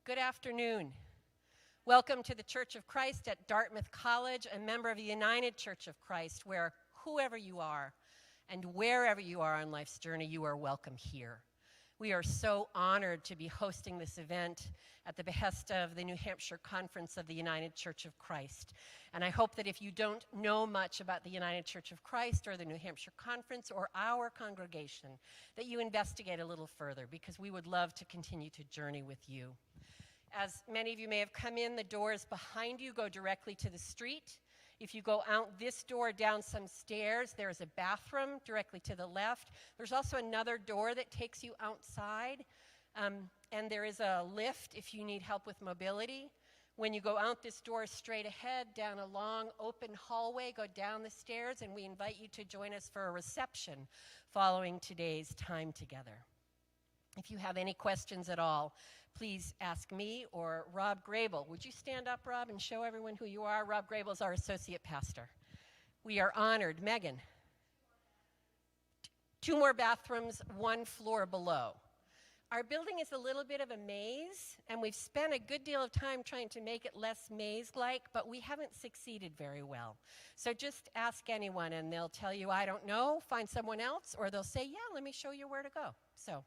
Good afternoon. Welcome to the Church of Christ at Dartmouth College, a member of the United Church of Christ, where whoever you are and wherever you are on life's journey, you are welcome here. We are so honored to be hosting this event at the behest of the New Hampshire Conference of the United Church of Christ. And I hope that if you don't know much about the United Church of Christ or the New Hampshire Conference or our congregation, that you investigate a little further, because we would love to continue to journey with you. As many of you may have come in, the doors behind you go directly to the street. If you go out this door down some stairs, there's a bathroom directly to the left. There's also another door that takes you outside, and there is a lift if you need help with mobility. When you go out this door straight ahead, down a long open hallway, go down the stairs, and we invite you to join us for a reception following today's time together. If you have any questions at all, please ask me or Rob Grable. Would you stand up, Rob, and show everyone who you are? Rob Grable is our associate pastor. We are honored. Megan. 2 more bathrooms, 1 floor below. Our building is a little bit of a maze, and we've spent a good deal of time trying to make it less maze-like, but we haven't succeeded very well. So just ask anyone, and they'll tell you, I don't know, find someone else, or they'll say, yeah, let me show you where to go. So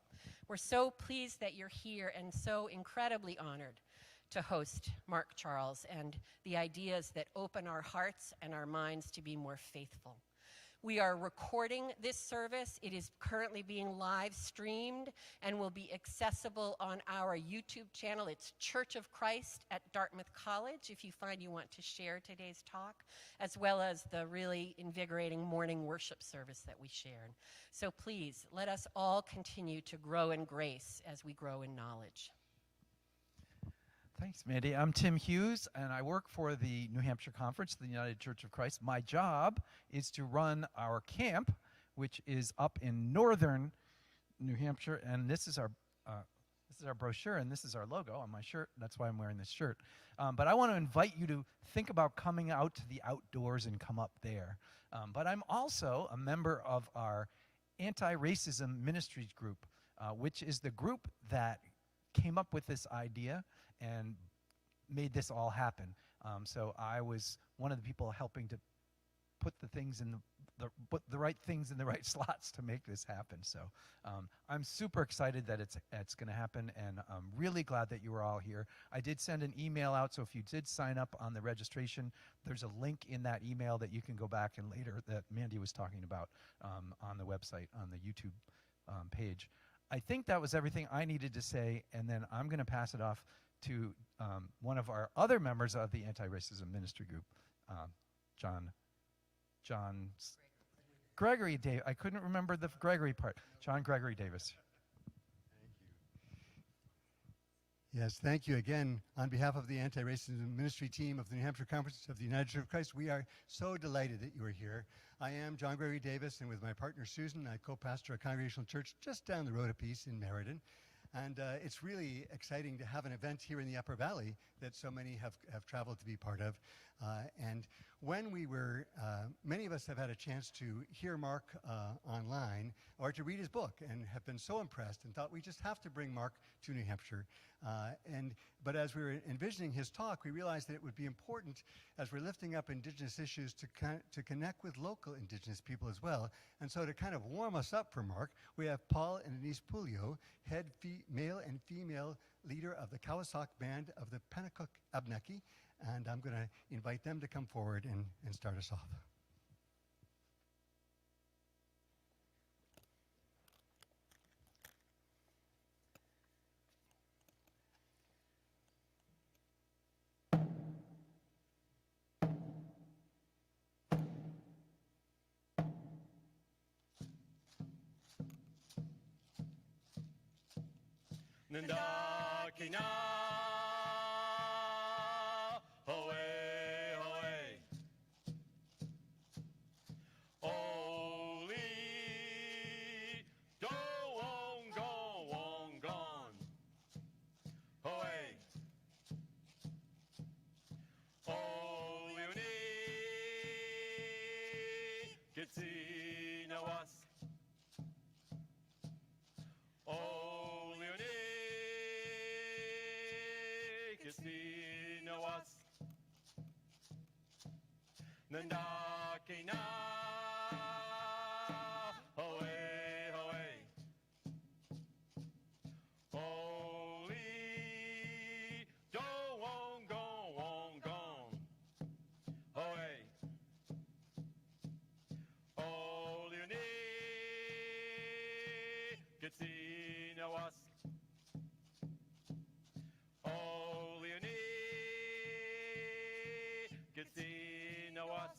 we're so pleased that you're here and so incredibly honored to host Mark Charles and the ideas that open our hearts and our minds to be more faithful. We are recording this service. It is currently being live streamed and will be accessible on our YouTube channel. It's Church of Christ at Dartmouth College, if you find you want to share today's talk, as well as the really invigorating morning worship service that we shared. So please, let us all continue to grow in grace as we grow in knowledge. Thanks, Mandy. I'm Tim Hughes, and I work for the New Hampshire Conference, the United Church of Christ. My job is to run our camp, which is up in northern New Hampshire, and this is our brochure, and this is our logo on my shirt. That's why I'm wearing this shirt. But I want to invite you to think about coming out to the outdoors and come up there. But I'm also a member of our anti-racism ministries group, which is the group that came up with this idea and made this all happen. So I was one of the people helping to put the things in put the right things in the right slots to make this happen. So I'm super excited that it's going to happen, and I'm really glad that you were all here. I did send an email out, so if you did sign up on the registration, there's a link in that email that you can go back and later that Mandy was talking about on the website, on the YouTube page. I think that was everything I needed to say, and then I'm going to pass it off to one of our other members of the anti-racism ministry group, John Gregory Davis. I couldn't remember the Gregory part. John Gregory Davis. Yes, thank you again. On behalf of the anti-racism ministry team of the New Hampshire Conference of the United Church of Christ, we are so delighted that you are here. I am John Gregory Davis, and with my partner Susan, I co-pastor a congregational church just down the road a piece in Meriden. And it's really exciting to have an event here in the Upper Valley that so many have traveled to be part of. And when we were, many of us have had a chance to hear Mark online or to read his book and have been so impressed and thought we just have to bring Mark to New Hampshire. But as we were envisioning his talk, we realized that it would be important, as we're lifting up Indigenous issues, to connect with local Indigenous people as well. And so to kind of warm us up for Mark, we have Paul and Denise Pulio, head male and female leader of the Kawasak Band of the Pennacook Abnaki. And I'm going to invite them to come forward and start us off. Nandakina, hoe, hoe. Oli, go on, gone. Hoe. Oli, uni, getsina was. Oli, uni. Kisinawas Nandakina Hoey, hoey Holy Do wong gone Hoey All you need Kisinawas All you need Kisinawas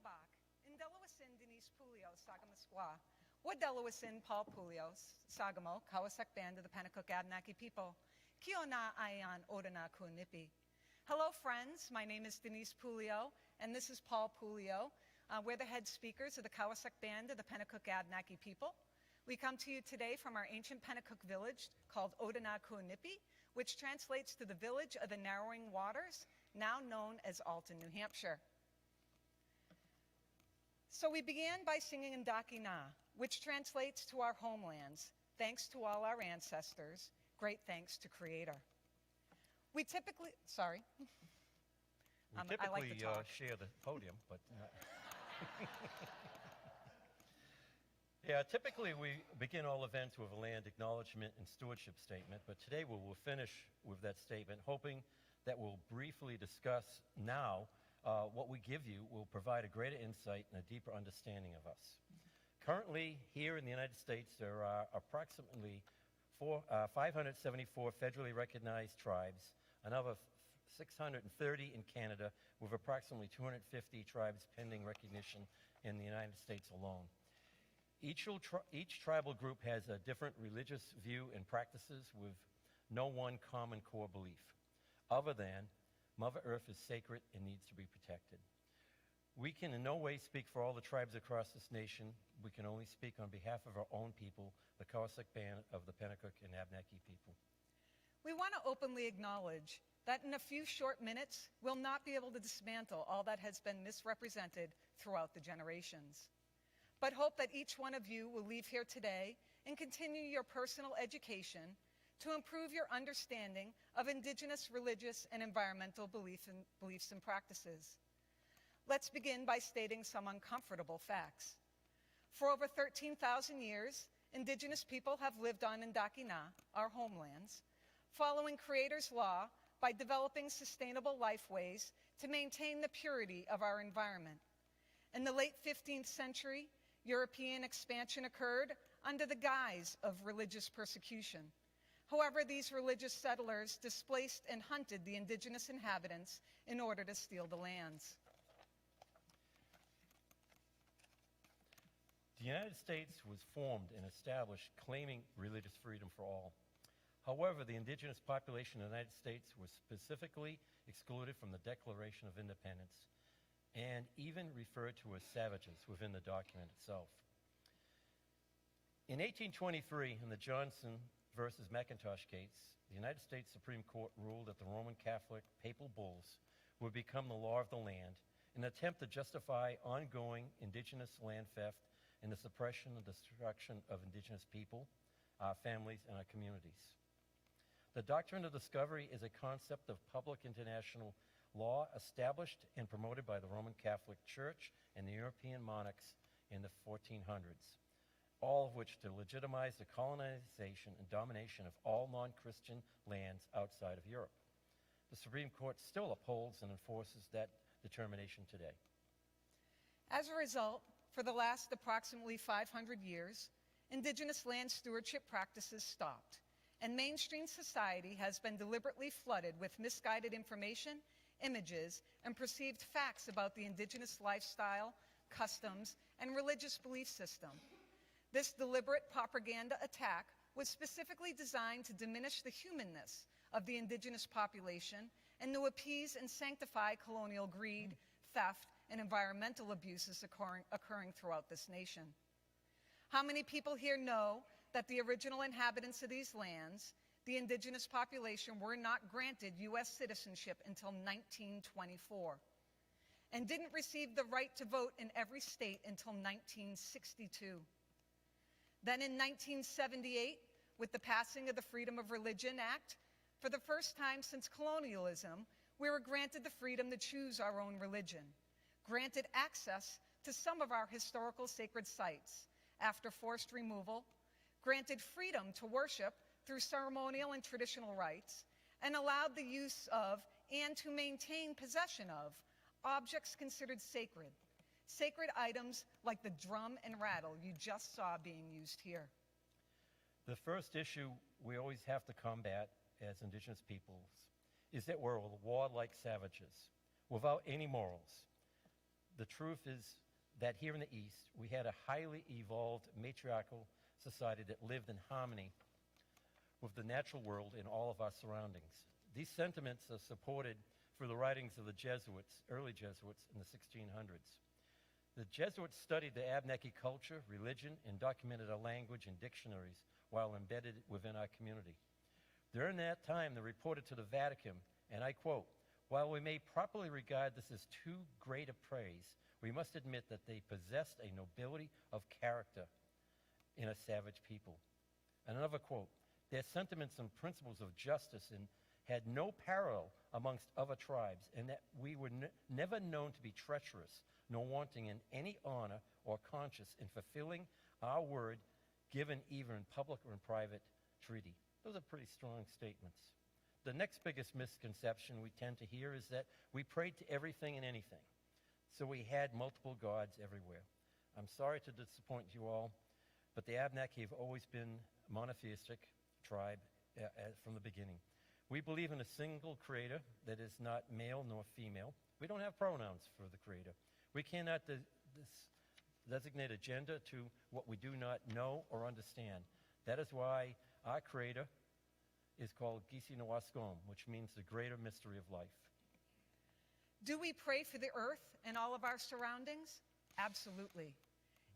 Bach, in Delawasin Denise Pulio, Sagamasqua, Wood Delawasin Paul Pulios, Sagamo, Kawasak Band of the Pennacook Abnaki people, Kiona Ayan Odana Kunipi. Hello, friends. My name is Denise Pulio, and this is Paul Pulio. We're the head speakers of the Kawasak Band of the Pennacook Abnaki people. We come to you today from our ancient Pennacook village called Odana Kunipi, which translates to the village of the narrowing waters, now known as Alton, New Hampshire. So we began by singing in Dakina, which translates to our homelands. Thanks to all our ancestors. Great thanks to Creator. We typically, sorry. We I typically like to talk. share the podium, but yeah, typically we begin all events with a land acknowledgement and stewardship statement, but today we will finish with that statement, hoping that we'll briefly discuss now what we give you will provide a greater insight and a deeper understanding of us. Currently, here in the United States, there are approximately 574 federally recognized tribes, another 630 in Canada, with approximately 250 tribes pending recognition in the United States alone. Each tribal group has a different religious view and practices with no one common core belief, other than Mother Earth is sacred and needs to be protected. We can in no way speak for all the tribes across this nation. We can only speak on behalf of our own people, the Kawasak Band of the Pennacook and Abnaki people. We want to openly acknowledge that in a few short minutes, we'll not be able to dismantle all that has been misrepresented throughout the generations. But hope that each one of you will leave here today and continue your personal education to improve your understanding of Indigenous religious and environmental beliefs and practices. Let's begin by stating some uncomfortable facts. For over 13,000 years, Indigenous people have lived on Indakina, our homelands, following Creator's law by developing sustainable lifeways to maintain the purity of our environment. In the late 15th century, European expansion occurred under the guise of religious persecution. However, these religious settlers displaced and hunted the indigenous inhabitants in order to steal the lands. The United States was formed and established claiming religious freedom for all. However, the indigenous population of the United States was specifically excluded from the Declaration of Independence and even referred to as savages within the document itself. In 1823, in the Johnson versus McIntosh case, the United States Supreme Court ruled that the Roman Catholic papal bulls would become the law of the land in an attempt to justify ongoing indigenous land theft and the suppression and destruction of indigenous people, our families, and our communities. The doctrine of discovery is a concept of public international law established and promoted by the Roman Catholic Church and the European monarchs in the 1400s, all of which to legitimize the colonization and domination of all non-Christian lands outside of Europe. The Supreme Court still upholds and enforces that determination today. As a result, for the last approximately 500 years, indigenous land stewardship practices stopped, and mainstream society has been deliberately flooded with misguided information, images, and perceived facts about the indigenous lifestyle, customs, and religious belief system. This deliberate propaganda attack was specifically designed to diminish the humanness of the indigenous population and to appease and sanctify colonial greed, theft, and environmental abuses occurring throughout this nation. How many people here know that the original inhabitants of these lands, the indigenous population, were not granted U.S. citizenship until 1924 and didn't receive the right to vote in every state until 1962? Then in 1978, With the passing of the Freedom of Religion Act, for the first time since colonialism, we were granted the freedom to choose our own religion, granted access to some of our historical sacred sites after forced removal, granted freedom to worship through ceremonial and traditional rites, and allowed the use of and to maintain possession of objects considered sacred, sacred items like the drum and rattle you just saw being used here. The first issue we always have to combat as Indigenous peoples is that we're warlike savages without any morals. The truth is that here in the East, we had a highly evolved matriarchal society that lived in harmony with the natural world and all of our surroundings. These sentiments are supported through the writings of the Jesuits, early Jesuits in the 1600s. The Jesuits studied the Abnaki culture, religion, and documented our language and dictionaries while embedded within our community. During that time, they reported to the Vatican, and I quote, "While we may properly regard this as too great a praise, we must admit that they possessed a nobility of character in a savage people." Another quote, "Their sentiments and principles of justice had no parallel amongst other tribes, and that we were never known to be treacherous, nor wanting in any honor or conscience in fulfilling our word given either in public or in private treaty." Those are pretty strong statements. The next biggest misconception we tend to hear is that we prayed to everything and anything. So we had multiple gods everywhere. I'm sorry to disappoint you all, but the Abnaki have always been a monotheistic tribe from the beginning. We believe in a single creator that is not male nor female. We don't have pronouns for the creator. We cannot designate a gender to what we do not know or understand. That is why our creator is called Gisi Nawaskom, which means the greater mystery of life. Do we pray for the earth and all of our surroundings? Absolutely.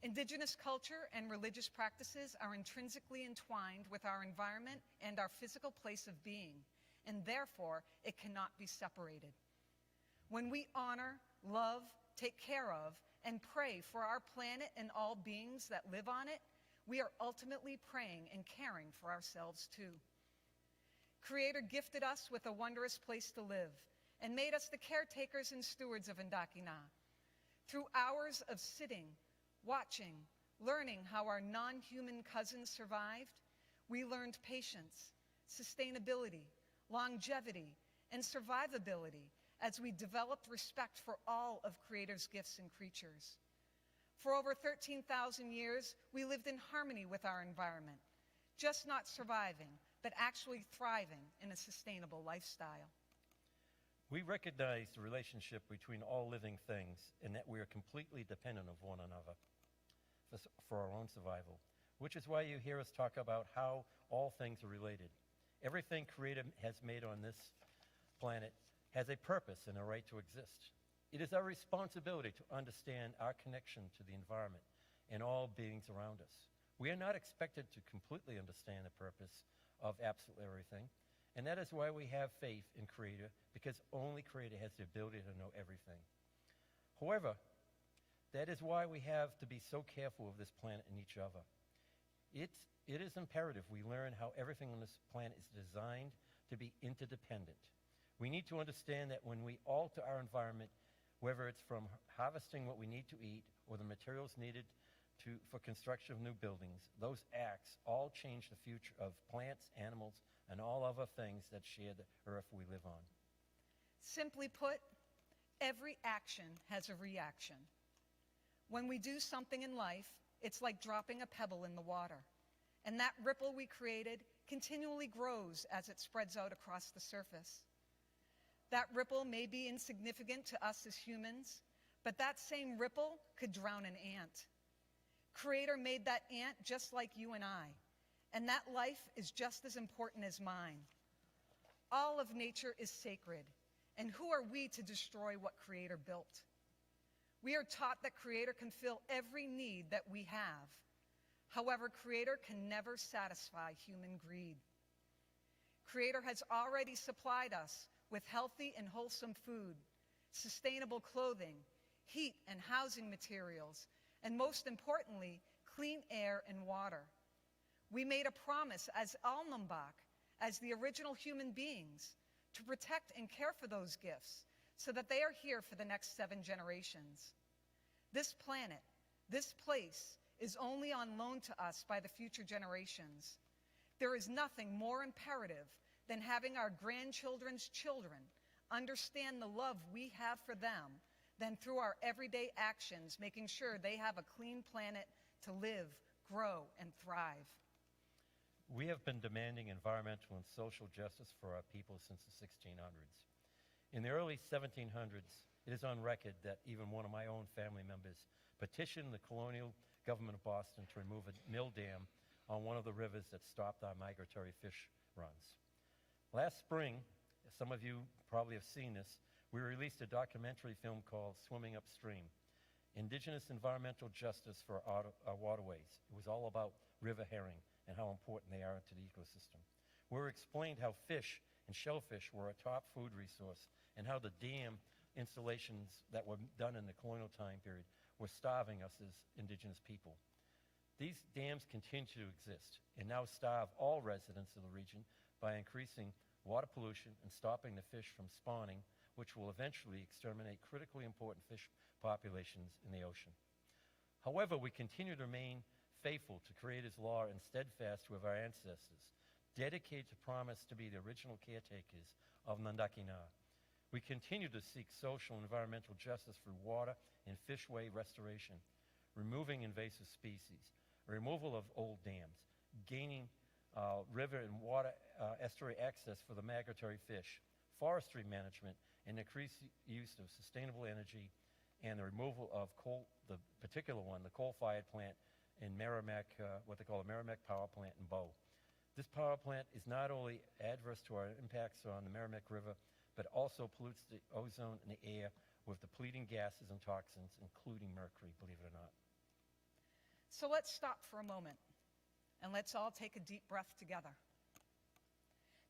Indigenous culture and religious practices are intrinsically entwined with our environment and our physical place of being, and therefore it cannot be separated. When we honor, love, take care of, and pray for our planet and all beings that live on it, we are ultimately praying and caring for ourselves too. Creator gifted us with a wondrous place to live and made us the caretakers and stewards of Ndakina. Through hours of sitting, watching, learning how our non-human cousins survived, we learned patience, sustainability, longevity, and survivability as we developed respect for all of Creator's gifts and creatures. For over 13,000 years, we lived in harmony with our environment, just not surviving, but actually thriving in a sustainable lifestyle. We recognize the relationship between all living things and that we are completely dependent of one another for our own survival, which is why you hear us talk about how all things are related. Everything Creator has made on this planet has a purpose and a right to exist. It is our responsibility to understand our connection to the environment and all beings around us. We are not expected to completely understand the purpose of absolutely everything, and that is why we have faith in Creator, because only Creator has the ability to know everything. However, that is why we have to be so careful of this planet and each other. It is imperative we learn how everything on this planet is designed to be interdependent. We need to understand that when we alter our environment, whether it's from harvesting what we need to eat or the materials needed for construction of new buildings, those acts all change the future of plants, animals, and all other things that share the earth we live on. Simply put, every action has a reaction. When we do something in life, it's like dropping a pebble in the water, and that ripple we created continually grows as it spreads out across the surface. That ripple may be insignificant to us as humans, but that same ripple could drown an ant. Creator made that ant just like you and I, and that life is just as important as mine. All of nature is sacred, and who are we to destroy what Creator built? We are taught that Creator can fill every need that we have. However, Creator can never satisfy human greed. Creator has already supplied us with healthy and wholesome food, sustainable clothing, heat and housing materials, and most importantly, clean air and water. We made a promise as Alnambak, as the original human beings, to protect and care for those gifts so that they are here for the next 7 generations. This planet, this place, is only on loan to us by the future generations. There is nothing more imperative than having our grandchildren's children understand the love we have for them than through our everyday actions, making sure they have a clean planet to live, grow, and thrive. We have been demanding environmental and social justice for our people since the 1600s. In the early 1700s, it is on record that even one of my own family members petitioned the colonial government of Boston to remove a mill dam on one of the rivers that stopped our migratory fish runs. Last spring, some of you probably have seen this, we released a documentary film called Swimming Upstream, Indigenous Environmental Justice for our Waterways. It was all about river herring and how important they are to the ecosystem. We explained how fish and shellfish were a top food resource and how the dam installations that were done in the colonial time period were starving us as indigenous people. These dams continue to exist and now starve all residents of the region by increasing water pollution and stopping the fish from spawning, which will eventually exterminate critically important fish populations in the ocean. However, we continue to remain faithful to Creator's law and steadfast with our ancestors, dedicated to promise to be the original caretakers of Nandakina. We continue to seek social and environmental justice through water and fishway restoration, removing invasive species, removal of old dams, gaining river and water estuary access for the migratory fish, forestry management, and increased use of sustainable energy, and the removal of coal, the particular one, the coal-fired plant in Merrimack, what they call a Merrimack Power Plant in Bow. This power plant is not only adverse to our impacts on the Merrimack River, but also pollutes the ozone in the air with depleting gases and toxins, including mercury, believe it or not. So let's stop for a moment and let's all take a deep breath together.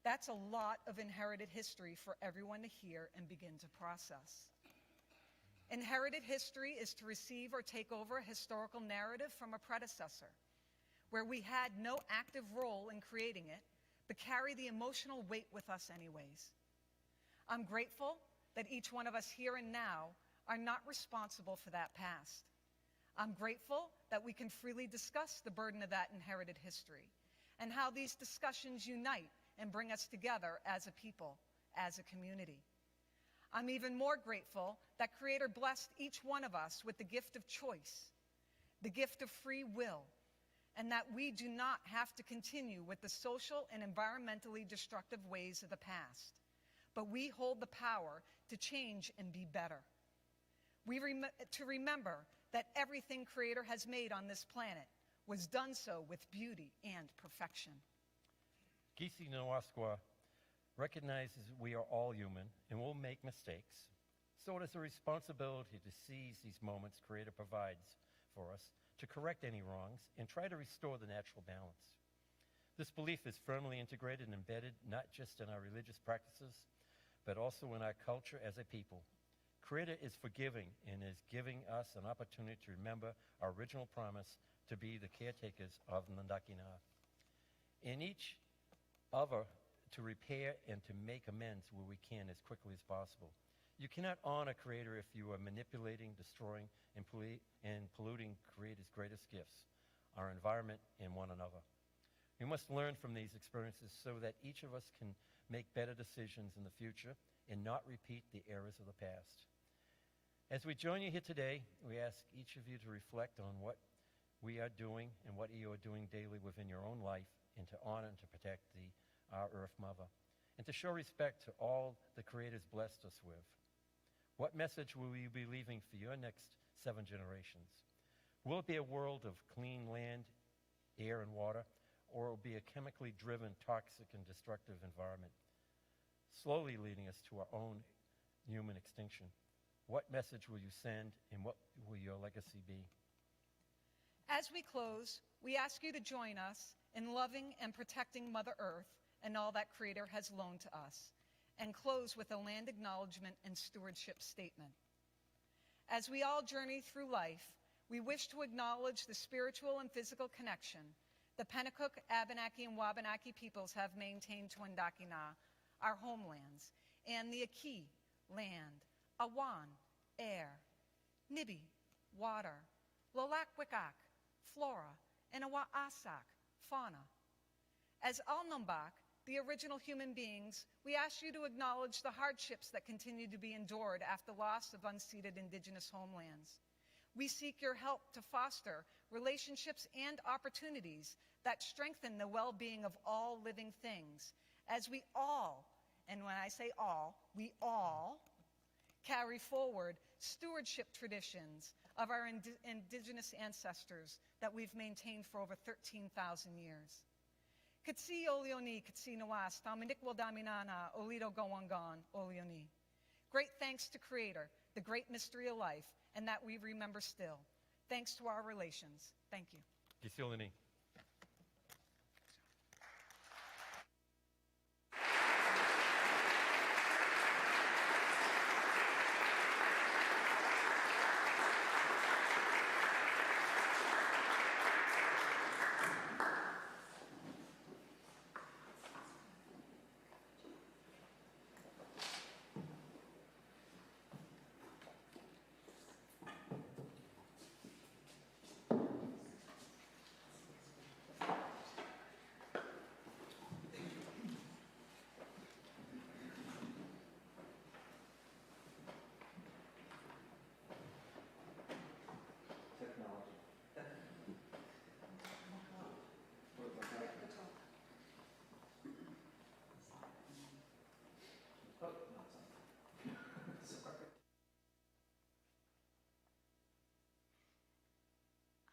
That's a lot of inherited history for everyone to hear and begin to process. Inherited history is to receive or take over a historical narrative from a predecessor, where we had no active role in creating it, but carry the emotional weight with us anyways. I'm grateful that each one of us here and now are not responsible for that past. I'm grateful that we can freely discuss the burden of that inherited history and how these discussions unite and bring us together as a people, as a community. I'm even more grateful that Creator blessed each one of us with the gift of choice, the gift of free will, and that we do not have to continue with the social and environmentally destructive ways of the past, but we hold the power to change and be better. To remember that everything Creator has made on this planet was done so with beauty and perfection. Gisi Nawasqua recognizes we are all human and will make mistakes, so it is a responsibility to seize these moments Creator provides for us, to correct any wrongs, and try to restore the natural balance. This belief is firmly integrated and embedded not just in our religious practices, but also in our culture as a people. Creator is forgiving and is giving us an opportunity to remember our original promise to be the caretakers of Nandakina. In each other, to repair and to make amends where we can as quickly as possible. You cannot honor Creator if you are manipulating, destroying, and polluting Creator's greatest gifts, our environment and one another. We must learn from these experiences so that each of us can make better decisions in the future and not repeat the errors of the past. As we join you here today, we ask each of you to reflect on what we are doing and what you are doing daily within your own life, and to honor and to protect our Earth Mother, and to show respect to all the Creator's blessed us with. What message will you be leaving for your next 7 generations? Will it be a world of clean land, air, and water, or will it be a chemically driven, toxic, and destructive environment, slowly leading us to our own human extinction? What message will you send, and what will your legacy be? As we close, we ask you to join us in loving and protecting Mother Earth and all that Creator has loaned to us, and close with a land acknowledgement and stewardship statement. As we all journey through life, we wish to acknowledge the spiritual and physical connection the Pennacook, Abenaki, and Wabanaki peoples have maintained Twindakina, our homelands, and the Aki, land, Awan, air, Nibi, water, Lolakwikak, flora, and Awaasak, fauna. As Alnumbak, the original human beings, we ask you to acknowledge the hardships that continue to be endured after loss of unceded indigenous homelands. We seek your help to foster relationships and opportunities that strengthen the well-being of all living things, as we all, and when I say all, we all, carry forward stewardship traditions of our indigenous ancestors that we've maintained for over 13,000 years. Katsi Oleoni, Katsi Nawas, Taminik Wadaminana, Olido Gowangon, Oleoni. Great thanks to Creator, the great mystery of life, and that we remember still. Thanks to our relations. Thank you. Gisilini.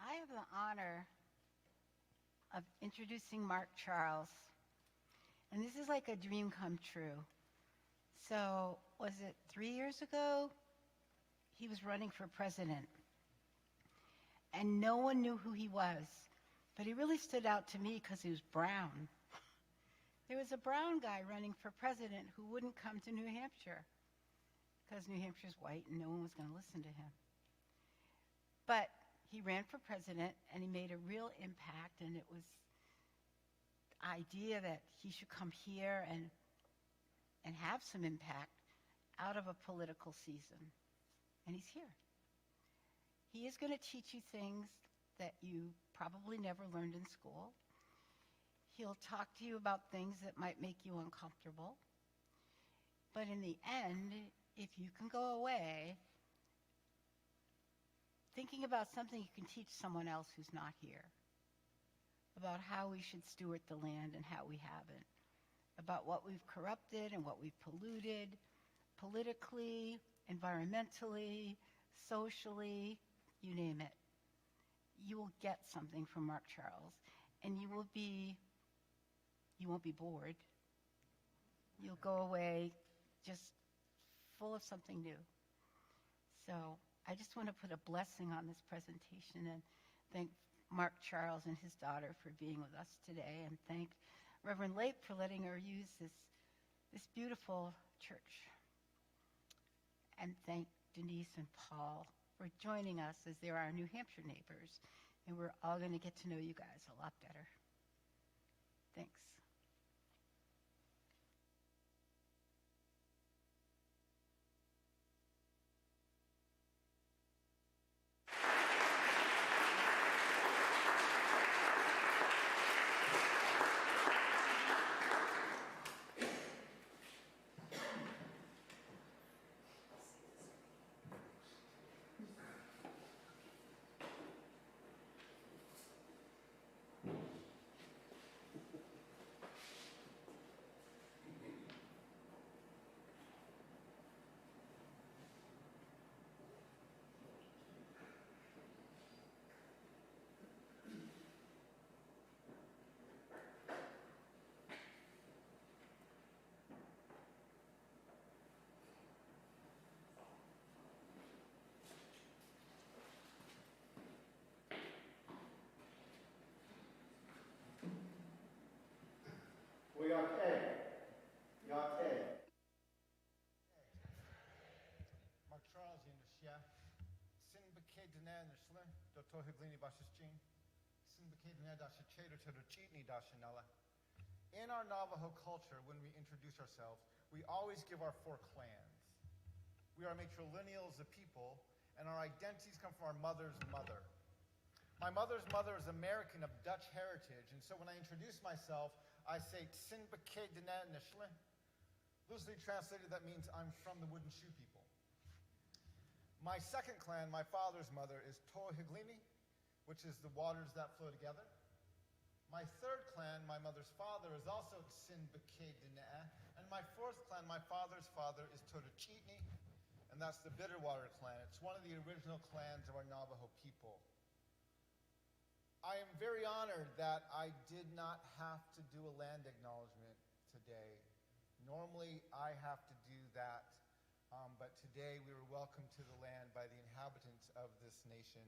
I have the honor of introducing Mark Charles. And this is like a dream come true. So, was it 3 years ago? He was running for president. And no one knew who he was. But he really stood out to me because he was brown. There was a brown guy running for president who wouldn't come to New Hampshire because New Hampshire's white and no one was going to listen to him. But he ran for president and he made a real impact, and it was the idea that he should come here and have some impact out of a political season. And he's here. He is going to teach you things that you probably never learned in school. He'll talk to you about things that might make you uncomfortable. But in the end, if you can go away thinking about something you can teach someone else who's not here, about how we should steward the land and how we haven't, about what we've corrupted and what we've polluted, politically, environmentally, socially, you name it. You will get something from Mark Charles, and you won't be bored. You'll go away just full of something new. So I just want to put a blessing on this presentation and thank Mark Charles and his daughter for being with us today, and thank Reverend Lape for letting her use this beautiful church. And thank Denise and Paul for joining us, as they're our New Hampshire neighbors, and we're all going to get to know you guys a lot better. Thanks. Mark Charles in the chef. Sin beked na nusler, do tohiglini bashes jean. Sin beked In our Navajo culture, when we introduce ourselves, we always give our 4 clans. We are matrilineals of people, and our identities come from our mother's mother. My mother's mother is American of Dutch heritage, and so when I introduce myself, I say Tsinbake Dene Nishle. Loosely translated, that means I'm from the wooden shoe people. My second clan, my father's mother, is Tohiglini, which is the waters that flow together. My third clan, my mother's father, is also Tsinbake Dene, and my fourth clan, my father's father, is Totochitni, and that's the Bitterwater clan. It's one of the original clans of our Navajo people. I am very honored that I did not have to do a land acknowledgement today. Normally, I have to do that, but today we were welcomed to the land by the inhabitants of this nation,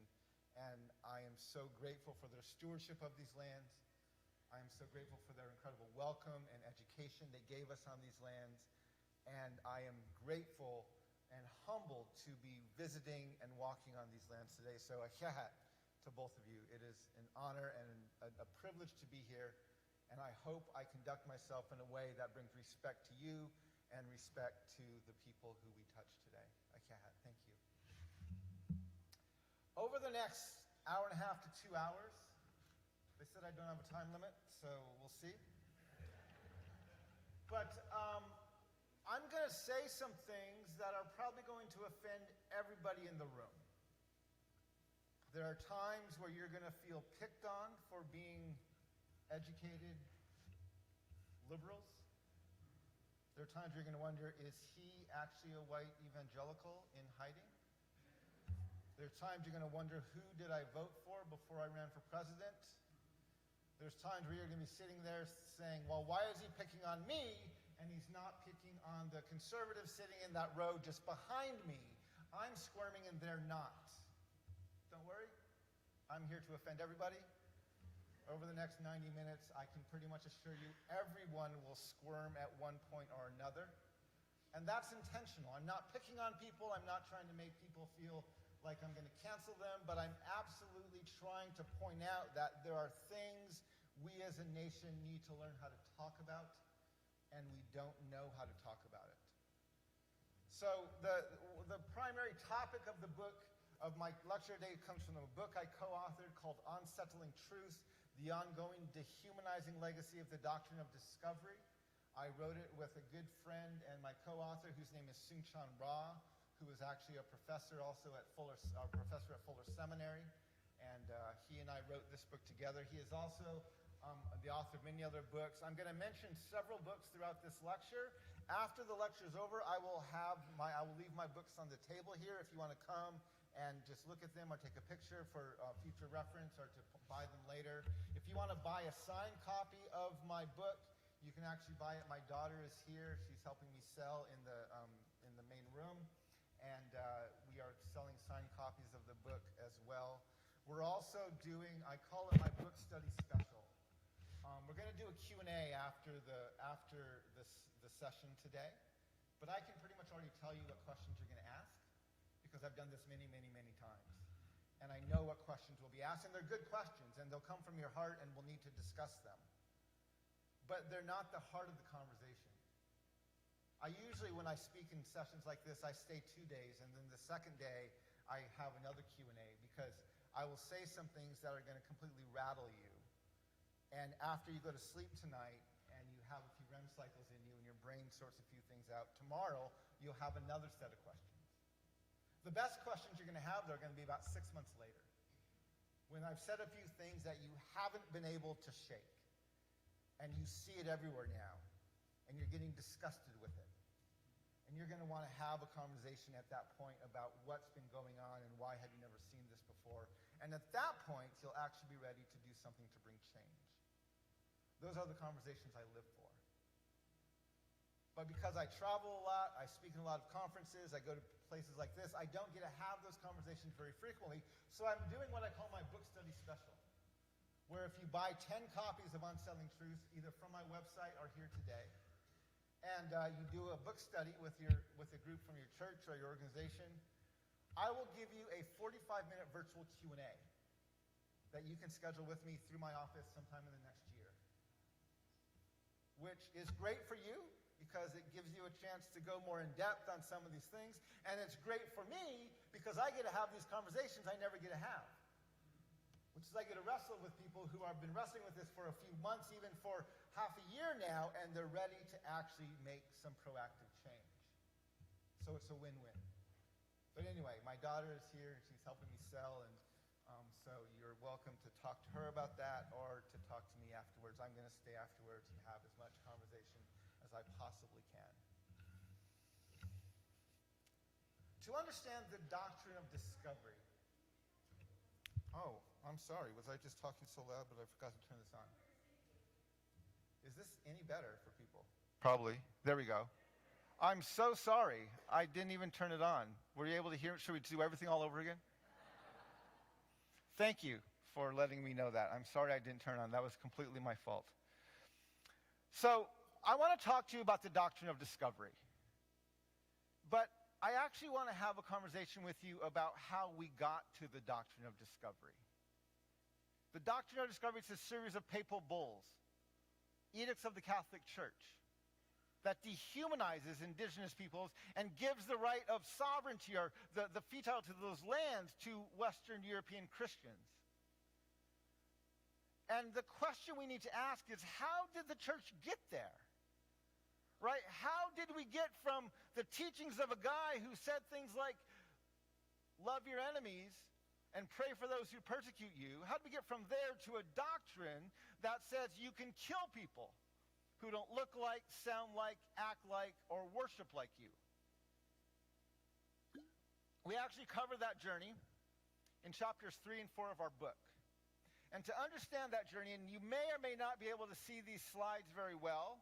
and I am so grateful for their stewardship of these lands. I am so grateful for their incredible welcome and education they gave us on these lands, and I am grateful and humbled to be visiting and walking on these lands today. So ahiahat to both of you. It is an honor and a privilege to be here, and I hope I conduct myself in a way that brings respect to you and respect to the people who we touch today. Ahiahat, thank you. Over the next hour and a half to 2 hours, they said I don't have a time limit, so we'll see. But I'm going to say some things that are probably going to offend everybody in the room. There are times where you're going to feel picked on for being educated liberals. There are times you're going to wonder, is he actually a white evangelical in hiding? There are times you're going to wonder, who did I vote for before I ran for president? There's times where you're going to be sitting there saying, well, why is he picking on me and he's not picking on the conservatives sitting in that row just behind me? I'm squirming and they're not. Don't worry, I'm here to offend everybody. Over the next 90 minutes, I can pretty much assure you everyone will squirm at one point or another. And that's intentional. I'm not picking on people. I'm not trying to make people feel like I'm going to cancel them, but I'm absolutely trying to point out that there are things we as a nation need to learn how to talk about, and we don't know how to talk about it. So the primary topic of the book of my lecture today comes from a book I co-authored called Unsettling Truths, The Ongoing Dehumanizing Legacy of the Doctrine of Discovery. I wrote it with a good friend and my co-author, whose name is Soong-Chan Ra, who is actually a professor also at Fuller Seminary, and he and I wrote this book together. He is also the author of many other books. I'm going to mention several books throughout this lecture. After the lecture is over, I will leave my books on the table here if you want to come and just look at them or take a picture for future reference or to buy them later. If you want to buy a signed copy of my book, you can actually buy it. My daughter is here. She's helping me sell in the main room. And we are selling signed copies of the book as well. We're also doing, I call it my book study special. We're going to do a Q&A after the session today. But I can pretty much already tell you what questions you're going to ask, because I've done this many, many, many times. And I know what questions will be asked, and they're good questions, and they'll come from your heart, and we'll need to discuss them. But they're not the heart of the conversation. I usually, when I speak in sessions like this, I stay 2 days, and then the second day, I have another Q&A, because I will say some things that are going to completely rattle you. And after you go to sleep tonight, and you have a few REM cycles in you, and your brain sorts a few things out, tomorrow, you'll have another set of questions. The best questions you're going to have, they're going to be about 6 months later, when I've said a few things that you haven't been able to shake, and you see it everywhere now, and you're getting disgusted with it. And you're going to want to have a conversation at that point about what's been going on and why have you never seen this before. And at that point, you'll actually be ready to do something to bring change. Those are the conversations I live for. But because I travel a lot, I speak in a lot of conferences, I go to places like this, I don't get to have those conversations very frequently. So I'm doing what I call my book study special, where if you buy 10 copies of Unsettling Truths, either from my website or here today, and you do a book study with a group from your church or your organization, I will give you a 45-minute virtual Q&A. that you can schedule with me through my office sometime in the next year, which is great for you because it gives you a chance to go more in depth on some of these things, and it's great for me because I get to have these conversations I never get to have, which is I get to wrestle with people who have been wrestling with this for a few months, even for half a year now, and they're ready to actually make some proactive change. So it's a win-win. But anyway, my daughter is here, and she's helping me sell, and so you're welcome to talk to her about that or to talk to me afterwards. I'm going to stay afterwards and have as much conversation as I possibly can. To understand the doctrine of discovery. Oh, I'm sorry. Was I just talking so loud, but I forgot to turn this on? Is this any better for people? Probably. There we go. I'm so sorry. I didn't even turn it on. Were you able to hear it? Should we do everything all over again? Thank you for letting me know that. I'm sorry I didn't turn on. That was completely my fault. So I want to talk to you about the doctrine of discovery. But I actually want to have a conversation with you about how we got to the doctrine of discovery. The doctrine of discovery is a series of papal bulls, edicts of the Catholic Church, that dehumanizes indigenous peoples and gives the right of sovereignty or the fiefdom to those lands to Western European Christians. And the question we need to ask is, how did the church get there? Right? How did we get from the teachings of a guy who said things like, love your enemies and pray for those who persecute you? How did we get from there to a doctrine that says you can kill people who don't look like, sound like, act like, or worship like you? We actually cover that journey in chapters 3 and 4 of our book. And to understand that journey, and you may or may not be able to see these slides very well,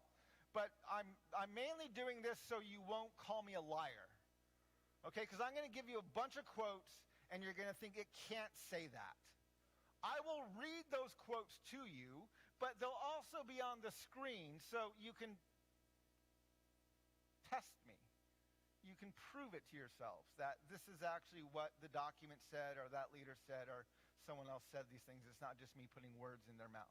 but I'm mainly doing this so you won't call me a liar. Okay, because I'm going to give you a bunch of quotes, and you're going to think it can't say that. I will read those quotes to you, but they'll also be on the screen so you can test me. You can prove it to yourselves that this is actually what the document said or that leader said or someone else said these things. It's not just me putting words in their mouth.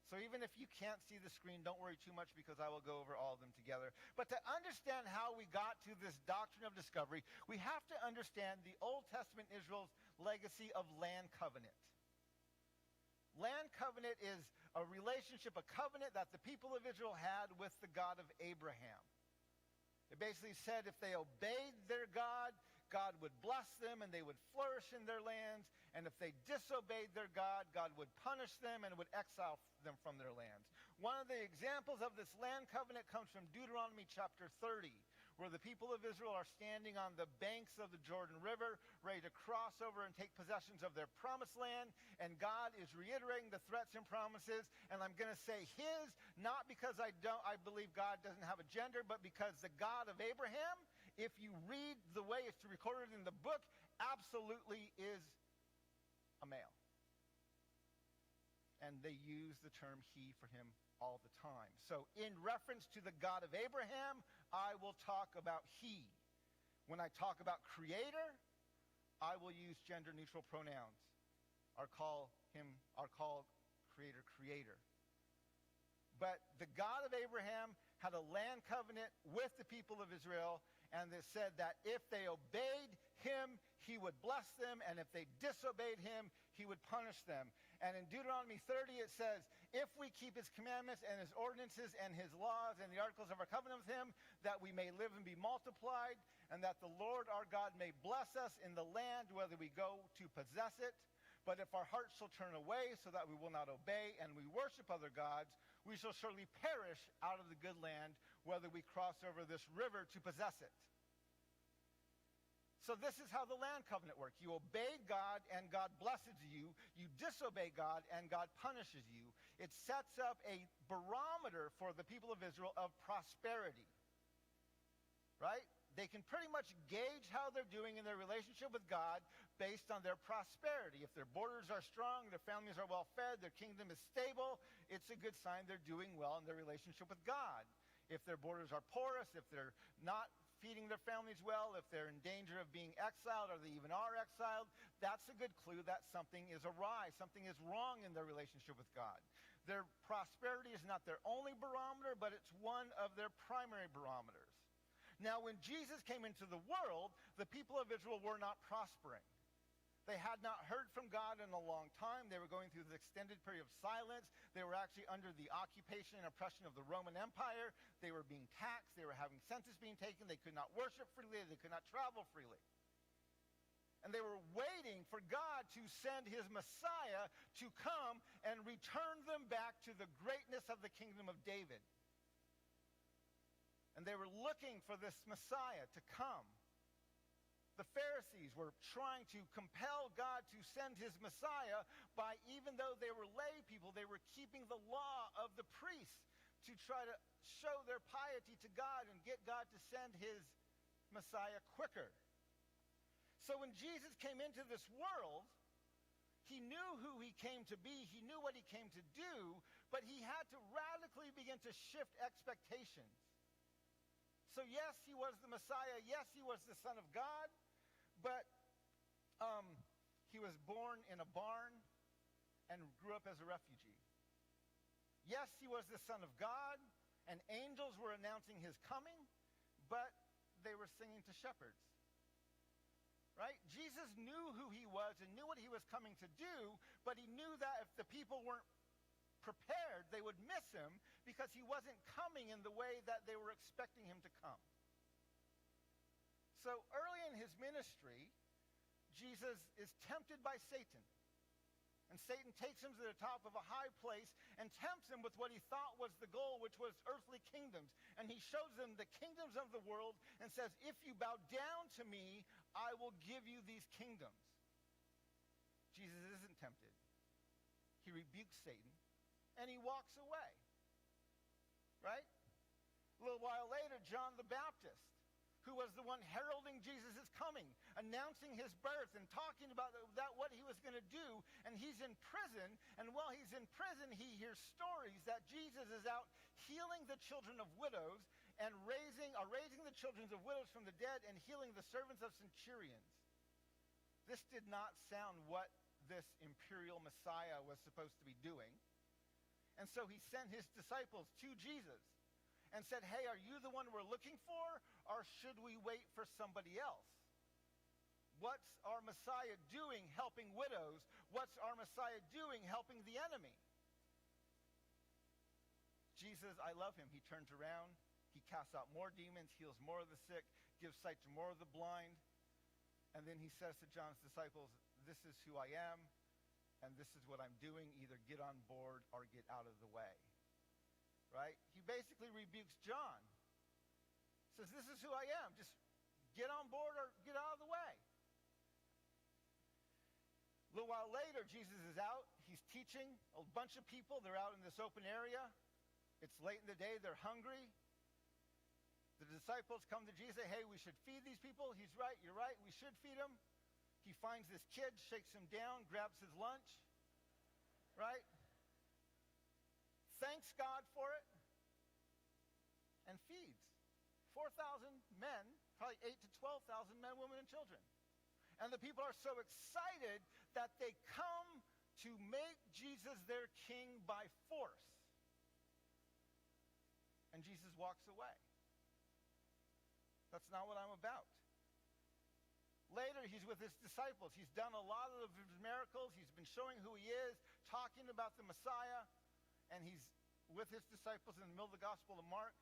So even if you can't see the screen, don't worry too much because I will go over all of them together. But to understand how we got to this doctrine of discovery, we have to understand the Old Testament Israel's legacy of land covenant. Land covenant is a relationship, a covenant that the people of Israel had with the God of Abraham. It basically said if they obeyed their God, God would bless them and they would flourish in their lands. And if they disobeyed their God, God would punish them and would exile them from their lands. One of the examples of this land covenant comes from Deuteronomy chapter 30, where the people of Israel are standing on the banks of the Jordan River, ready to cross over and take possessions of their promised land, and God is reiterating the threats and promises, and I'm going to say his, not because I believe God doesn't have a gender, but because the God of Abraham, if you read the way it's recorded in the book, absolutely is a male. And they use the term he for him all the time. So in reference to the God of Abraham, I will talk about he. When I talk about creator, I will use gender-neutral pronouns. Or call creator. But the God of Abraham had a land covenant with the people of Israel, and it said that if they obeyed him, he would bless them, and if they disobeyed him, he would punish them. And in Deuteronomy 30, it says, if we keep his commandments and his ordinances and his laws and the articles of our covenant with him, that we may live and be multiplied, and that the Lord our God may bless us in the land, whether we go to possess it. But if our hearts shall turn away so that we will not obey and we worship other gods, we shall surely perish out of the good land, whether we cross over this river to possess it. So this is how the land covenant works. You obey God and God blesses you. You disobey God and God punishes you. It sets up a barometer for the people of Israel of prosperity. Right? They can pretty much gauge how they're doing in their relationship with God based on their prosperity. If their borders are strong, their families are well fed, their kingdom is stable, it's a good sign they're doing well in their relationship with God. If their borders are porous, if they're not feeding their families well, if they're in danger of being exiled or they even are exiled, that's a good clue that something is awry, something is wrong in their relationship with God. Their prosperity is not their only barometer, but it's one of their primary barometers. Now, when Jesus came into the world, the people of Israel were not prospering. They had not heard from God in a long time. They were going through this extended period of silence. They were actually under the occupation and oppression of the Roman Empire. They were being taxed. They were having census being taken. They could not worship freely. They could not travel freely. And they were waiting for God to send his Messiah to come and return them back to the greatness of the kingdom of David. And they were looking for this Messiah to come. The Pharisees were trying to compel God to send his Messiah by, even though they were lay people, they were keeping the law of the priests to try to show their piety to God and get God to send his Messiah quicker. So when Jesus came into this world, he knew who he came to be, he knew what he came to do, but he had to radically begin to shift expectations. So yes, he was the Messiah, yes, he was the Son of God, but he was born in a barn and grew up as a refugee. Yes, he was the Son of God, and angels were announcing his coming, but they were singing to shepherds. Right? Jesus knew who he was and knew what he was coming to do, but he knew that if the people weren't prepared, they would miss him because he wasn't coming in the way that they were expecting him to come. So early in his ministry, Jesus is tempted by Satan. And Satan takes him to the top of a high place and tempts him with what he thought was the goal, which was earthly kingdoms. And he shows them the kingdoms of the world and says, if you bow down to me, I will give you these kingdoms. Jesus isn't tempted. He rebukes Satan and he walks away. Right? A little while later, John the Baptist, who was the one heralding Jesus' coming, announcing his birth and talking about that what he was going to do, and he's in prison, and while he's in prison, he hears stories that Jesus is out healing the children of widows and raising the children of widows from the dead and healing the servants of centurions. This did not sound what this imperial Messiah was supposed to be doing. And so he sent his disciples to Jesus and said, hey, are you the one we're looking for, or should we wait for somebody else? What's our Messiah doing helping widows? What's our Messiah doing helping the enemy? Jesus, I love him. He turns around. He casts out more demons, heals more of the sick, gives sight to more of the blind. And then he says to John's disciples, this is who I am, and this is what I'm doing. Either get on board or get out of the way. Right? He basically rebukes John. Says, this is who I am. Just get on board or get out of the way. A little while later, Jesus is out. He's teaching a bunch of people. They're out in this open area. It's late in the day. They're hungry. The disciples come to Jesus and say, hey, we should feed these people. He's right. You're right. We should feed them. He finds this kid, shakes him down, grabs his lunch. Right? Thanks God for it, and feeds 4,000 men, probably 8,000 to 12,000 men, women, and children. And the people are so excited that they come to make Jesus their king by force. And Jesus walks away. That's not what I'm about. Later, he's with his disciples. He's done a lot of his miracles. He's been showing who he is, talking about the Messiah. And he's with his disciples in the middle of the Gospel of Mark.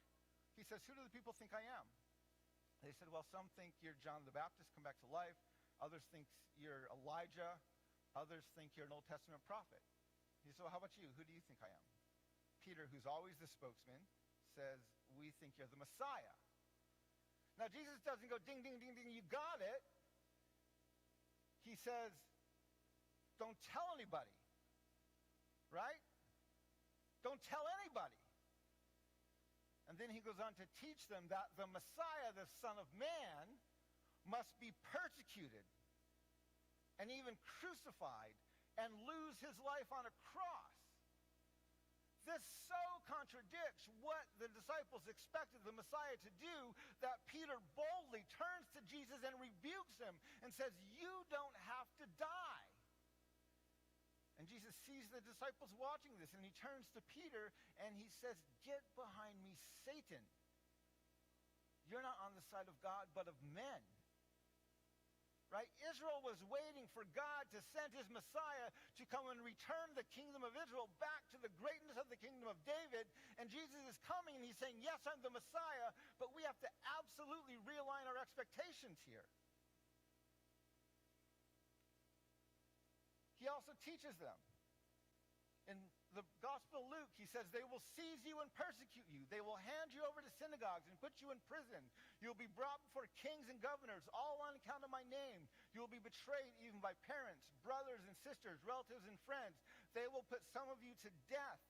He says, who do the people think I am? They said, well, some think you're John the Baptist, come back to life. Others think you're Elijah. Others think you're an Old Testament prophet. He said, well, how about you? Who do you think I am? Peter, who's always the spokesman, says, we think you're the Messiah. Now, Jesus doesn't go ding, ding, ding, ding, you got it. He says, don't tell anybody. Right? Don't tell anybody. And then he goes on to teach them that the Messiah, the Son of Man, must be persecuted and even crucified and lose his life on a cross. This so contradicts contradicts what the disciples expected the Messiah to do that Peter boldly turns to Jesus and rebukes him and says, "You don't have to die." And Jesus sees the disciples watching this, and he turns to Peter and he says, "Get behind me, Satan. You're not on the side of God, but of men." Right? Israel was waiting for God to send his Messiah to come and return the kingdom of Israel back to the greatness of the kingdom of David. And Jesus is coming and he's saying, "Yes, I'm the Messiah," but we have to absolutely realign our expectations here. He also teaches them. In the Gospel of Luke, he says, "They will seize you and persecute you. They will hand you over to synagogues and put you in prison. You will be brought before kings and governors, all on account of my name. You will be betrayed even by parents, brothers and sisters, relatives and friends. They will put some of you to death.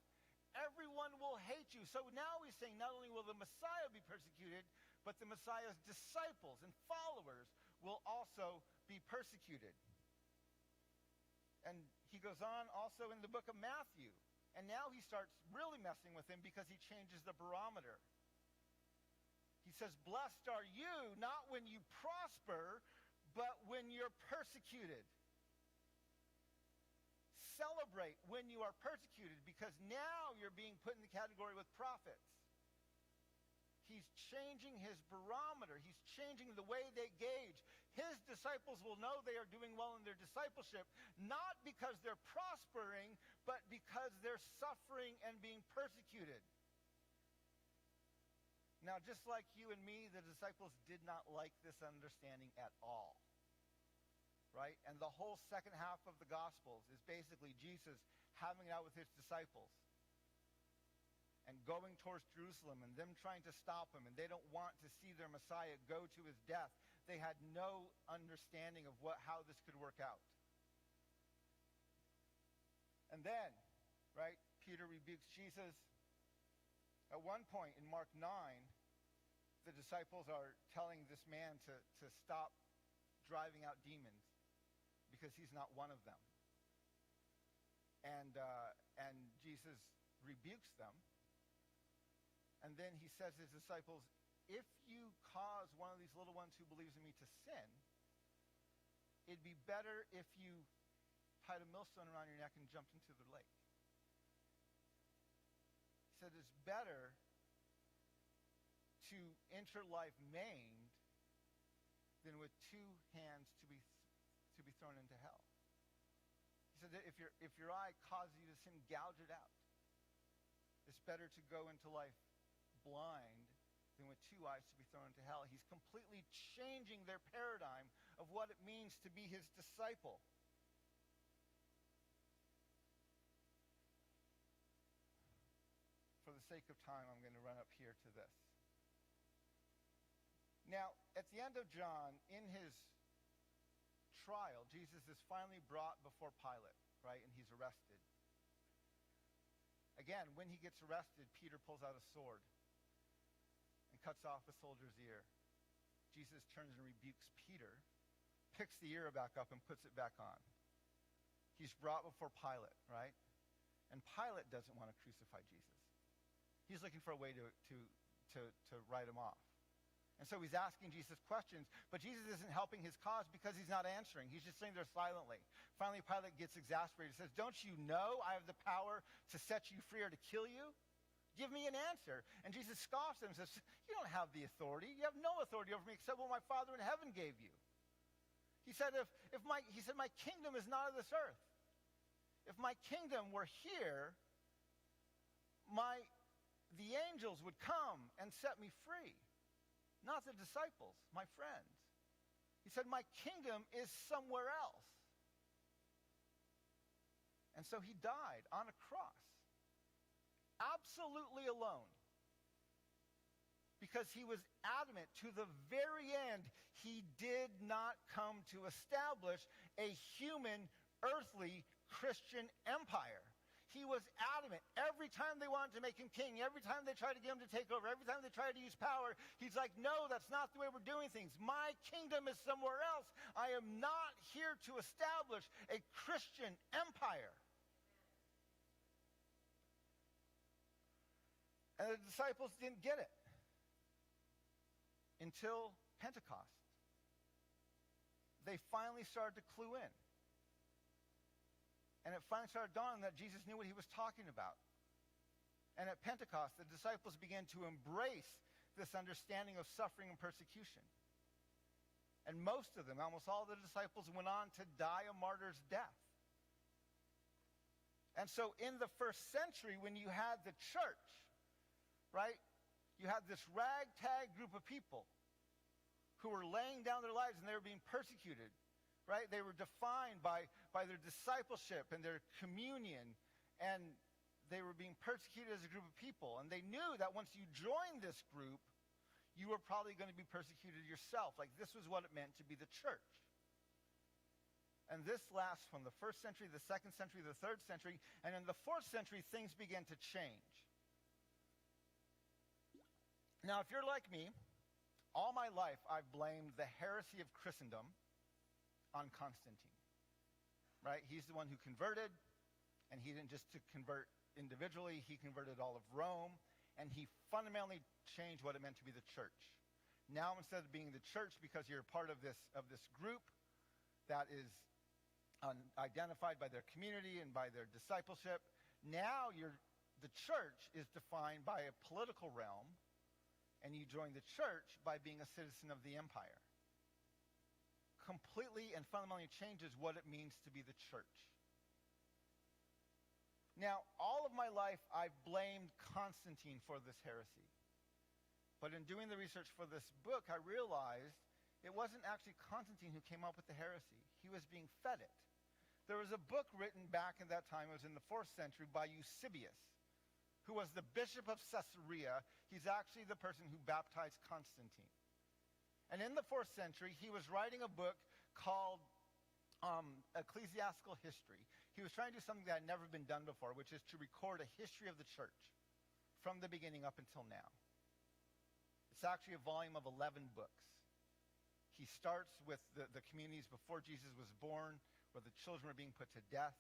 Everyone will hate you." So now he's saying not only will the Messiah be persecuted, but the Messiah's disciples and followers will also be persecuted. And he goes on also in the book of Matthew. And now he starts really messing with him because he changes the barometer. He says, "Blessed are you, not when you prosper, but when you're persecuted." Celebrate when you are persecuted, because now you're being put in the category with prophets. He's changing his barometer. He's changing the way they gauge. His disciples will know they are doing well in their discipleship, not because they're prospering, but because they're suffering and being persecuted. Now, just like you and me, the disciples did not like this understanding at all. Right? And the whole second half of the Gospels is basically Jesus having it out with his disciples and going towards Jerusalem and them trying to stop him, and they don't want to see their Messiah go to his death. They had no understanding of how this could work out. And then, right, Peter rebukes Jesus. At one point in Mark 9, the disciples are telling this man to stop driving out demons because he's not one of them. And Jesus rebukes them. And then he says to his disciples, "If you cause one of these little ones who believes in me to sin, it'd be better if you tied a millstone around your neck and jumped into the lake." He said it's better to enter life maimed than with two hands to be thrown into hell. He said that if your eye causes you to sin, gouge it out. It's better to go into life blind than with two eyes to be thrown into hell. He's completely changing their paradigm of what it means to be his disciple. For the sake of time, I'm going to run up here to this. Now, at the end of John, in his trial, Jesus is finally brought before Pilate, right? And he's arrested. Again, when he gets arrested, Peter pulls out a sword and cuts off a soldier's ear. Jesus turns and rebukes Peter, picks the ear back up and puts it back on. He's brought before Pilate, right? And Pilate doesn't want to crucify Jesus. He's looking for a way to write him off. And so he's asking Jesus questions, but Jesus isn't helping his cause because he's not answering. He's just sitting there silently. Finally, Pilate gets exasperated and says, "Don't you know I have the power to set you free or to kill you? Give me an answer." And Jesus scoffs at him and says, "You don't have the authority. You have no authority over me except what my Father in heaven gave you." He said, my kingdom is not of this earth. If my kingdom were here, the angels would come and set me free. Not the disciples, my friends. He said, my kingdom is somewhere else. And so he died on a cross, absolutely alone, because he was adamant to the very end. He did not come to establish a human, earthly Christian empire. He was adamant. Every time they wanted to make him king, every time they tried to get him to take over, every time they tried to use power, he's like, "No, that's not the way we're doing things. My kingdom is somewhere else. I am not here to establish a Christian empire." And the disciples didn't get it until Pentecost. They finally started to clue in. And it finally started dawning that Jesus knew what he was talking about. And at Pentecost, the disciples began to embrace this understanding of suffering and persecution. And most of them, almost all of the disciples, went on to die a martyr's death. And so in the first century, when you had the church, right, you had this ragtag group of people who were laying down their lives and they were being persecuted, right? They were defined by their discipleship and their communion, and they were being persecuted as a group of people. And they knew that once you joined this group, you were probably going to be persecuted yourself. Like, this was what it meant to be the church. And this lasts from the first century, the second century, the third century, and in the fourth century, things began to change. Now, if you're like me, all my life I've blamed the heresy of Christendom on Constantine, right? He's the one who converted, and he didn't just convert individually, he converted all of Rome, and he fundamentally changed what it meant to be the church. Now, instead of being the church because you're part of this group that is identified by their community and by their discipleship, now the church is defined by a political realm, and you join the church by being a citizen of the empire. Completely and fundamentally changes what it means to be the church. Now, all of my life, I've blamed Constantine for this heresy. But in doing the research for this book, I realized it wasn't actually Constantine who came up with the heresy. He was being fed it. There was a book written back in that time, it was in the 4th century, by Eusebius, who was the bishop of Caesarea. He's actually the person who baptized Constantine. And in the 4th century, he was writing a book called Ecclesiastical History. He was trying to do something that had never been done before, which is to record a history of the church from the beginning up until now. It's actually a volume of 11 books. He starts with the communities before Jesus was born, where the children were being put to death.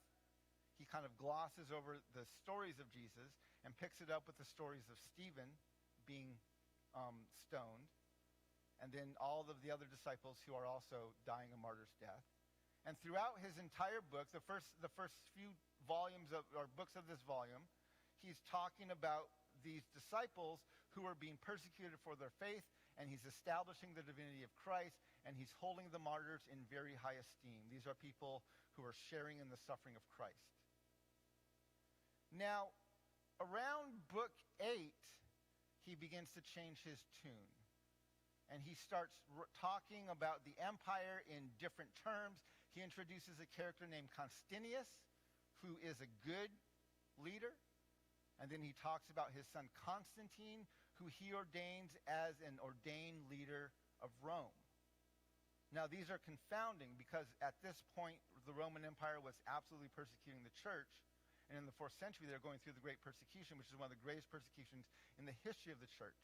He kind of glosses over the stories of Jesus and picks it up with the stories of Stephen being stoned, and then all of the other disciples who are also dying a martyr's death. And throughout his entire book, the first few volumes or books of this volume, he's talking about these disciples who are being persecuted for their faith, and he's establishing the divinity of Christ, and he's holding the martyrs in very high esteem. These are people who are sharing in the suffering of Christ. Now, around book 8, he begins to change his tune. And he starts talking about the empire in different terms. He introduces a character named Constantinius, who is a good leader. And then he talks about his son Constantine, who he ordains as an ordained leader of Rome. Now, these are confounding because at this point, the Roman Empire was absolutely persecuting the church. And in the 4th century, they're going through the Great Persecution, which is one of the greatest persecutions in the history of the church.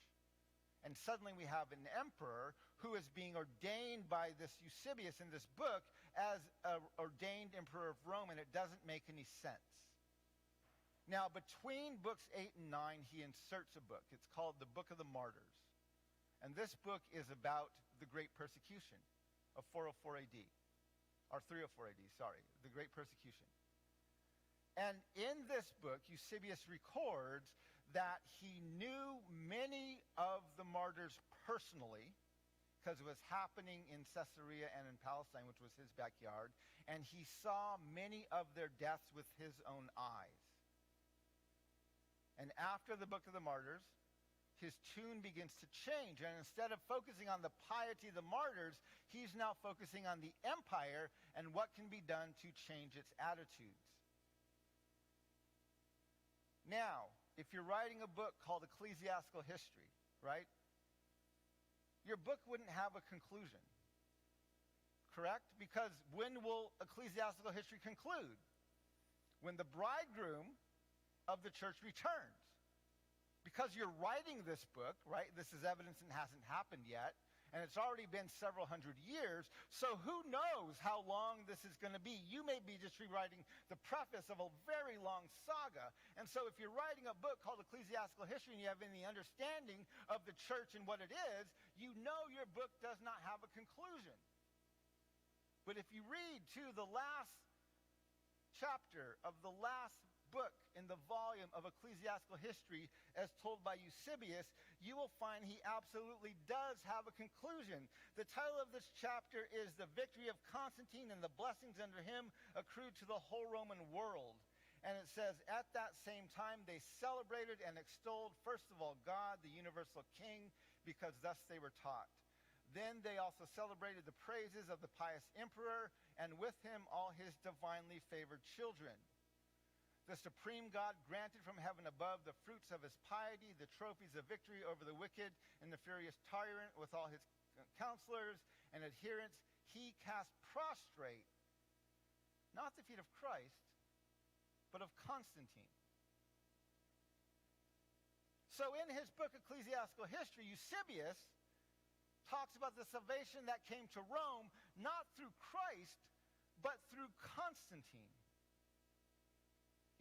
And suddenly we have an emperor who is being ordained by this Eusebius in this book as an ordained emperor of Rome, and it doesn't make any sense. Now, between books 8 and 9, he inserts a book. It's called the Book of the Martyrs. And this book is about the Great Persecution of 404 AD, or 304 AD, sorry, the Great Persecution. And in this book, Eusebius records that he knew many of the martyrs personally, because it was happening in Caesarea and in Palestine, which was his backyard, and he saw many of their deaths with his own eyes. And after the Book of the Martyrs, his tune begins to change, and instead of focusing on the piety of the martyrs, he's now focusing on the empire and what can be done to change its attitudes. Now, if you're writing a book called Ecclesiastical History, right, your book wouldn't have a conclusion, correct? Because when will ecclesiastical history conclude? When the bridegroom of the church returns. Because you're writing this book, right, this is evidence it hasn't happened yet, and it's already been several hundred years, so who knows how long this is going to be. You may be just rewriting the preface of a very long saga, and so if you're writing a book called Ecclesiastical History and you have any understanding of the church and what it is, you know your book does not have a conclusion. But if you read to the last chapter of the last book in the volume of Ecclesiastical History as told by Eusebius, you will find he absolutely does have a conclusion. The title of this chapter is The Victory of Constantine and the Blessings Under Him Accrued to the Whole Roman World. And it says, at that same time they celebrated and extolled, first of all, God, the universal King, because thus they were taught. Then they also celebrated the praises of the pious emperor, and with him all his divinely favored children. The supreme God granted from heaven above the fruits of his piety, the trophies of victory over the wicked and the furious tyrant with all his counselors and adherents. He cast prostrate, not the feet of Christ, but of Constantine. So in his book Ecclesiastical History, Eusebius talks about the salvation that came to Rome, not through Christ, but through Constantine.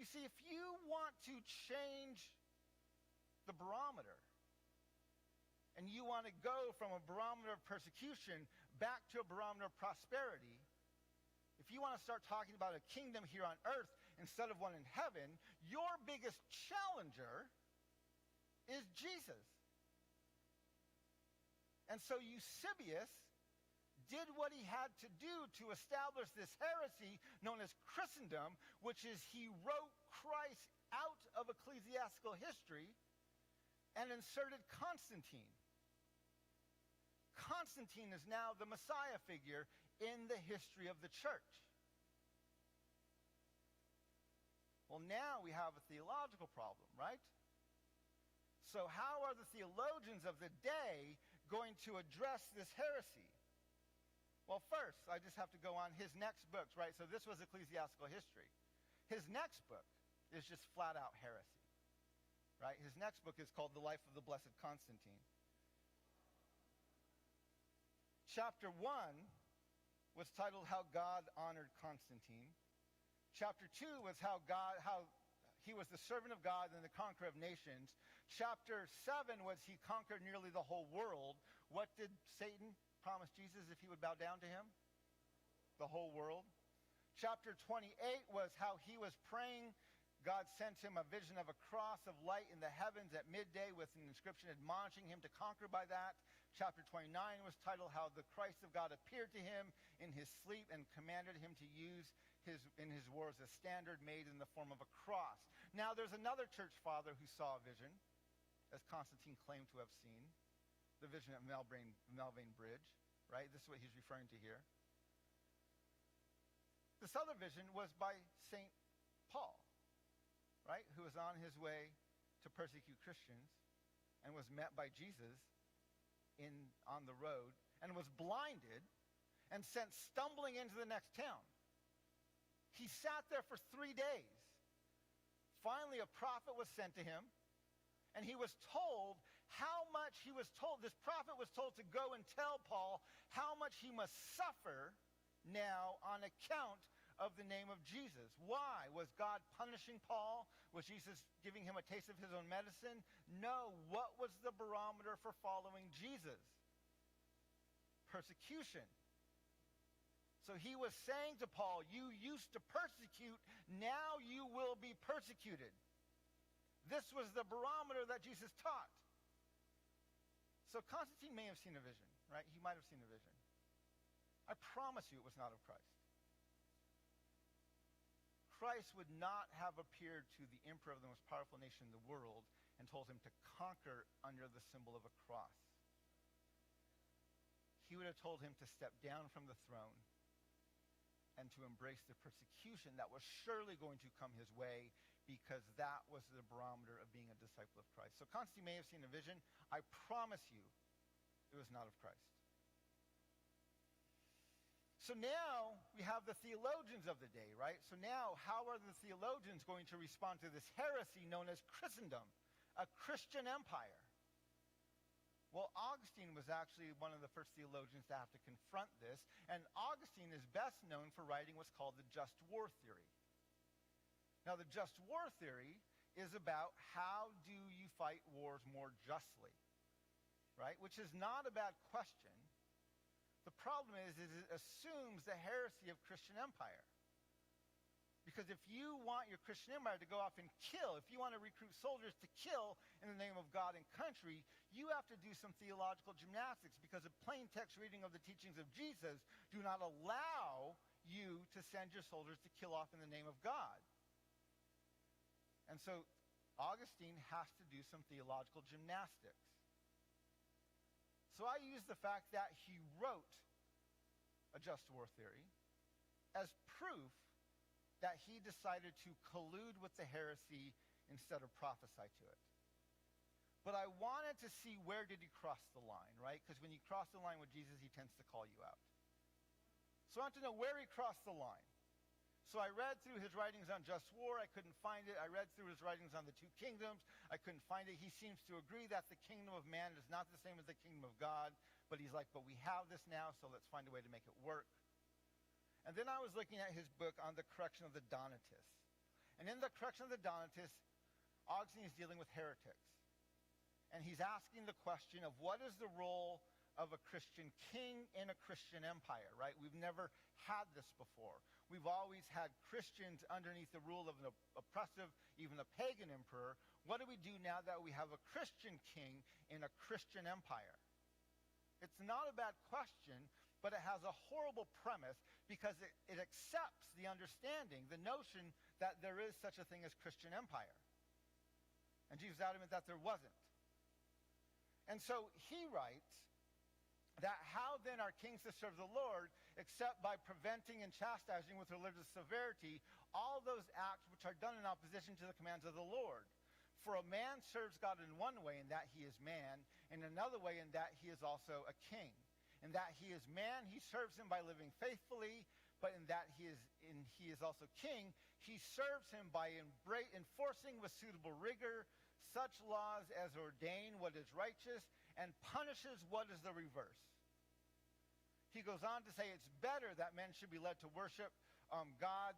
You see, if you want to change the barometer, and you want to go from a barometer of persecution back to a barometer of prosperity, if you want to start talking about a kingdom here on earth instead of one in heaven, your biggest challenger is Jesus. And so Eusebius did what he had to do to establish this heresy known as Christendom, which is he wrote Christ out of ecclesiastical history and inserted Constantine. Constantine is now the Messiah figure in the history of the church. Well, now we have a theological problem, right? So how are the theologians of the day going to address this heresy? Well, first, I just have to go on his next books, right? So this was ecclesiastical history. His next book is just flat out heresy, right? His next book is called The Life of the Blessed Constantine. Chapter 1 was titled How God Honored Constantine. Chapter 2 was how he was the servant of God and the conqueror of nations. Chapter 7 was he conquered nearly the whole world. What did Satan promise Jesus if he would bow down to him? The whole world. Chapter 28 was how he was praying. God sent him a vision of a cross of light in the heavens at midday with an inscription admonishing him to conquer by that. Chapter 29 was titled How the Christ of God appeared to him in his sleep and commanded him to use in his wars a standard made in the form of a cross. Now there's another church father who saw a vision, as Constantine claimed to have seen, the vision of Melvain Bridge, right? This is what he's referring to here. This other vision was by St. Paul, right, who was on his way to persecute Christians and was met by Jesus on the road and was blinded and sent stumbling into the next town. He sat there for 3 days. Finally, a prophet was sent to him, and he was told how much he was told. This prophet was told to go and tell Paul how much he must suffer now on account of the name of Jesus. Why? Was God punishing Paul? Was Jesus giving him a taste of his own medicine? No. What was the barometer for following Jesus? Persecution. So he was saying to Paul, you used to persecute, now you will be persecuted. This was the barometer that Jesus taught. So Constantine may have seen a vision, right? He might have seen a vision. I promise you it was not of Christ. Christ would not have appeared to the emperor of the most powerful nation in the world and told him to conquer under the symbol of a cross. He would have told him to step down from the throne and to embrace the persecution that was surely going to come his way, because that was the barometer of being a disciple of Christ. So Constantine may have seen a vision. I promise you it was not of Christ. So now we have the theologians of the day, right? So now how are the theologians going to respond to this heresy known as Christendom, a Christian empire? Well, Augustine was actually one of the first theologians to have to confront this, and Augustine is best known for writing what's called the just war theory. Now, the just war theory is about how do you fight wars more justly, right? Which is not a bad question. The problem is it assumes the heresy of Christian empire. Because if you want your Christian empire to go off and kill, if you want to recruit soldiers to kill in the name of God and country, you have to do some theological gymnastics, because a plain text reading of the teachings of Jesus do not allow you to send your soldiers to kill off in the name of God. And so Augustine has to do some theological gymnastics. So I use the fact that he wrote a just war theory as proof that he decided to collude with the heresy instead of prophesy to it. But I wanted to see, where did he cross the line, right? Because when you cross the line with Jesus, he tends to call you out. So I want to know where he crossed the line. So I read through his writings on just war. I couldn't find it. I read through his writings on the two kingdoms. I couldn't find it. He seems to agree that the kingdom of man is not the same as the kingdom of God. But he's like, but we have this now, so let's find a way to make it work. And then I was looking at his book on the correction of the Donatists. And in the correction of the Donatists, Augustine is dealing with heretics. And he's asking the question of what is the role of a Christian king in a Christian empire, right? We've never had this before. We've always had Christians underneath the rule of an oppressive, even a pagan emperor. What do we do now that we have a Christian king in a Christian empire? It's not a bad question, but it has a horrible premise, because it accepts the understanding, the notion that there is such a thing as Christian empire. And Jesus is adamant that there wasn't. And so he writes that how then are kings to serve the Lord except by preventing and chastising with religious severity all those acts which are done in opposition to the commands of the Lord? For a man serves God in one way, in that he is man, in another way, in that he is also a king. In that he is man, he serves him by living faithfully, but in that he is also king, he serves him by enforcing with suitable rigor such laws as ordain what is righteous and punishes what is the reverse. He goes on to say it's better that men should be led to worship God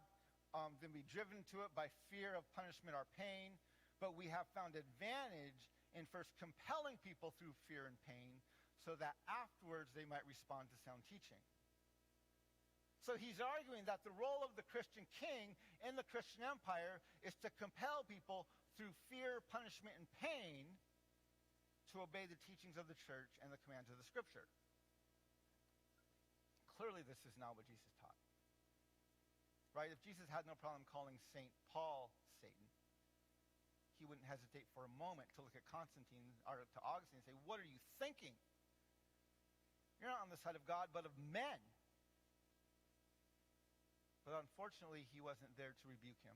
than be driven to it by fear of punishment or pain, but we have found advantage in first compelling people through fear and pain, so that afterwards they might respond to sound teaching. So he's arguing that the role of the Christian king in the Christian empire is to compel people through fear, punishment, and pain to obey the teachings of the church and the commands of the scripture. Clearly this is not what Jesus taught. Right? If Jesus had no problem calling St. Paul Satan, he wouldn't hesitate for a moment to look at Constantine or to Augustine and say, what are you thinking? You're not on the side of God, but of men. But unfortunately, he wasn't there to rebuke him.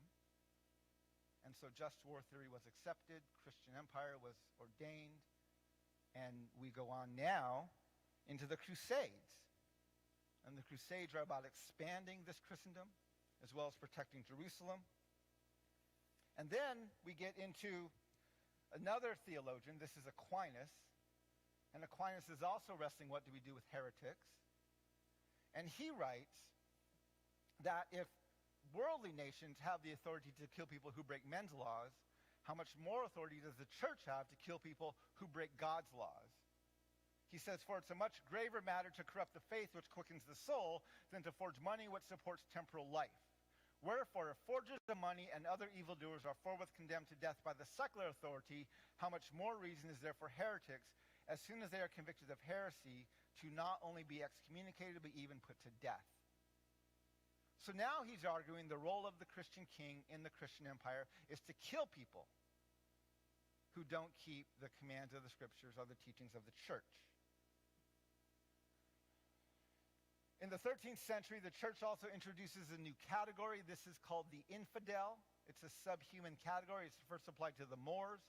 And so just war theory was accepted. Christian empire was ordained. And we go on now into the Crusades. And the Crusades are about expanding this Christendom as well as protecting Jerusalem. And then we get into another theologian. This is Aquinas. And Aquinas is also wrestling what do we do with heretics. And he writes that if worldly nations have the authority to kill people who break men's laws, how much more authority does the church have to kill people who break God's laws? He says, for it's a much graver matter to corrupt the faith which quickens the soul than to forge money which supports temporal life. Wherefore, if forgers of money and other evildoers are forthwith condemned to death by the secular authority, how much more reason is there for heretics, as soon as they are convicted of heresy, to not only be excommunicated, but even put to death? So now he's arguing the role of the Christian king in the Christian empire is to kill people who don't keep the commands of the scriptures or the teachings of the church. In the 13th century, the church also introduces a new category. This is called the infidel. It's a subhuman category. It's first applied to the Moors,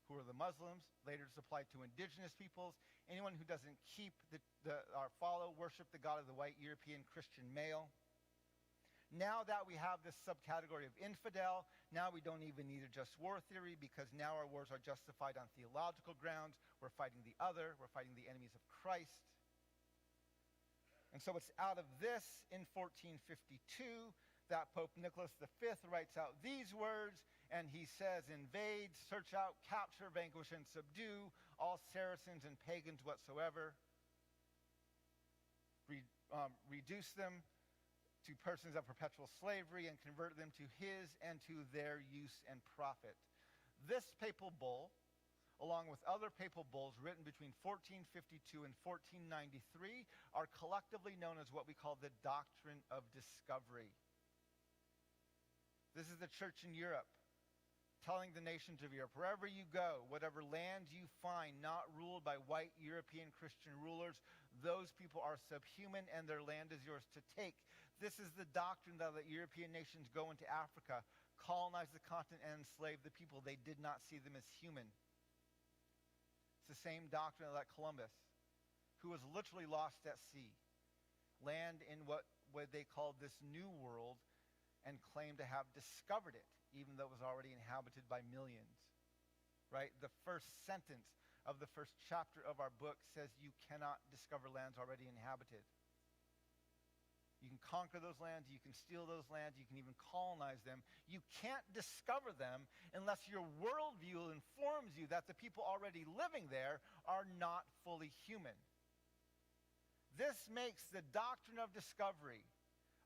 who are the Muslims. Later it's applied to indigenous peoples. Anyone who doesn't keep or follow, worship the God of the white European Christian male. Now that we have this subcategory of infidel, now we don't even need a just war theory, because now our wars are justified on theological grounds. We're fighting the other. We're fighting the enemies of Christ. And so it's out of this, in 1452, that Pope Nicholas V writes out these words, and he says, invade, search out, capture, vanquish, and subdue all Saracens and pagans whatsoever. Reduce them to persons of perpetual slavery and convert them to his and to their use and profit. This papal bull, along with other papal bulls written between 1452 and 1493, are collectively known as what we call the doctrine of discovery. This is the church in Europe telling the nations of Europe, wherever you go, whatever land you find not ruled by white European Christian rulers, those people are subhuman and their land is yours to take. This is the doctrine that the European nations go into Africa, colonize the continent, and enslave the people. They did not see them as human. It's the same doctrine that Columbus, who was literally lost at sea, land in what they called this New World, and claimed to have discovered it, even though it was already inhabited by millions. Right? The first sentence of the first chapter of our book says you cannot discover lands already inhabited. You can conquer those lands, you can steal those lands, you can even colonize them. You can't discover them unless your worldview informs you that the people already living there are not fully human. This makes the doctrine of discovery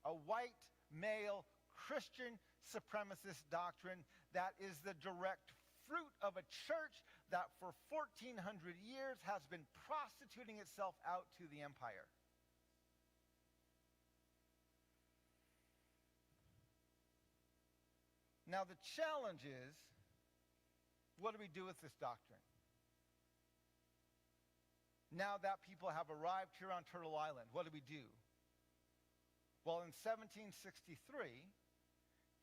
a white, male, Christian supremacist doctrine that is the direct fruit of a church that for 1,400 years has been prostituting itself out to the empire. Now the challenge is, what do we do with this doctrine? Now that people have arrived here on Turtle Island, what do we do? Well, in 1763,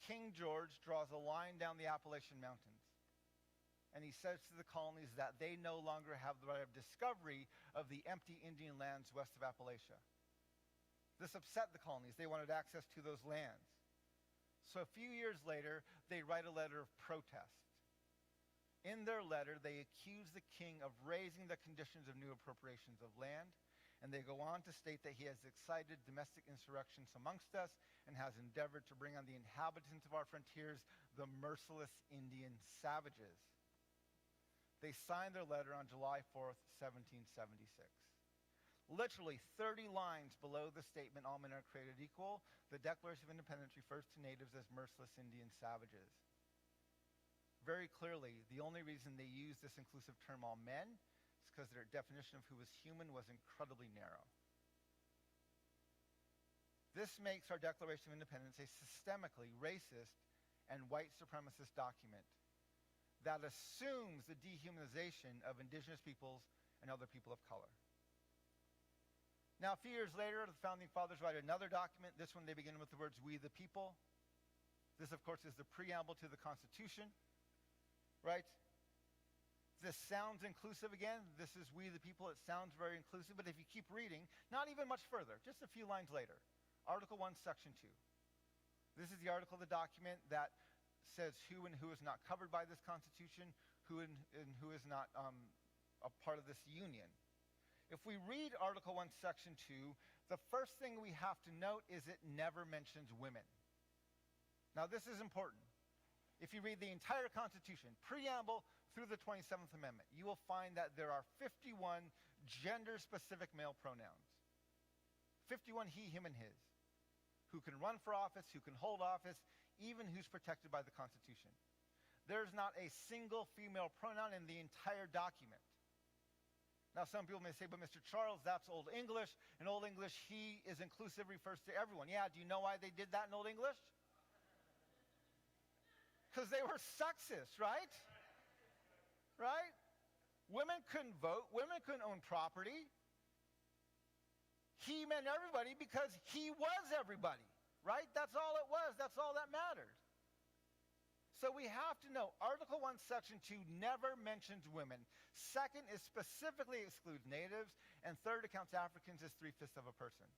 King George draws a line down the Appalachian Mountains. And he says to the colonies that they no longer have the right of discovery of the empty Indian lands west of Appalachia. This upset the colonies. They wanted access to those lands. So a few years later, they write a letter of protest. In their letter, they accuse the king of raising the conditions of new appropriations of land, and they go on to state that he has excited domestic insurrections amongst us and has endeavored to bring on the inhabitants of our frontiers the merciless Indian savages. They signed their letter on July 4th, 1776. Literally 30 lines below the statement, all men are created equal, the Declaration of Independence refers to natives as merciless Indian savages. Very clearly, the only reason they used this inclusive term, all men, is because their definition of who was human was incredibly narrow. This makes our Declaration of Independence a systemically racist and white supremacist document that assumes the dehumanization of indigenous peoples and other people of color. Now, a few years later, the Founding Fathers write another document. This one, they begin with the words, we the people. This, of course, is the preamble to the Constitution, right? This sounds inclusive again. This is we the people. It sounds very inclusive. But if you keep reading, not even much further, just a few lines later, Article 1, Section 2. This is the article of the document that says who and who is not covered by this Constitution, who and who is not a part of this union. If we read Article 1, Section 2, the first thing we have to note is it never mentions women. Now, this is important. If you read the entire Constitution, preamble through the 27th Amendment, you will find that there are 51 gender-specific male pronouns. 51 he, him, and his. Who can run for office, who can hold office, even who's protected by the Constitution. There's not a single female pronoun in the entire document. Now, some people may say, but Mr. Charles, that's Old English. In Old English, he is inclusive, refers to everyone. Yeah, do you know why they did that in Old English? Because they were sexist, right? Right? Women couldn't vote. Women couldn't own property. He meant everybody because he was everybody, right? That's all it was. That's all that mattered. So we have to know, Article 1, Section 2 never mentions women. Second, it specifically excludes natives. And third, it counts Africans as 3/5 of a person.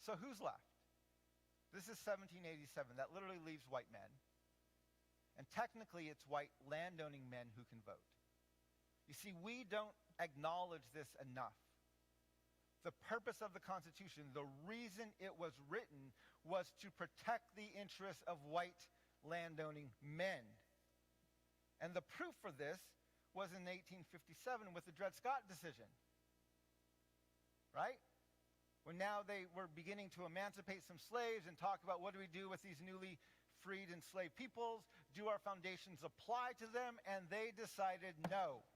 So who's left? This is 1787. That literally leaves white men. And technically, it's white landowning men who can vote. You see, we don't acknowledge this enough. The purpose of the Constitution, the reason it was written, was to protect the interests of white landowning men. And the proof for this was in 1857 with the Dred Scott decision. Right? When now they were beginning to emancipate some slaves and talk about what do we do with these newly freed enslaved peoples? Do our foundations apply to them? And they decided no.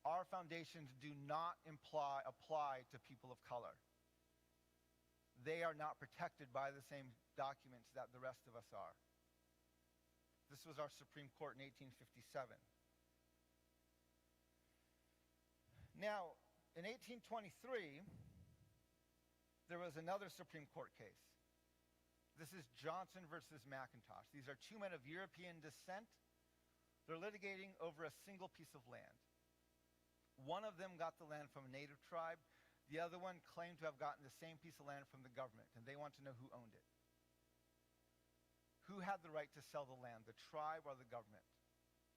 Our foundations do not apply to people of color. They are not protected by the same documents that the rest of us are. This was our Supreme Court in 1857. Now, in 1823, there was another Supreme Court case. This is Johnson versus McIntosh. These are two men of European descent. They're litigating over a single piece of land. One of them got the land from a native tribe. The other one claimed to have gotten the same piece of land from the government, and they want to know who owned it. Who had the right to sell the land, the tribe or the government?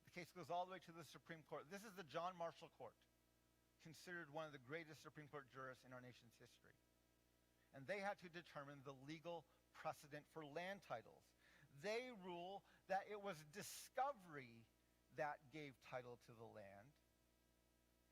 The case goes all the way to the Supreme Court. This is the John Marshall Court, considered one of the greatest Supreme Court jurists in our nation's history. And they had to determine the legal precedent for land titles. They rule that it was discovery that gave title to the land.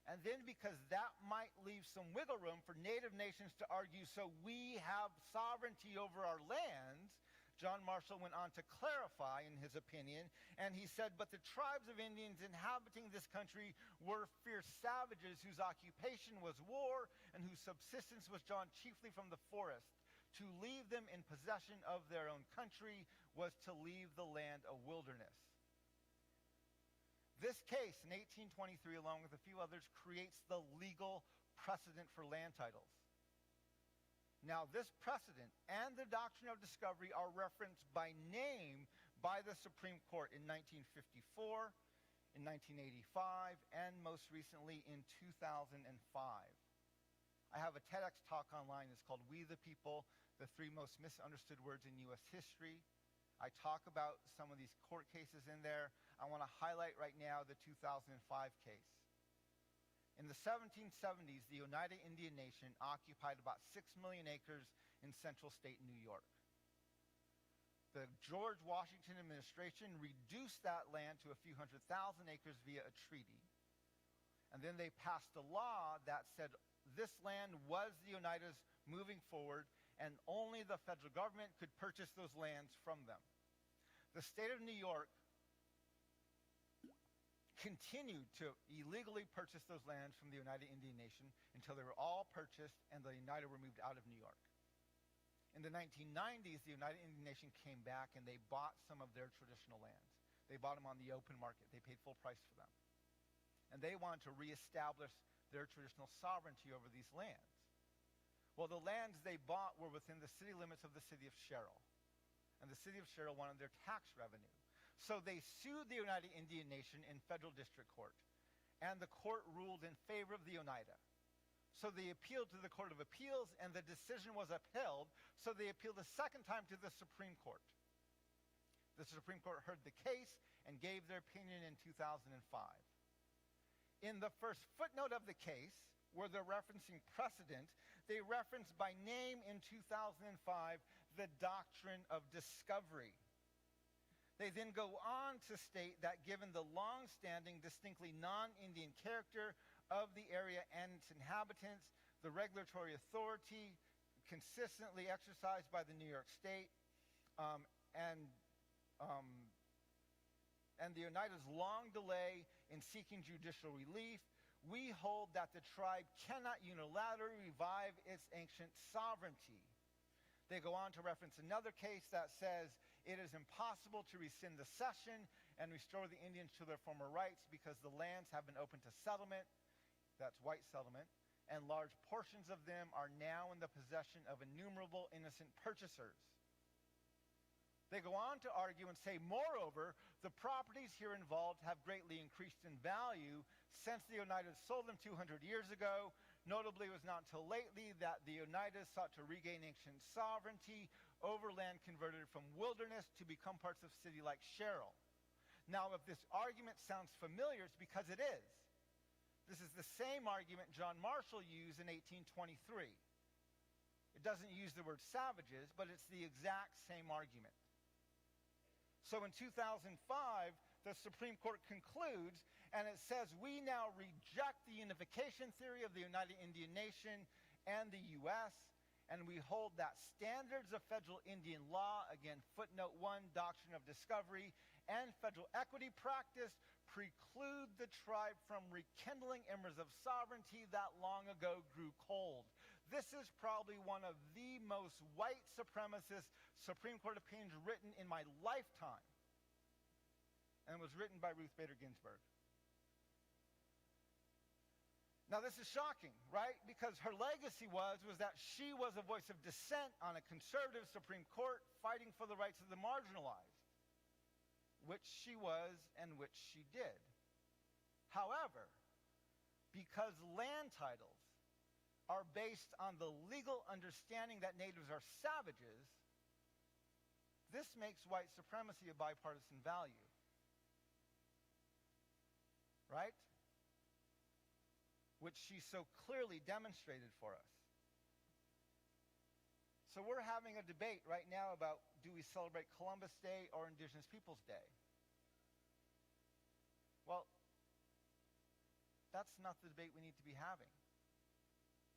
And then because that might leave some wiggle room for native nations to argue, so we have sovereignty over our lands, John Marshall went on to clarify in his opinion, and he said, but the tribes of Indians inhabiting this country were fierce savages whose occupation was war and whose subsistence was drawn chiefly from the forest. To leave them in possession of their own country was to leave the land a wilderness. This case in 1823, along with a few others, creates the legal precedent for land titles. Now, this precedent and the doctrine of discovery are referenced by name by the Supreme Court in 1954, in 1985, and most recently in 2005. I have a TEDx talk online. It's called We the People, the 3 Most Misunderstood Words in U.S. History. I talk about some of these court cases in there. I want to highlight right now the 2005 case. In the 1770s, the Oneida Indian Nation occupied about 6 million acres in central state New York. The George Washington administration reduced that land to a few 100,000 acres via a treaty. And then they passed a law that said this land was the Oneidas moving forward, and only the federal government could purchase those lands from them. The state of New York continued to illegally purchase those lands from the Oneida Indian Nation until they were all purchased and the Oneida were moved out of New York. In the 1990s, the Oneida Indian Nation came back and they bought some of their traditional lands. They bought them on the open market. They paid full price for them. And they wanted to reestablish their traditional sovereignty over these lands. Well, the lands they bought were within the city limits of the city of Sherrill. And the city of Sherrill wanted their tax revenue. So they sued the Oneida Indian Nation in federal district court. And the court ruled in favor of the Oneida. So they appealed to the Court of Appeals, and the decision was upheld. So they appealed a second time to the Supreme Court. The Supreme Court heard the case and gave their opinion in 2005. In the first footnote of the case, where they're referencing precedent, they reference by name in 2005 the doctrine of discovery. They then go on to state that given the long-standing, distinctly non-Indian character of the area and its inhabitants, the regulatory authority consistently exercised by the New York State, and the Oneida's long delay in seeking judicial relief, we hold that the tribe cannot unilaterally revive its ancient sovereignty. They go on to reference another case that says it is impossible to rescind the cession and restore the Indians to their former rights because the lands have been open to settlement, that's white settlement, and large portions of them are now in the possession of innumerable innocent purchasers. They go on to argue and say, moreover, the properties here involved have greatly increased in value since the Oneidas sold them 200 years ago, Notably, it was not until lately that the Oneidas sought to regain ancient sovereignty over land converted from wilderness to become parts of a city like Sherrill. Now, if this argument sounds familiar, it's because it is. This is the same argument John Marshall used in 1823. It doesn't use the word savages, but it's the exact same argument. So in 2005, the Supreme Court concludes, and it says, we now reject the unification theory of the United Indian Nation and the U.S., and we hold that standards of federal Indian law, again, footnote 1, doctrine of discovery, and federal equity practice preclude the tribe from rekindling embers of sovereignty that long ago grew cold. This is probably one of the most white supremacist Supreme Court opinions written in my lifetime, and was written by Ruth Bader Ginsburg. Now, this is shocking, right? Because her legacy was that she was a voice of dissent on a conservative Supreme Court fighting for the rights of the marginalized, which she was and which she did. However, because land titles are based on the legal understanding that natives are savages, this makes white supremacy a bipartisan value. Right? Which she so clearly demonstrated for us. So we're having a debate right now about, do we celebrate Columbus Day or Indigenous Peoples Day? Well, that's not the debate we need to be having.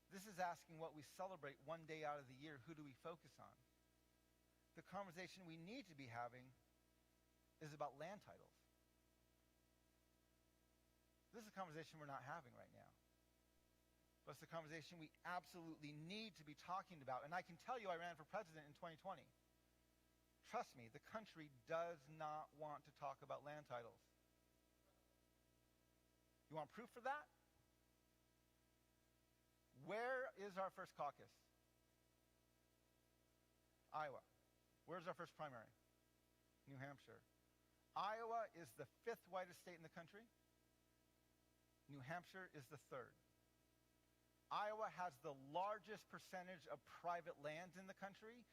This is asking what we celebrate one day out of the year. Who do we focus on? The conversation we need to be having is about land titles. This is a conversation we're not having right now. But it's a conversation we absolutely need to be talking about. And I can tell you I ran for president in 2020. Trust me, the country does not want to talk about land titles. You want proof for that? Where is our first caucus? Iowa. Where's our first primary? New Hampshire. Iowa is the 5th whitest state in the country. New Hampshire is the 3rd. Iowa has the largest percentage of private lands in the country.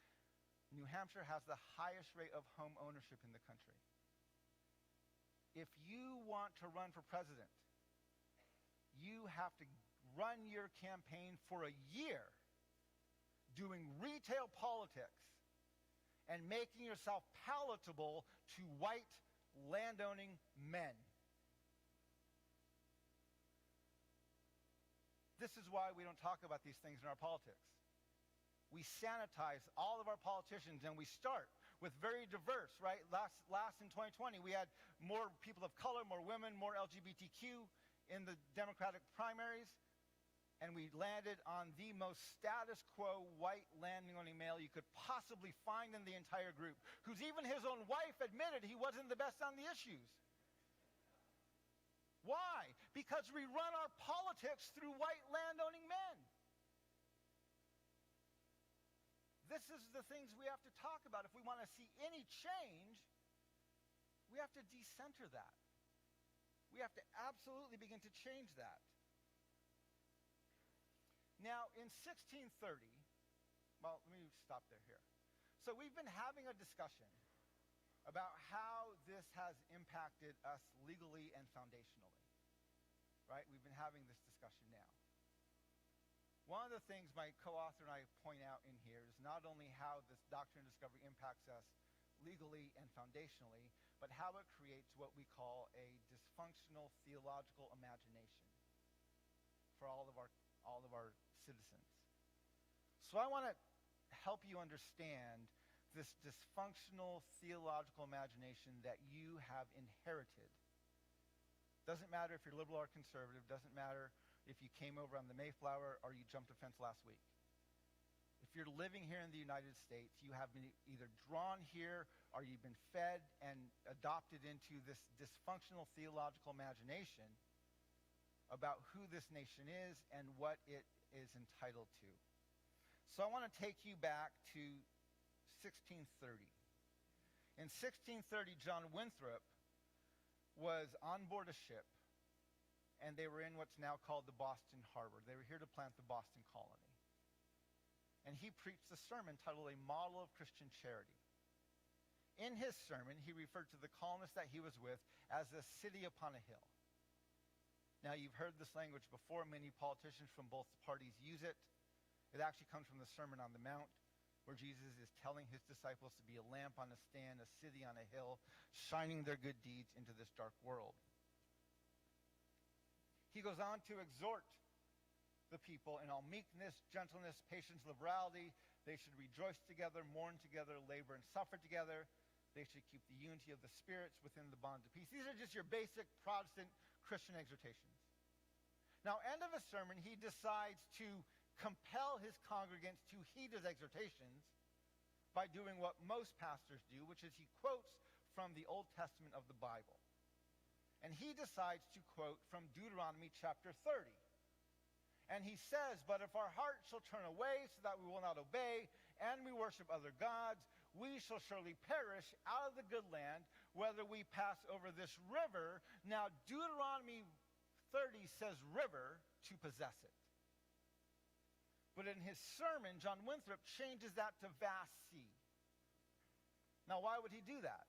New Hampshire has the highest rate of home ownership in the country. If you want to run for president, you have to run your campaign for a year doing retail politics and making yourself palatable to white landowning men. This is why we don't talk about these things in our politics. We sanitize all of our politicians, and we start with very diverse, right? Last in 2020, we had more people of color, more women, more LGBTQ in the Democratic primaries, and we landed on the most status quo white landowning male you could possibly find in the entire group, whose even his own wife admitted he wasn't the best on the issues. Why? Because we run our politics through white landowning men. This is the things we have to talk about. If we want to see any change, we have to decenter that. We have to absolutely begin to change that. Now, in 1630, well, let me stop there here. So we've been having a discussion about how this has impacted us legally and foundationally, right? We've been having this discussion now. One of the things my co-author and I point out in here is not only how this doctrine of discovery impacts us legally and foundationally, but how it creates what we call a dysfunctional theological imagination for all of our citizens. So I want to help you understand this dysfunctional theological imagination that you have inherited. Doesn't matter if you're liberal or conservative, doesn't matter if you came over on the Mayflower or you jumped a fence last week. If you're living here in the United States, you have been either drawn here or you've been fed and adopted into this dysfunctional theological imagination about who this nation is and what it is entitled to. So I want to take you back to 1630. In 1630, John Winthrop was on board a ship and they were in what's now called the Boston Harbor. They were here to plant the Boston colony. And he preached a sermon titled A Model of Christian Charity. In his sermon, he referred to the colonists that he was with as a city upon a hill. Now, you've heard this language before. Many politicians from both parties use it. It actually comes from the Sermon on the Mount, where Jesus is telling his disciples to be a lamp on a stand, a city on a hill, shining their good deeds into this dark world. He goes on to exhort the people in all meekness, gentleness, patience, liberality. They should rejoice together, mourn together, labor and suffer together. They should keep the unity of the spirits within the bond of peace. These are just your basic Protestant Christian exhortations. Now, end of a sermon, he decides to compel his congregants to heed his exhortations by doing what most pastors do, which is he quotes from the Old Testament of the Bible. And he decides to quote from Deuteronomy chapter 30. And he says, "But if our heart shall turn away so that we will not obey, and we worship other gods, we shall surely perish out of the good land, whether we pass over this river." Now, Deuteronomy 30 says river to possess it. But in his sermon, John Winthrop changes that to vast sea. Now, why would he do that?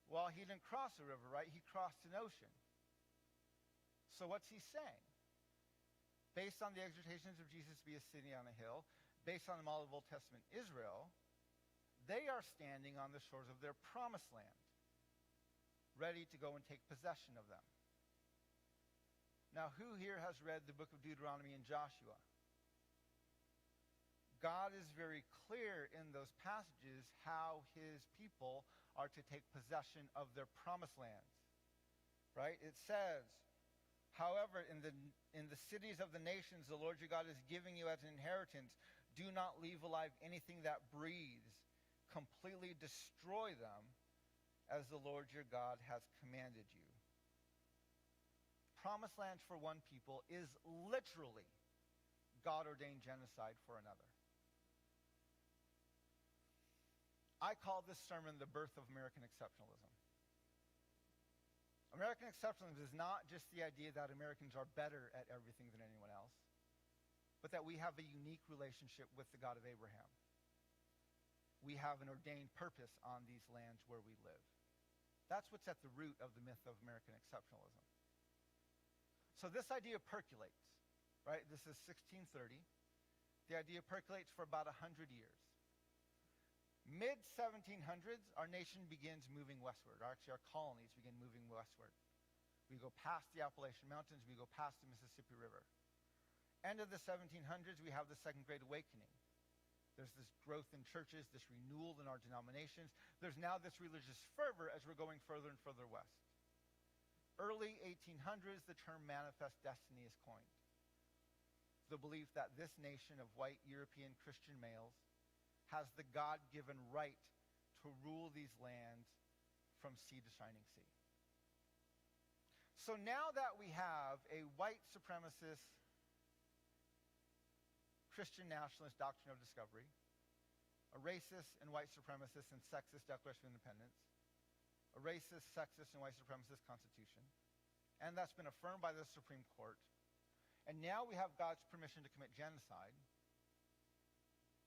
Well, he didn't cross a river, right? He crossed an ocean. So what's he saying? Based on the exhortations of Jesus to be a city on a hill, based on the model of Old Testament Israel, they are standing on the shores of their promised land, ready to go and take possession of them. Now, who here has read the book of Deuteronomy and Joshua? God is very clear in those passages how his people are to take possession of their promised lands, right? It says, "However, in the cities of the nations the Lord your God is giving you as an inheritance, do not leave alive anything that breathes. Completely destroy them as the Lord your God has commanded you." Promised lands for one people is literally God-ordained genocide for another. I call this sermon the birth of American exceptionalism. American exceptionalism is not just the idea that Americans are better at everything than anyone else, but that we have a unique relationship with the God of Abraham. We have an ordained purpose on these lands where we live. That's what's at the root of the myth of American exceptionalism. So this idea percolates, right? This is 1630. The idea percolates for about 100 years. Mid-1700s, our nation begins moving westward. Actually, our colonies begin moving westward. We go past the Appalachian Mountains. We go past the Mississippi River. End of the 1700s, we have the Second Great Awakening. There's this growth in churches, this renewal in our denominations. There's now this religious fervor as we're going further and further west. Early 1800s, the term manifest destiny is coined. The belief that this nation of white European Christian males has the God-given right to rule these lands from sea to shining sea. So now that we have a white supremacist Christian nationalist doctrine of discovery, a racist and white supremacist and sexist Declaration of Independence, a racist, sexist, and white supremacist constitution, and that's been affirmed by the Supreme Court, and now we have God's permission to commit genocide,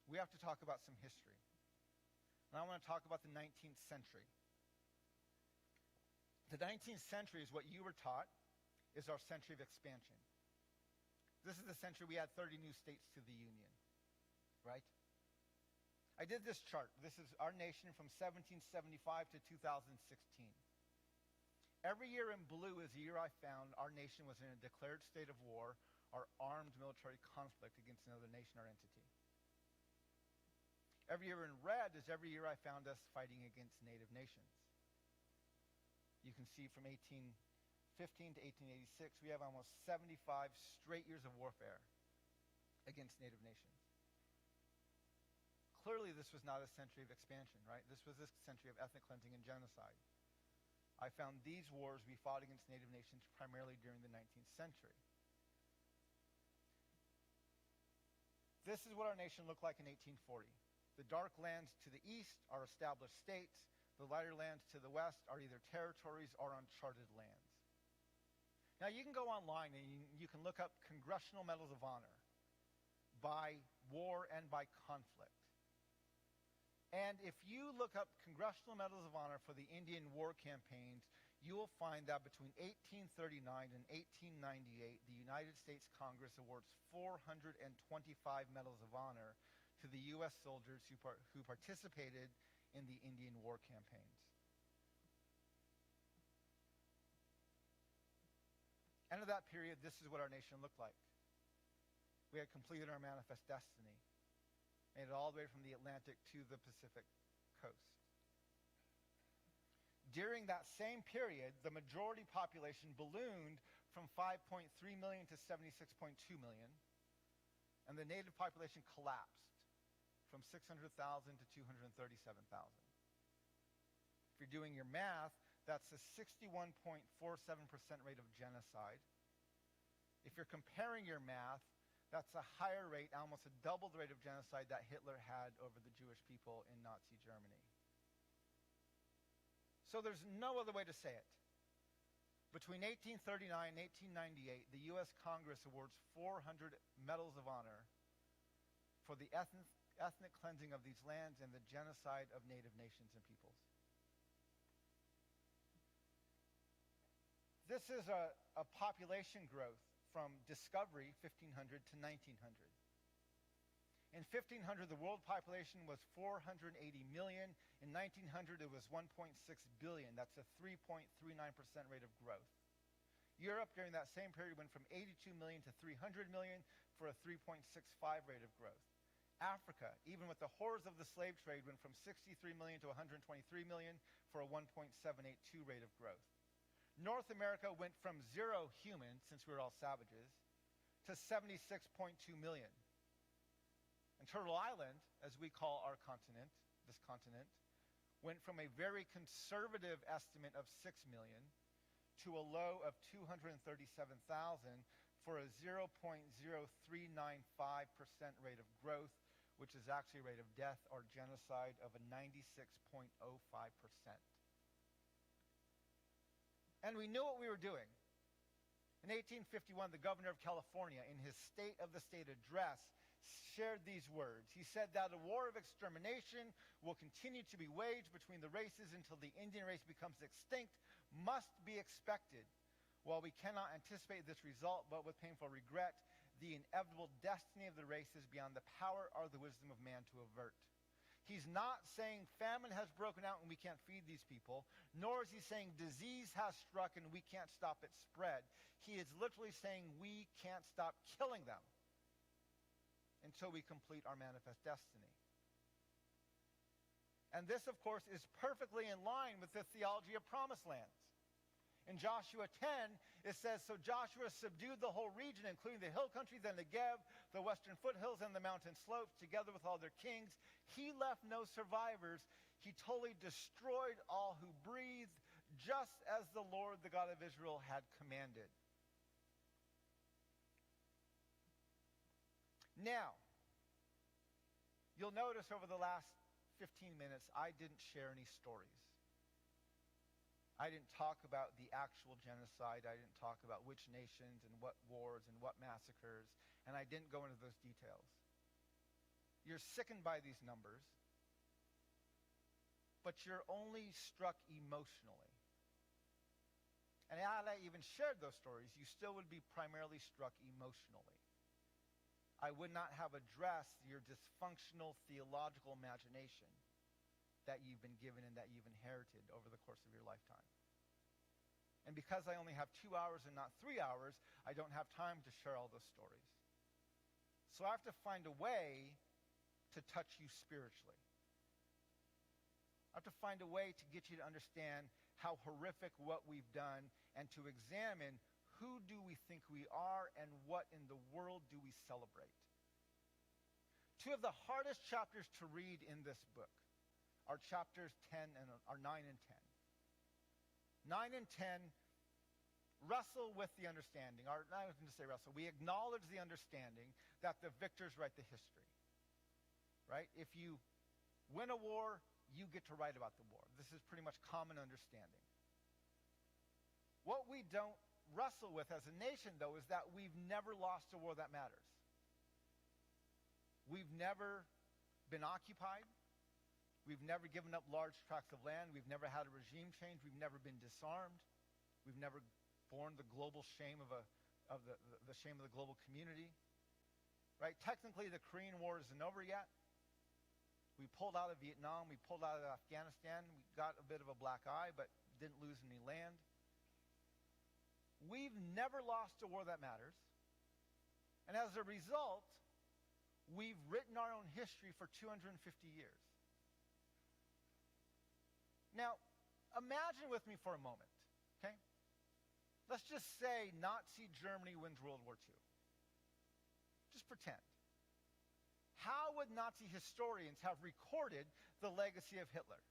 we have to talk about some history. And I want to talk about the 19th century. The 19th century is what you were taught is our century of expansion. This is the century we had 30 new states to the Union, right? I did this chart. This is our nation from 1775 to 2016. Every year in blue is the year I found our nation was in a declared state of war or armed military conflict against another nation or entity. Every year in red is every year I found us fighting against native nations. You can see from 1815 to 1886, we have almost 75 straight years of warfare against native nations. Clearly, this was not a century of expansion, right? This was a century of ethnic cleansing and genocide. I found these wars we fought against native nations primarily during the 19th century. This is what our nation looked like in 1840. The dark lands to the east are established states. The lighter lands to the west are either territories or uncharted lands. Now, you can go online and you can look up Congressional Medals of Honor by war and by conflict. And if you look up Congressional Medals of Honor for the Indian War campaigns, you will find that between 1839 and 1898, the United States Congress awards 425 Medals of Honor to the U.S. soldiers who participated in the Indian War campaigns. End of that period, this is what our nation looked like. We had completed our manifest destiny, made it all the way from the Atlantic to the Pacific coast. During that same period, the majority population ballooned from 5.3 million to 76.2 million, and the native population collapsed from 600,000 to 237,000. If you're doing your math, that's a 61.47% rate of genocide. If you're comparing your math, that's a higher rate, almost a double the rate of genocide that Hitler had over the Jewish people in Nazi Germany. So there's no other way to say it. Between 1839 and 1898, the U.S. Congress awards 400 Medals of Honor for the ethnic cleansing of these lands and the genocide of native nations and peoples. This is a population growth from discovery, 1500 to 1900. In 1500, the world population was 480 million. In 1900, it was 1.6 billion. That's a 3.39% rate of growth. Europe, during that same period, went from 82 million to 300 million for a 3.65 rate of growth. Africa, even with the horrors of the slave trade, went from 63 million to 123 million for a 1.782 rate of growth. North America went from 0 humans, since we were all savages, to 76.2 million. And Turtle Island, as we call our continent, this continent, went from a very conservative estimate of 6 million to a low of 237,000 for a 0.0395% rate of growth, which is actually a rate of death or genocide of a 96.05%. And we knew what we were doing. In 1851, the governor of California, in his State of the State address, shared these words. He said that a war of extermination will continue to be waged between the races until the Indian race becomes extinct must be expected. While we cannot anticipate this result, but with painful regret, the inevitable destiny of the race is beyond the power or the wisdom of man to avert. He's not saying famine has broken out and we can't feed these people, nor is he saying disease has struck and we can't stop its spread. He is literally saying we can't stop killing them until we complete our manifest destiny. And this, of course, is perfectly in line with the theology of promised lands. In Joshua 10, it says, so Joshua subdued the whole region, including the hill country, the Negev, the western foothills, and the mountain slopes, together with all their kings. He left no survivors. He totally destroyed all who breathed, just as the Lord, the God of Israel, had commanded. Now, you'll notice over the last 15 minutes, I didn't share any stories. I didn't talk about the actual genocide. I didn't talk about which nations and what wars and what massacres, and I didn't go into those details. You're sickened by these numbers, but you're only struck emotionally. And had I even shared those stories, you still would be primarily struck emotionally. I would not have addressed your dysfunctional theological imagination that you've been given and that you've inherited over the course of your lifetime. And because I only have 2 hours and not 3 hours, I don't have time to share all those stories. So I have to find a way to touch you spiritually. I have to find a way to get you to understand how horrific what we've done and to examine who do we think we are and what in the world do we celebrate. Two of the hardest chapters to read in this book are chapters 9 and 10. 9 and 10 wrestle with the understanding, or not even to say wrestle, we acknowledge the understanding that the victors write the history, right? If you win a war, you get to write about the war. This is pretty much common understanding. What we don't wrestle with as a nation, though, is that we've never lost a war that matters. We've never been occupied. We've never given up large tracts of land. We've never had a regime change. We've never been disarmed. We've never borne the global shame of the shame of the global community. Right? Technically, the Korean War isn't over yet. We pulled out of Vietnam. We pulled out of Afghanistan. We got a bit of a black eye, but didn't lose any land. We've never lost a war that matters. And as a result, we've written our own history for 250 years. Now, imagine with me for a moment, okay? Let's just say Nazi Germany wins World War II. Just pretend. How would Nazi historians have recorded the legacy of Hitler?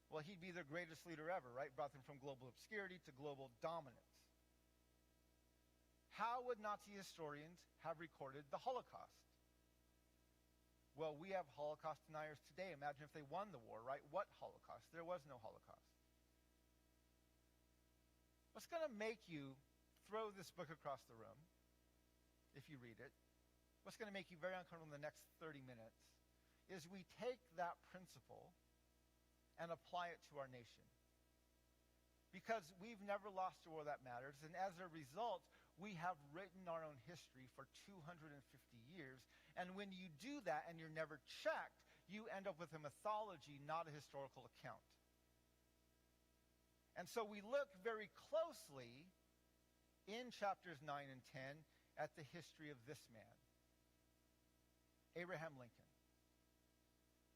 Well, he'd be their greatest leader ever, right? Brought them from global obscurity to global dominance. How would Nazi historians have recorded the Holocaust? Well, we have Holocaust deniers today. Imagine if they won the war, right? What Holocaust? There was no Holocaust. What's going to make you throw this book across the room, if you read it, what's going to make you very uncomfortable in the next 30 minutes, is we take that principle and apply it to our nation. Because we've never lost a war that matters, and as a result, we have written our own history for 250 years. And when you do that and you're never checked, you end up with a mythology, not a historical account. And so we look very closely in chapters 9 and 10 at the history of this man, Abraham Lincoln.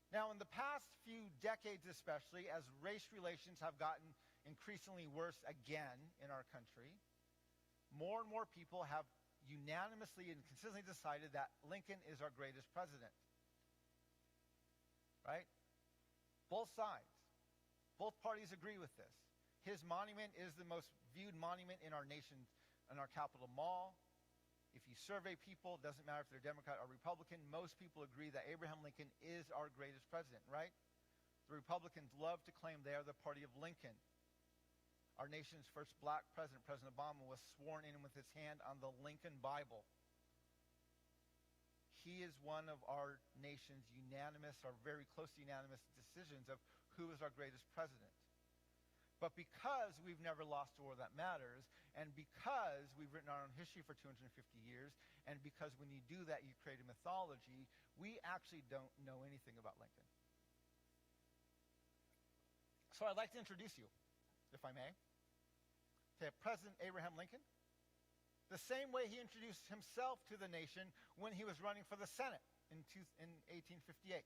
Now, in the past few decades especially, as race relations have gotten increasingly worse again in our country, more and more people have unanimously and consistently decided that Lincoln is our greatest president. Right? Both sides. Both parties agree with this. His monument is the most viewed monument in our nation, in our Capitol Mall. If you survey people, it doesn't matter if they're Democrat or Republican, most people agree that Abraham Lincoln is our greatest president, right? The Republicans love to claim they are the party of Lincoln. Our nation's first black president, President Obama, was sworn in with his hand on the Lincoln Bible. He is one of our nation's unanimous, or very close to unanimous decisions of who is our greatest president. But because we've never lost a war that matters, and because we've written our own history for 250 years, and because when you do that, you create a mythology, we actually don't know anything about Lincoln. So I'd like to introduce you, if I may, to President Abraham Lincoln, the same way he introduced himself to the nation when he was running for the Senate in 1858.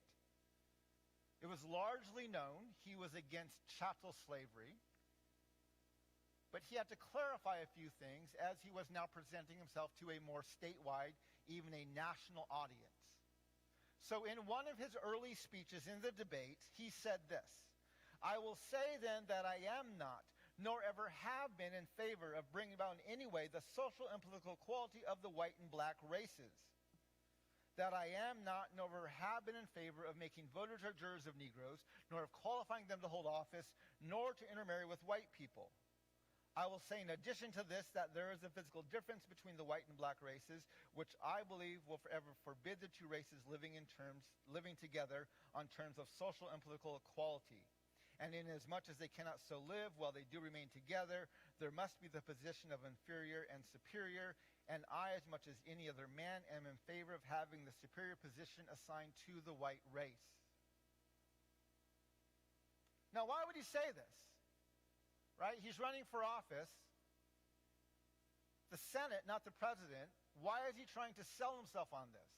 It was largely known he was against chattel slavery, but he had to clarify a few things as he was now presenting himself to a more statewide, even a national audience. So in one of his early speeches in the debate, he said this, "I will say then that I am not, nor ever have been in favor of bringing about in any way the social and political equality of the white and black races. That I am not, nor ever have been in favor of making voters or jurors of Negroes, nor of qualifying them to hold office, nor to intermarry with white people. I will say in addition to this that there is a physical difference between the white and black races, which I believe will forever forbid the two races living together on terms of social and political equality. And inasmuch as they cannot so live while they do remain together, there must be the position of inferior and superior, and I, as much as any other man, am in favor of having the superior position assigned to the white race." Now, why would he say this? Right? He's running for office, the Senate, not the president. Why is he trying to sell himself on this?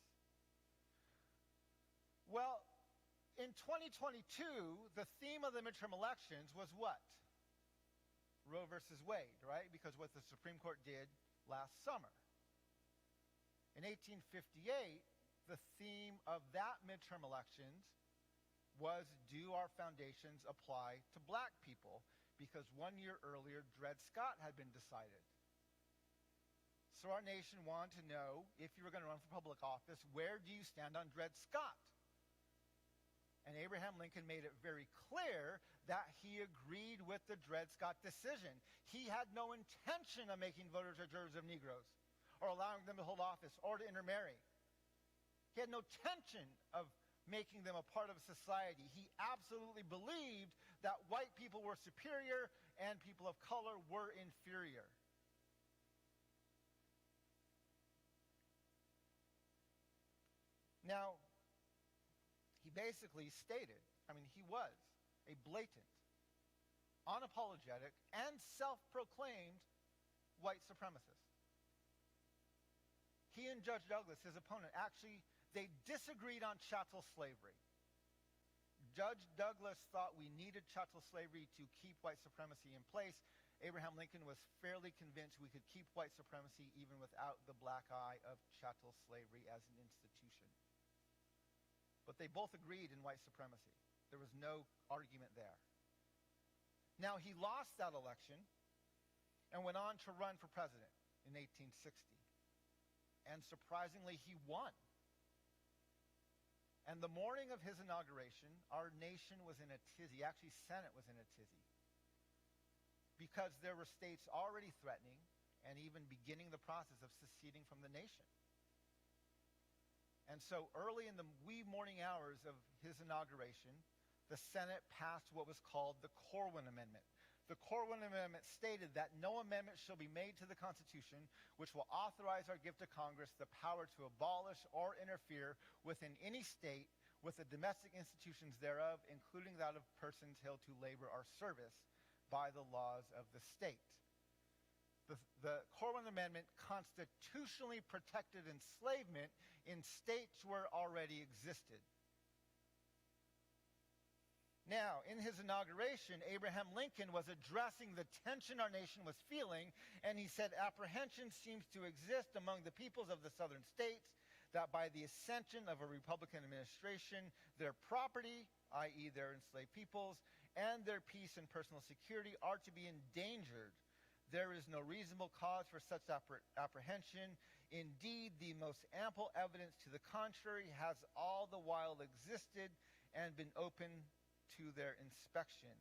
Well, in 2022, the theme of the midterm elections was what? Roe versus Wade, right? Because what the Supreme Court did last summer. In 1858, the theme of that midterm elections was, do our foundations apply to black people? Because 1 year earlier, Dred Scott had been decided. So our nation wanted to know, if you were going to run for public office, where do you stand on Dred Scott? And Abraham Lincoln made it very clear that he agreed with the Dred Scott decision. He had no intention of making voters or jurors of Negroes, or allowing them to hold office, or to intermarry. He had no intention of making them a part of society. He absolutely believed that white people were superior and people of color were inferior. Now, he basically stated, he was a blatant, unapologetic, and self-proclaimed white supremacist. He and Judge Douglas, his opponent, they disagreed on chattel slavery. Judge Douglas thought we needed chattel slavery to keep white supremacy in place. Abraham Lincoln was fairly convinced we could keep white supremacy even without the black eye of chattel slavery as an institution. But they both agreed in white supremacy. There was no argument there. Now, he lost that election and went on to run for president in 1860. And surprisingly, he won. And the morning of his inauguration, our nation was in a tizzy. Actually, Senate was in a tizzy. Because there were states already threatening and even beginning the process of seceding from the nation. And so early in the wee morning hours of his inauguration, the Senate passed what was called the Corwin Amendment. The Corwin Amendment stated that no amendment shall be made to the Constitution which will authorize or give to Congress the power to abolish or interfere within any state with the domestic institutions thereof, including that of persons held to labor or service by the laws of the state. The Corwin Amendment constitutionally protected enslavement in states where it already existed. Now, in his inauguration, Abraham Lincoln was addressing the tension our nation was feeling, and he said, "Apprehension seems to exist among the peoples of the southern states that by the ascension of a Republican administration, their property, i.e. their enslaved peoples, and their peace and personal security are to be endangered. There is no reasonable cause for such apprehension. Indeed, the most ample evidence to the contrary has all the while existed and been open to their inspection.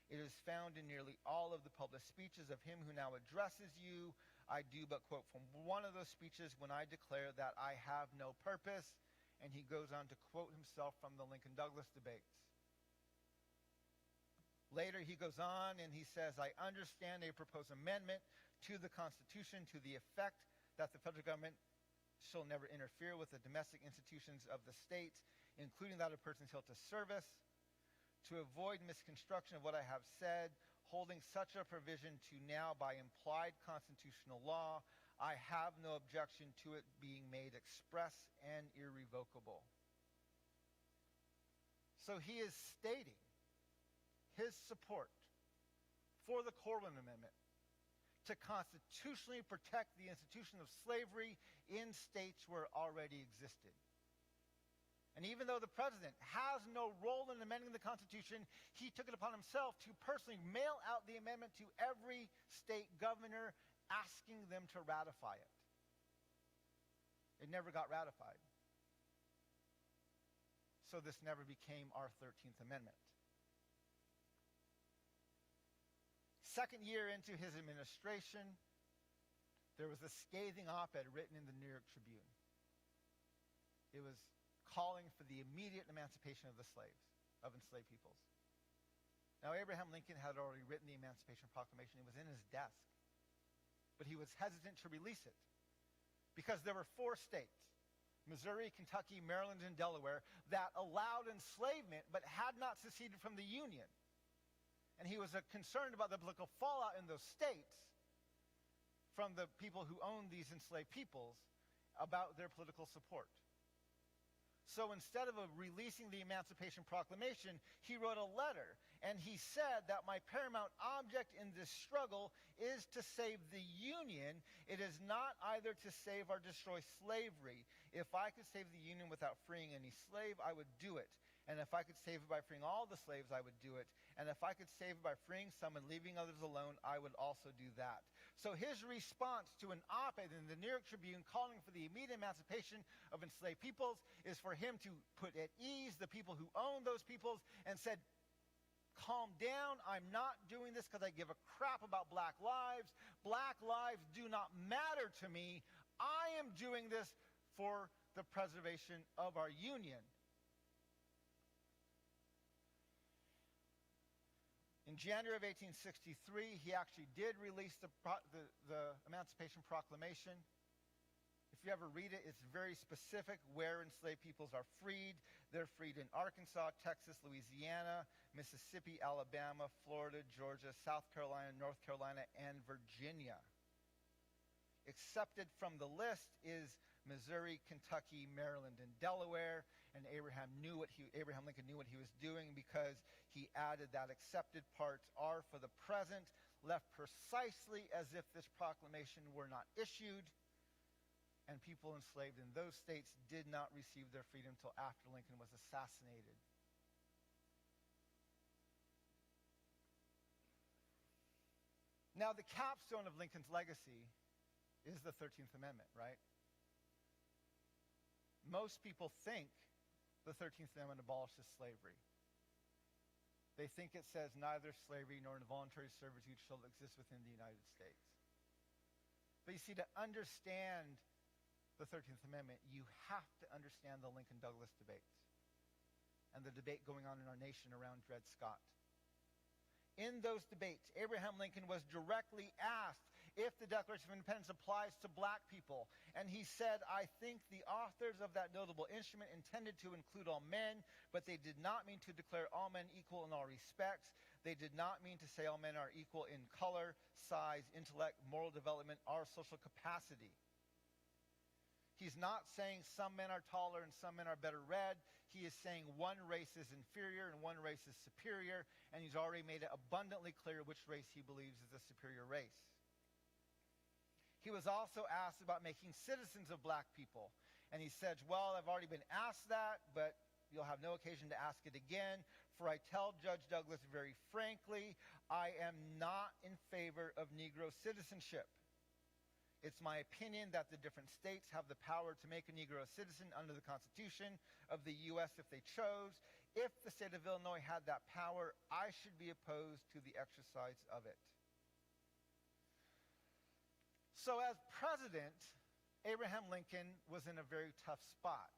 It is found in nearly all of the public speeches of him who now addresses you. I do but quote from one of those speeches when I declare that I have no purpose." And he goes on to quote himself from the Lincoln-Douglas debates. Later he goes on and he says, "I understand a proposed amendment to the Constitution to the effect that the federal government shall never interfere with the domestic institutions of the states, including that of persons held to service. To avoid misconstruction of what I have said, holding such a provision to now by implied constitutional law, I have no objection to it being made express and irrevocable." So he is stating his support for the Corwin Amendment to constitutionally protect the institution of slavery in states where it already existed. And even though the president has no role in amending the Constitution, he took it upon himself to personally mail out the amendment to every state governor, asking them to ratify it. It never got ratified. So this never became our 13th Amendment. Second year into his administration, there was a scathing op-ed written in the New York Tribune. It was calling for the immediate emancipation of enslaved peoples. Now, Abraham Lincoln had already written the Emancipation Proclamation. It was in his desk. But he was hesitant to release it because there were 4 states, Missouri, Kentucky, Maryland, and Delaware, that allowed enslavement but had not seceded from the Union. And he was concerned about the political fallout in those states from the people who owned these enslaved peoples about their political support. So instead of releasing the Emancipation Proclamation, he wrote a letter, and he said that my paramount object in this struggle is to save the Union. It is not either to save or destroy slavery. If I could save the Union without freeing any slave, I would do it. And if I could save it by freeing all the slaves, I would do it. And if I could save it by freeing some and leaving others alone, I would also do that. So his response to an op-ed in the New York Tribune calling for the immediate emancipation of enslaved peoples is for him to put at ease the people who own those peoples and said, calm down. I'm not doing this because I give a crap about black lives. Black lives do not matter to me. I am doing this for the preservation of our union. In January of 1863, he actually did release the Emancipation Proclamation. If you ever read it, it's very specific where enslaved peoples are freed. They're freed in Arkansas, Texas, Louisiana, Mississippi, Alabama, Florida, Georgia, South Carolina, North Carolina, and Virginia. Accepted from the list is Missouri, Kentucky, Maryland, and Delaware. And Abraham Lincoln knew what he was doing because he added that accepted parts are for the present left precisely as if this proclamation were not issued, and people enslaved in those states did not receive their freedom until after Lincoln was assassinated. Now, the capstone of Lincoln's legacy is the 13th Amendment, right? Most people think the 13th Amendment abolishes slavery. They think it says neither slavery nor involuntary servitude shall exist within the United States. But you see, to understand the 13th Amendment, you have to understand the Lincoln-Douglas debates and the debate going on in our nation around Dred Scott. In those debates, Abraham Lincoln was directly asked if the Declaration of Independence applies to black people. And he said, I think the authors of that notable instrument intended to include all men, but they did not mean to declare all men equal in all respects. They did not mean to say all men are equal in color, size, intellect, moral development, or social capacity. He's not saying some men are taller and some men are better read. He is saying one race is inferior and one race is superior, and he's already made it abundantly clear which race he believes is the superior race. He was also asked about making citizens of black people, and he said, well, I've already been asked that, but you'll have no occasion to ask it again, for I tell Judge Douglas very frankly, I am not in favor of Negro citizenship. It's my opinion that the different states have the power to make a Negro a citizen under the Constitution of the U.S. if they chose. If the state of Illinois had that power, I should be opposed to the exercise of it. So as president, Abraham Lincoln was in a very tough spot.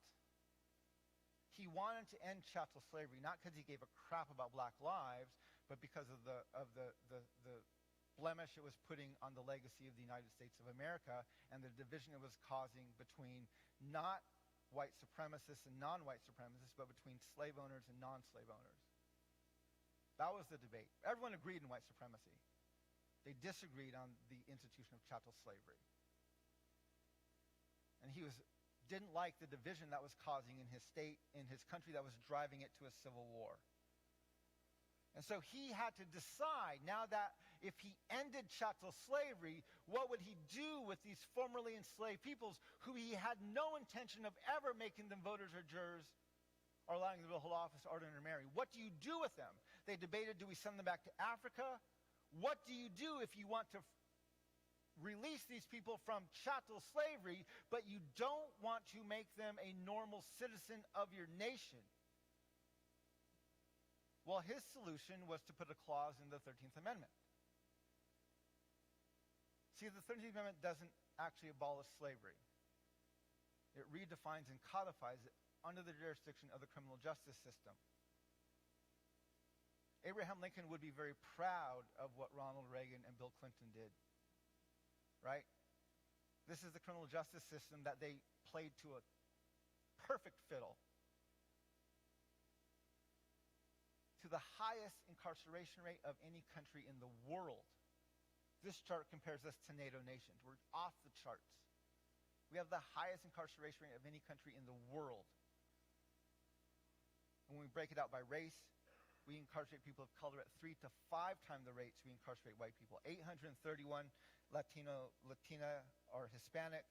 He wanted to end chattel slavery, not because he gave a crap about black lives, but because of the blemish it was putting on the legacy of the United States of America and the division it was causing between not white supremacists and non-white supremacists, but between slave owners and non-slave owners. That was the debate. Everyone agreed in white supremacy. They disagreed on the institution of chattel slavery. And he didn't like the division that was causing in his state, in his country, that was driving it to a civil war. And so he had to decide, now that if he ended chattel slavery, what would he do with these formerly enslaved peoples who he had no intention of ever making them voters or jurors or allowing them to hold office or to intermarry? What do you do with them? They debated, do we send them back to Africa? What do you do if you want to release these people from chattel slavery, but you don't want to make them a normal citizen of your nation? Well, his solution was to put a clause in the 13th Amendment. See, the 13th Amendment doesn't actually abolish slavery. It redefines and codifies it under the jurisdiction of the criminal justice system. Abraham Lincoln would be very proud of what Ronald Reagan and Bill Clinton did, right? This is the criminal justice system that they played to a perfect fiddle. To the highest incarceration rate of any country in the world. This chart compares us to NATO nations. We're off the charts. We have the highest incarceration rate of any country in the world. And when we break it out by race, we incarcerate people of color at 3 to 5 times the rates we incarcerate white people. 831 Latina or Hispanic,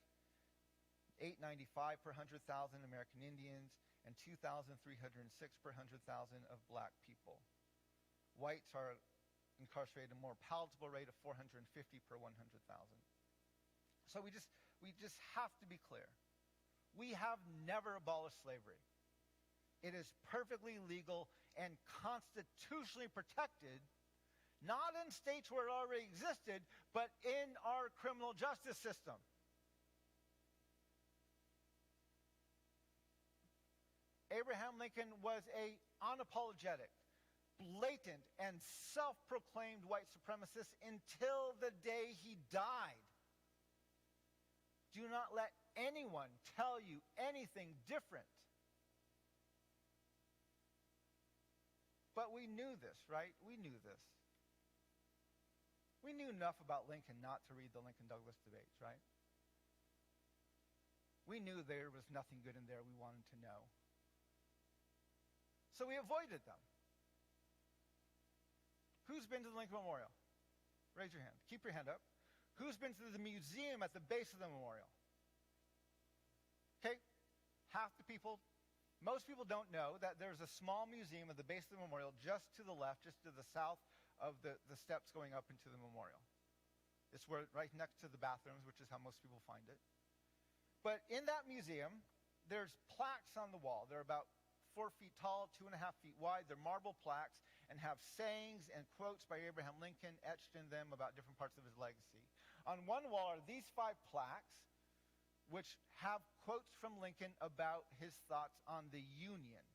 895 per 100,000 American Indians, and 2,306 per 100,000 of black people. Whites are incarcerated at a more palatable rate of 450 per 100,000. So we just have to be clear. We have never abolished slavery. It is perfectly legal and constitutionally protected, not in states where it already existed, but in our criminal justice system. Abraham Lincoln was a unapologetic, blatant, and self-proclaimed white supremacist until the day he died. Do not let anyone tell you anything different. But we knew this, right? We knew this. We knew enough about Lincoln not to read the Lincoln-Douglas debates, right? We knew there was nothing good in there we wanted to know. So we avoided them. Who's been to the Lincoln Memorial? Raise your hand. Keep your hand up. Who's been to the museum at the base of the memorial? Okay, half the people. Most people don't know that there's a small museum at the base of the memorial just to the left, just to the south of the steps going up into the memorial. It's right next to the bathrooms, which is how most people find it. But in that museum, there's plaques on the wall. They're about 4 feet tall, 2.5 feet wide. They're marble plaques and have sayings and quotes by Abraham Lincoln etched in them about different parts of his legacy. On one wall are these 5 plaques, which have quotes from Lincoln about his thoughts on the Union.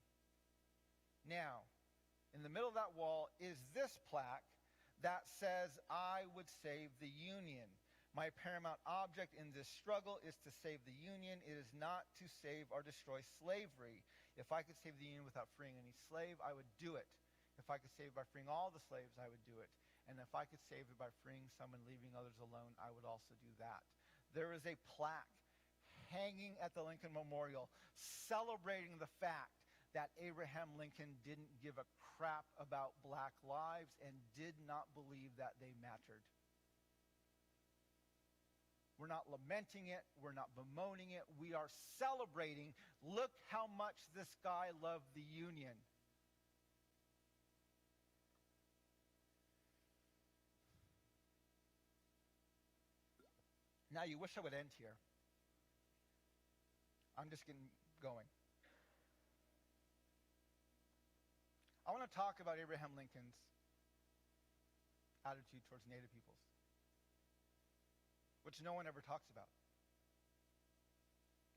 Now, in the middle of that wall is this plaque that says, "I would save the Union. My paramount object in this struggle is to save the Union. It is not to save or destroy slavery. If I could save the Union without freeing any slave, I would do it. If I could save it by freeing all the slaves, I would do it. And if I could save it by freeing some and leaving others alone, I would also do that." There is a plaque hanging at the Lincoln Memorial celebrating the fact that Abraham Lincoln didn't give a crap about black lives and did not believe that they mattered. We're not lamenting it. We're not bemoaning it. We are celebrating. Look how much this guy loved the Union. Now, you wish I would end here. I'm just getting going. I want to talk about Abraham Lincoln's attitude towards Native peoples, which no one ever talks about.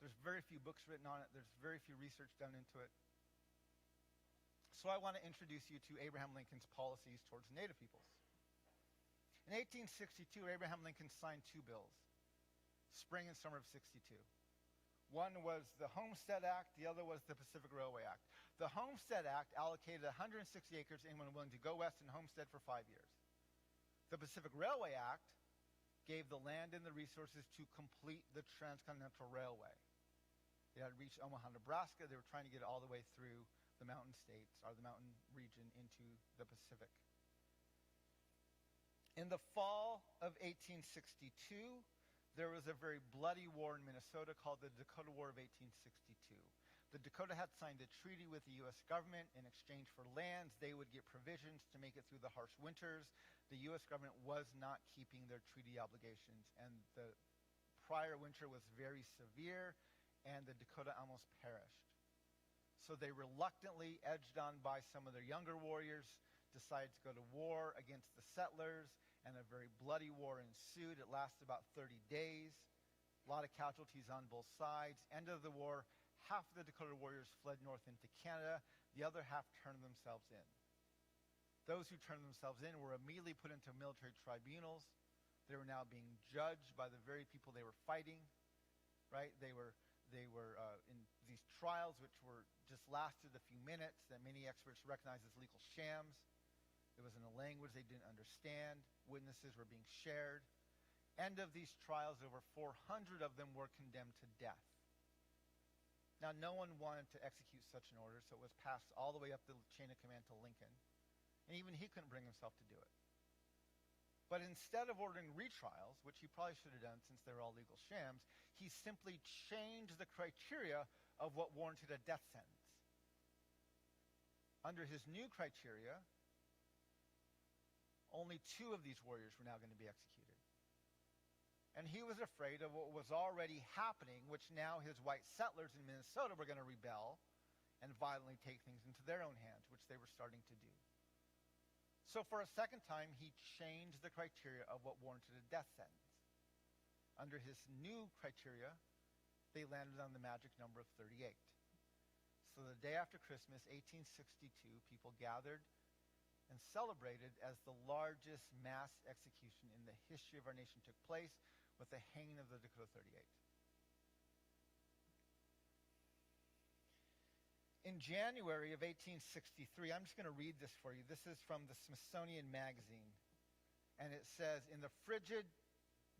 There's very few books written on it. There's very few research done into it. So I want to introduce you to Abraham Lincoln's policies towards Native peoples. In 1862, Abraham Lincoln signed 2 bills, spring and summer of 62. One was the Homestead Act, the other was the Pacific Railway Act. The Homestead Act allocated 160 acres to anyone willing to go west and homestead for 5 years. The Pacific Railway Act gave the land and the resources to complete the Transcontinental Railway. It had reached Omaha, Nebraska. They were trying to get it all the way through the mountain states, or the mountain region, into the Pacific. In the fall of 1862, there was a very bloody war in Minnesota called the Dakota War of 1862. The Dakota had signed a treaty with the U.S. government. In exchange for lands, they would get provisions to make it through the harsh winters. The U.S. government was not keeping their treaty obligations, and the prior winter was very severe, and the Dakota almost perished. So they reluctantly, edged on by some of their younger warriors, decided to go to war against the settlers, and a very bloody war ensued. It lasted about 30 days. A lot of casualties on both sides. End of the war, half of the Dakota warriors fled north into Canada. The other half turned themselves in. Those who turned themselves in were immediately put into military tribunals. They were now being judged by the very people they were fighting, right? They were in these trials, which just lasted a few minutes, that many experts recognized as legal shams. It was in a language they didn't understand. Witnesses were being shared. End of these trials, over 400 of them were condemned to death. Now, no one wanted to execute such an order, so it was passed all the way up the chain of command to Lincoln. And even he couldn't bring himself to do it. But instead of ordering retrials, which he probably should have done since they were all legal shams, he simply changed the criteria of what warranted a death sentence. Under his new criteria, only 2 of these warriors were now going to be executed. And he was afraid of what was already happening, which now his white settlers in Minnesota were going to rebel and violently take things into their own hands, which they were starting to do. So for a second time, he changed the criteria of what warranted a death sentence. Under his new criteria, they landed on the magic number of 38. So the day after Christmas, 1862, people gathered and celebrated as the largest mass execution in the history of our nation took place with the hanging of the Dakota 38. In January of 1863, I'm just going to read this for you. This is from the Smithsonian Magazine. And it says, in the frigid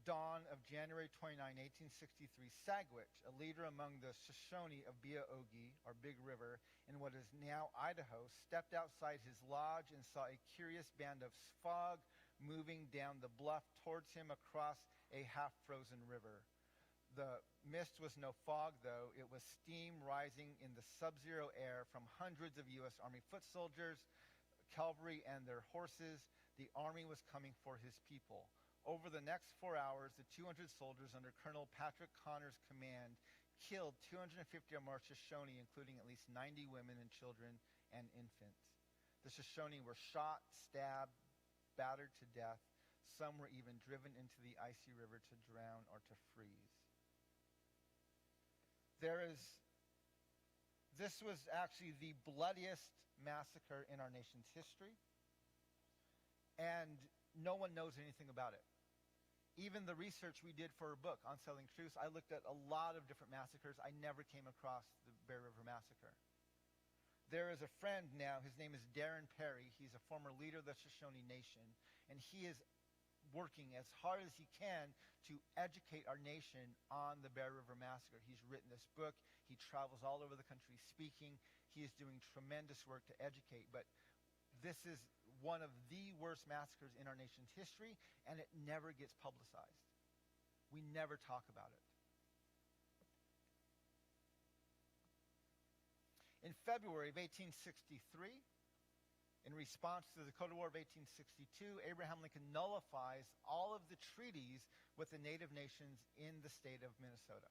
dawn of January 29, 1863, Sagwitch, a leader among the Shoshone of Beaogi, or Big River, in what is now Idaho, stepped outside his lodge and saw a curious band of fog moving down the bluff towards him across a half-frozen river. The mist was no fog, though. It was steam rising in the sub-zero air from hundreds of U.S. Army foot soldiers, cavalry, and their horses. The army was coming for his people. Over the next 4 hours, the 200 soldiers under Colonel Patrick Connor's command killed 250 of our Shoshone, including at least 90 women and children and infants. The Shoshone were shot, stabbed, battered to death. Some were even driven into the icy river to drown or to freeze. This was actually the bloodiest massacre in our nation's history, and no one knows anything about it. Even the research we did for a book, Unsettling Truths, I looked at a lot of different massacres. I never came across the Bear River Massacre. There is a friend now, his name is Darren Perry. He's a former leader of the Shoshone Nation, and he is working as hard as he can to educate our nation on the Bear River Massacre. He's written this book. He travels all over the country speaking. He is doing tremendous work to educate. But this is one of the worst massacres in our nation's history, and it never gets publicized. We never talk about it. In February of 1863, in response to the Dakota War of 1862, Abraham Lincoln nullifies all of the treaties with the native nations in the state of Minnesota.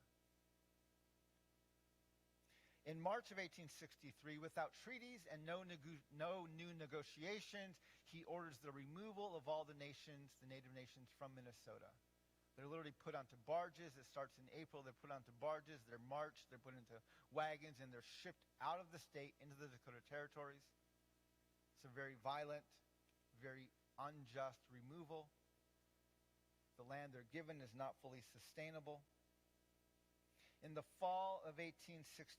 In March of 1863, without treaties and no new negotiations, he orders the removal of all the native nations from Minnesota. They're literally put onto barges. It starts in April. They're put onto barges. They're marched. They're put into wagons, and they're shipped out of the state into the Dakota territories. It's a very violent, very unjust removal. The land they're given is not fully sustainable. In the fall of 1863,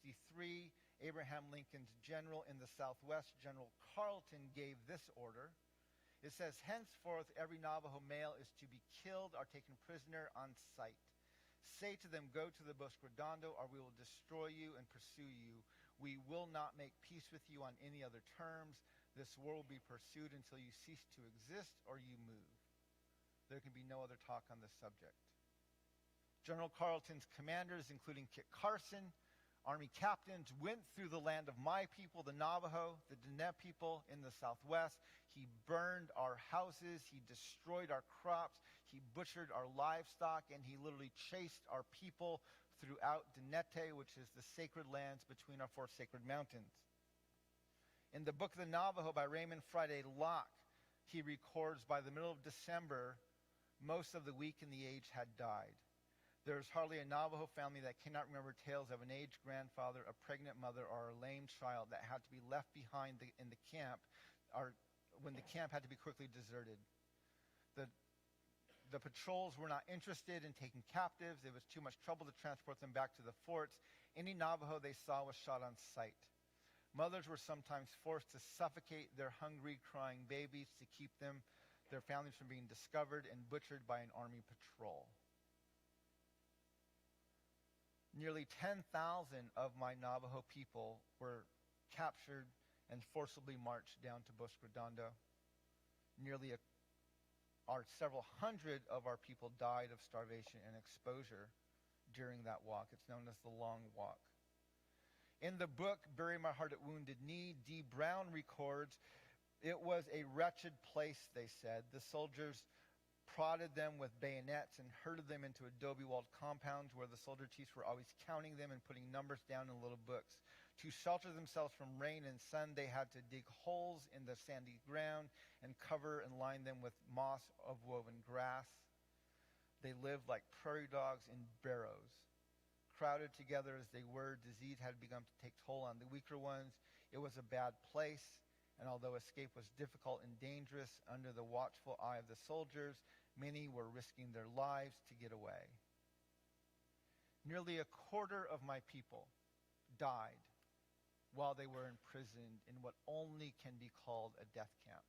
Abraham Lincoln's general in the Southwest, General Carleton, gave this order. It says, henceforth every Navajo male is to be killed or taken prisoner on sight. Say to them, go to the Bosque Redondo, or we will destroy you and pursue you. We will not make peace with you on any other terms. This war will be pursued until you cease to exist or you move. There can be no other talk on this subject. General Carleton's commanders, including Kit Carson, Army captains, went through the land of my people, the Navajo, the Diné people in the Southwest. He burned our houses. He destroyed our crops. He butchered our livestock, and he literally chased our people throughout Dinete, which is the sacred lands between our four sacred mountains. In the Book of the Navajo by Raymond Friday Locke, he records by the middle of December, most of the weak and the aged had died. There is hardly a Navajo family that cannot remember tales of an aged grandfather, a pregnant mother, or a lame child that had to be left behind in the camp, or when the camp had to be quickly deserted. The patrols were not interested in taking captives. It was too much trouble to transport them back to the forts. Any Navajo they saw was shot on sight. Mothers were sometimes forced to suffocate their hungry, crying babies to keep their families from being discovered and butchered by an army patrol. Nearly 10,000 of my Navajo people were captured and forcibly marched down to Bosque Redondo. Several hundred of our people died of starvation and exposure during that walk. It's known as the Long Walk. In the book, Bury My Heart at Wounded Knee, D. Brown records, it was a wretched place, they said. The soldiers prodded them with bayonets and herded them into adobe-walled compounds where the soldier chiefs were always counting them and putting numbers down in little books To shelter themselves from rain and sun, they had to dig holes in the sandy ground and cover and line them with moss of woven grass. They lived like prairie dogs in barrows. Crowded together as they were, disease had begun to take toll on the weaker ones. It was a bad place, and although escape was difficult and dangerous, under the watchful eye of the soldiers, many were risking their lives to get away. Nearly a quarter of my people died while they were imprisoned in what only can be called a death camp.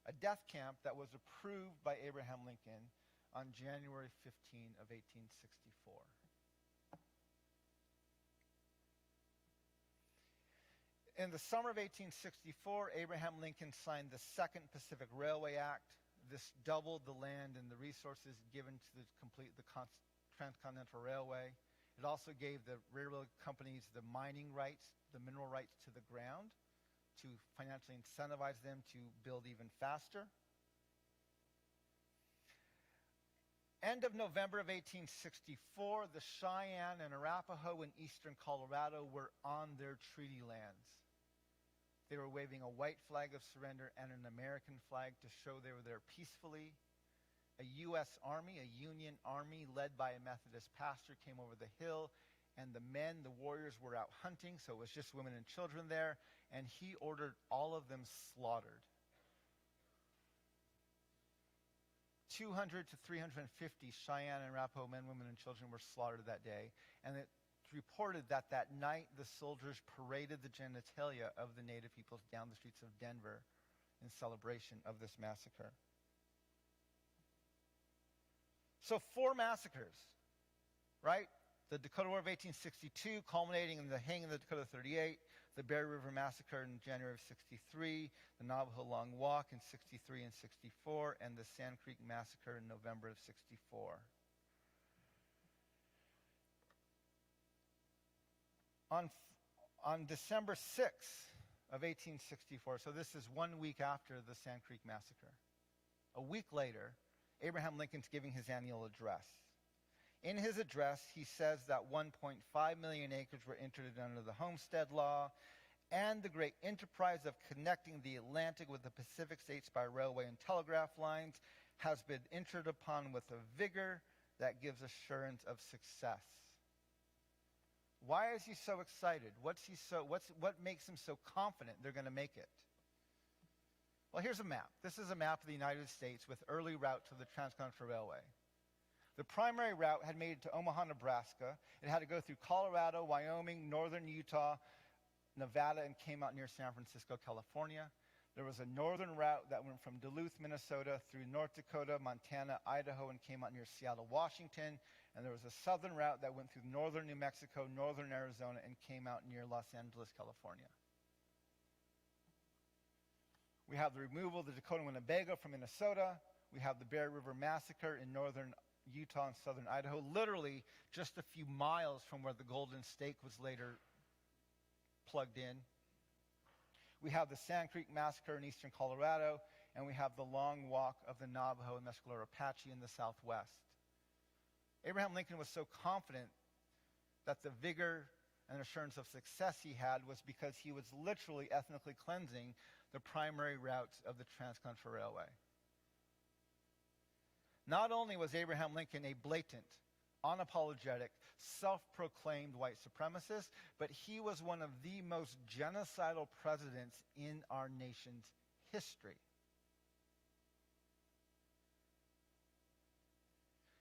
A death camp that was approved by Abraham Lincoln on January 15 of 1864. In the summer of 1864, Abraham Lincoln signed the Second Pacific Railway Act. This doubled the land and the resources given to complete the Transcontinental Railway. It also gave the railroad companies the mining rights, the mineral rights to the ground, to financially incentivize them to build even faster. End of November of 1864, the Cheyenne and Arapaho in eastern Colorado were on their treaty lands. They were waving a white flag of surrender and an American flag to show they were there peacefully. A U.S. Army, a Union Army led by a Methodist pastor came over the hill, and the men, the warriors, were out hunting, so it was just women and children there, and he ordered all of them slaughtered. 200 to 350 Cheyenne and Arapaho men, women, and children were slaughtered that day, and it's reported that that night the soldiers paraded the genitalia of the native peoples down the streets of Denver in celebration of this massacre. So 4 massacres, right? The Dakota War of 1862, culminating in the hanging of the Dakota 38, the Bear River Massacre in January of 63, the Navajo Long Walk in 63 and 64, and the Sand Creek Massacre in November of 64. On December 6th of 1864, so this is 1 week after the Sand Creek Massacre, a week later, Abraham Lincoln's giving his annual address. In his address, he says that 1.5 million acres were entered under the Homestead Law, and the great enterprise of connecting the Atlantic with the Pacific states by railway and telegraph lines has been entered upon with a vigor that gives assurance of success. Why is he so excited? What makes him so confident they're going to make it? Well, here's a map. This is a map of the United States with early routes of the Transcontinental Railway. The primary route had made it to Omaha, Nebraska. It had to go through Colorado, Wyoming, northern Utah, Nevada, and came out near San Francisco, California. There was a northern route that went from Duluth, Minnesota, through North Dakota, Montana, Idaho, and came out near Seattle, Washington. And there was a southern route that went through northern New Mexico, northern Arizona, and came out near Los Angeles, California. We have the removal of the Dakota and Winnebago from Minnesota. We have the Bear River Massacre in northern Utah and southern Idaho, literally just a few miles from where the Golden Stake was later plugged in. We have the Sand Creek Massacre in eastern Colorado, and we have the Long Walk of the Navajo and Mescalero Apache in the southwest. Abraham Lincoln was so confident that the vigor and assurance of success he had was because he was literally ethnically cleansing the primary routes of the Transcontinental Railway. Not only was Abraham Lincoln a blatant, unapologetic, self-proclaimed white supremacist, but he was one of the most genocidal presidents in our nation's history.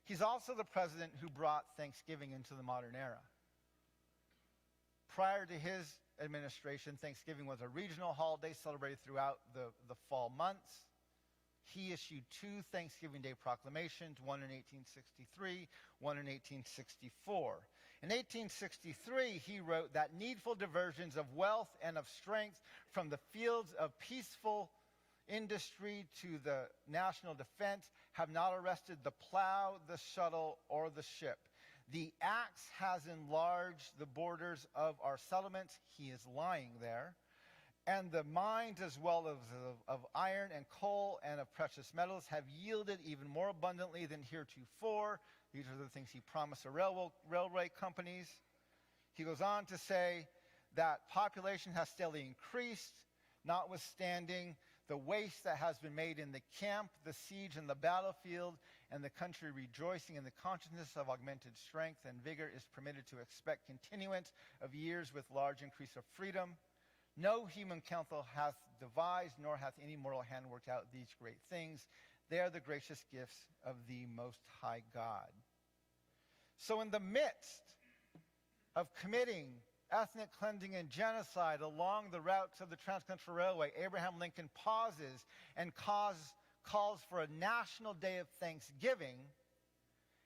He's also the president who brought Thanksgiving into the modern era. Prior to his administration, Thanksgiving was a regional holiday celebrated throughout the fall months. He issued 2 Thanksgiving Day proclamations, one in 1863, one in 1864. In 1863, he wrote that needful diversions of wealth and of strength from the fields of peaceful industry to the national defense have not arrested the plow, the shuttle, or the ship. The axe has enlarged the borders of our settlements. He is lying there. And the mines, as well as of iron and coal and of precious metals, have yielded even more abundantly than heretofore. These are the things he promised the railway companies. He goes on to say that population has steadily increased, notwithstanding the waste that has been made in the camp, the siege, and the battlefield, and the country rejoicing in the consciousness of augmented strength and vigor is permitted to expect continuance of years with large increase of freedom. No human counsel hath devised, nor hath any mortal hand worked out these great things. They are the gracious gifts of the Most High God. So in the midst of committing ethnic cleansing and genocide along the routes of the Transcontinental Railway, Abraham Lincoln pauses and calls for a national day of thanksgiving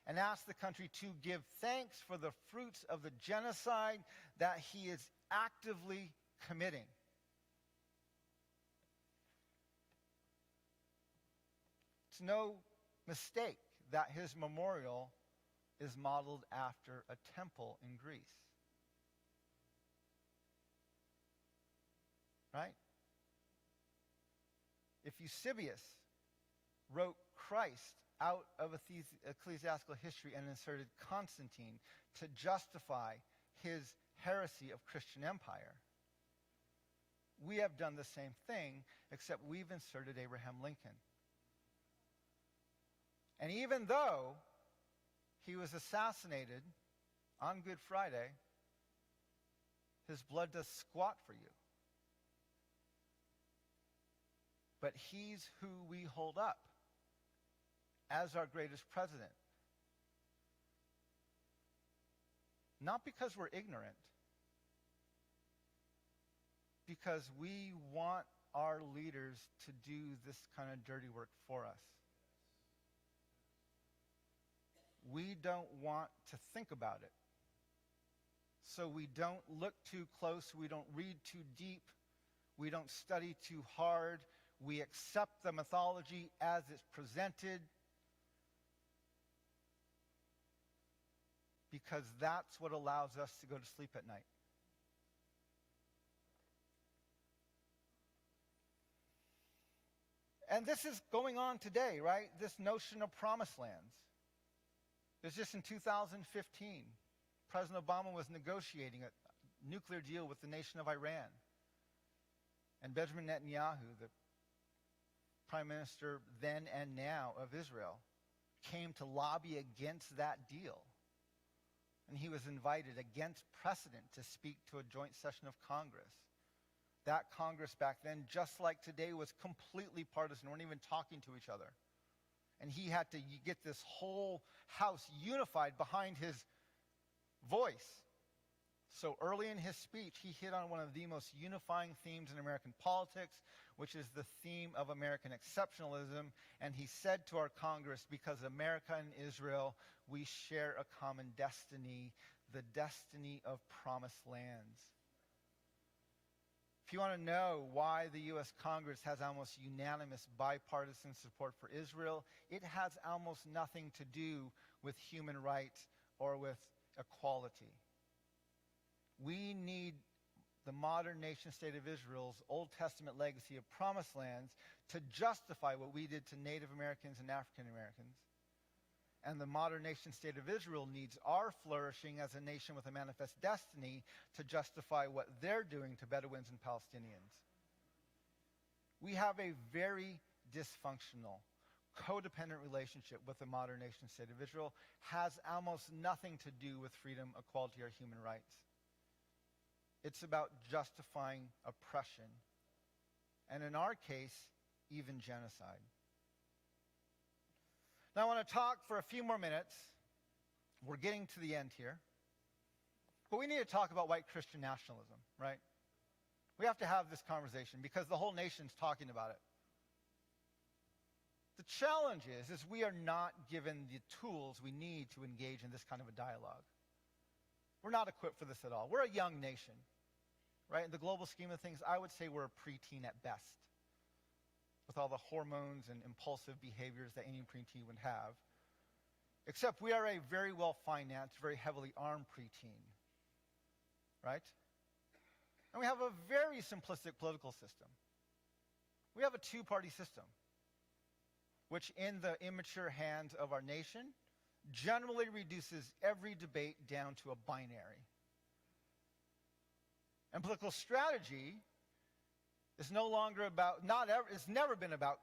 and asks the country to give thanks for the fruits of the genocide that he is actively committing. It's no mistake that his memorial is modeled after a temple in Greece. Right? If Eusebius wrote Christ out of ecclesiastical history and inserted Constantine to justify his heresy of Christian empire, we have done the same thing, except we've inserted Abraham Lincoln. And even though he was assassinated on Good Friday, his blood does squat for you. But he's who we hold up as our greatest president. Not because we're ignorant, because we want our leaders to do this kind of dirty work for us. We don't want to think about it. So we don't look too close, we don't read too deep, we don't study too hard. We accept the mythology as it's presented because that's what allows us to go to sleep at night. And this is going on today, right? This notion of promised lands. It's just in 2015, President Obama was negotiating a nuclear deal with the nation of Iran. And Benjamin Netanyahu, the Prime Minister then and now of Israel, came to lobby against that deal. And he was invited against precedent to speak to a joint session of Congress. That Congress back then, just like today, was completely partisan, weren't even talking to each other. And he had to get this whole House unified behind his voice. So early in his speech, he hit on one of the most unifying themes in American politics, which is the theme of American exceptionalism. And he said to our Congress, because America and Israel, we share a common destiny, the destiny of promised lands. If you want to know why the U.S. Congress has almost unanimous bipartisan support for Israel, it has almost nothing to do with human rights or with equality. We need the modern nation-state of Israel's Old Testament legacy of promised lands to justify what we did to Native Americans and African Americans. And the modern nation-state of Israel needs our flourishing as a nation with a manifest destiny to justify what they're doing to Bedouins and Palestinians. We have a very dysfunctional, codependent relationship with the modern nation-state of Israel. Has almost nothing to do with freedom, equality, or human rights. It's about justifying oppression, and in our case, even genocide. Now I want to talk for a few more minutes. We're getting to the end here. But we need to talk about white Christian nationalism, right? We have to have this conversation because the whole nation's talking about it. The challenge is we are not given the tools we need to engage in this kind of a dialogue. We're not equipped for this at all. We're a young nation, right? In the global scheme of things, I would say we're a preteen at best, with all the hormones and impulsive behaviors that any preteen would have. Except we are a very well-financed, very heavily armed preteen, right? And we have a very simplistic political system. We have a two-party system, which in the immature hands of our nation generally reduces every debate down to a binary. And political strategy is no longer about, it's never been about,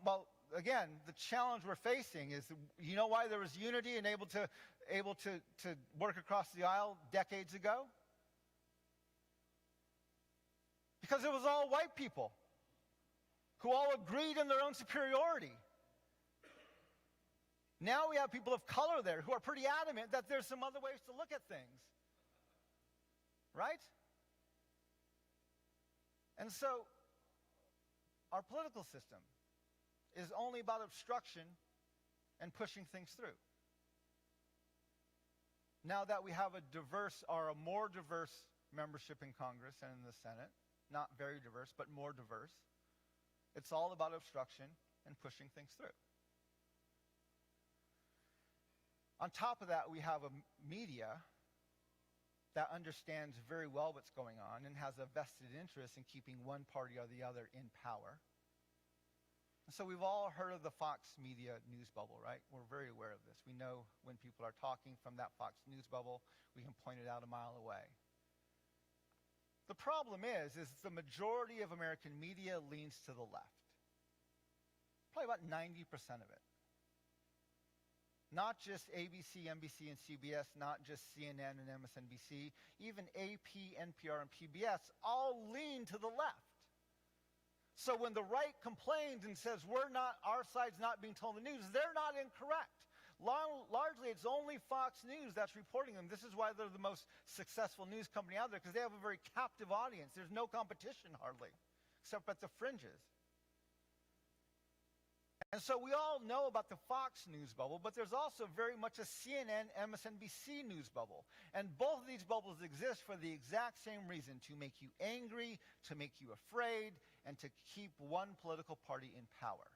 well, again, the challenge we're facing is, you know why there was unity and able to work across the aisle decades ago? Because it was all white people who all agreed in their own superiority. Now we have people of color there who are pretty adamant that there's some other ways to look at things. Right? And so, our political system is only about obstruction and pushing things through. Now that we have a more diverse membership in Congress and in the Senate, not very diverse, but more diverse, it's all about obstruction and pushing things through. On top of that, we have a media that understands very well what's going on and has a vested interest in keeping one party or the other in power. And so we've all heard of the Fox media news bubble, right? We're very aware of this. We know when people are talking from that Fox news bubble, we can point it out a mile away. The problem is the majority of American media leans to the left. Probably about 90% of it. Not just ABC, NBC, and CBS, not just CNN and MSNBC, even AP, NPR, and PBS all lean to the left. So when the right complains and says our side's not being told the news, they're not incorrect. Largely, it's only Fox News that's reporting them. This is why they're the most successful news company out there, because they have a very captive audience. There's no competition hardly, except at the fringes. And so we all know about the Fox news bubble, but there's also very much a CNN, MSNBC news bubble. And both of these bubbles exist for the exact same reason, to make you angry, to make you afraid, and to keep one political party in power.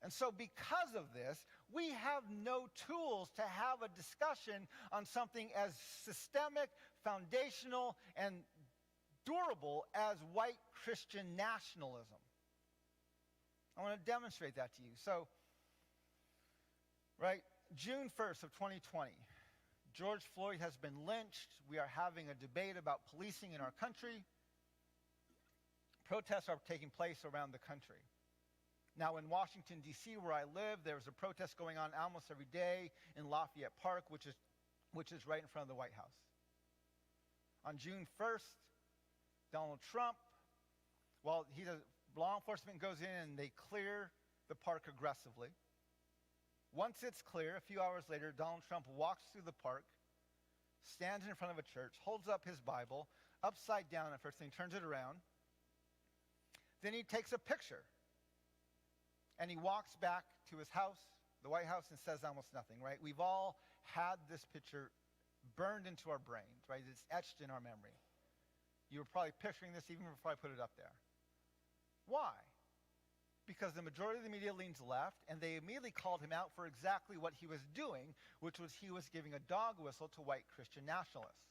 And so because of this, we have no tools to have a discussion on something as systemic, foundational, and durable as white Christian nationalism. I want to demonstrate that to you. So, right, June 1st of 2020, George Floyd has been lynched. We are having a debate about policing in our country. Protests are taking place around the country. Now, in Washington, D.C., where I live, there's a protest going on almost every day in Lafayette Park, which is right in front of the White House. On June 1st, Donald Trump, law enforcement goes in and they clear the park aggressively. Once it's clear, a few hours later, Donald Trump walks through the park, stands in front of a church, holds up his Bible, upside down at first thing, turns it around. Then he takes a picture. And he walks back to his house, the White House, and says almost nothing, right? We've all had this picture burned into our brains, right? It's etched in our memory. You were probably picturing this even before I put it up there. Why? Because the majority of the media leans left, and they immediately called him out for exactly what he was doing, which was he was giving a dog whistle to white Christian nationalists.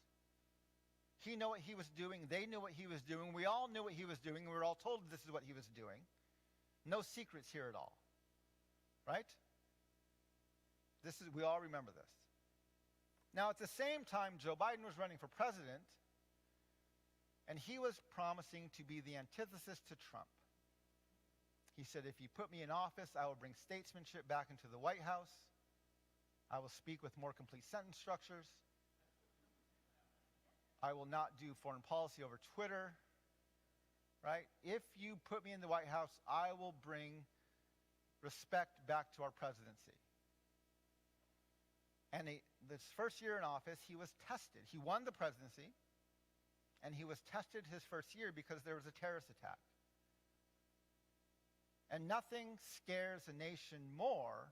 He knew what he was doing. They knew what he was doing. We all knew what he was doing. We were all told this is what he was doing. No secrets here at all, right? We all remember this. Now, at the same time, Joe Biden was running for president, and he was promising to be the antithesis to Trump. He said, if you put me in office, I will bring statesmanship back into the White House. I will speak with more complete sentence structures. I will not do foreign policy over Twitter. Right? If you put me in the White House, I will bring respect back to our presidency. And this first year in office, he was tested. He won the presidency, and he was tested his first year because there was a terrorist attack. And nothing scares a nation more,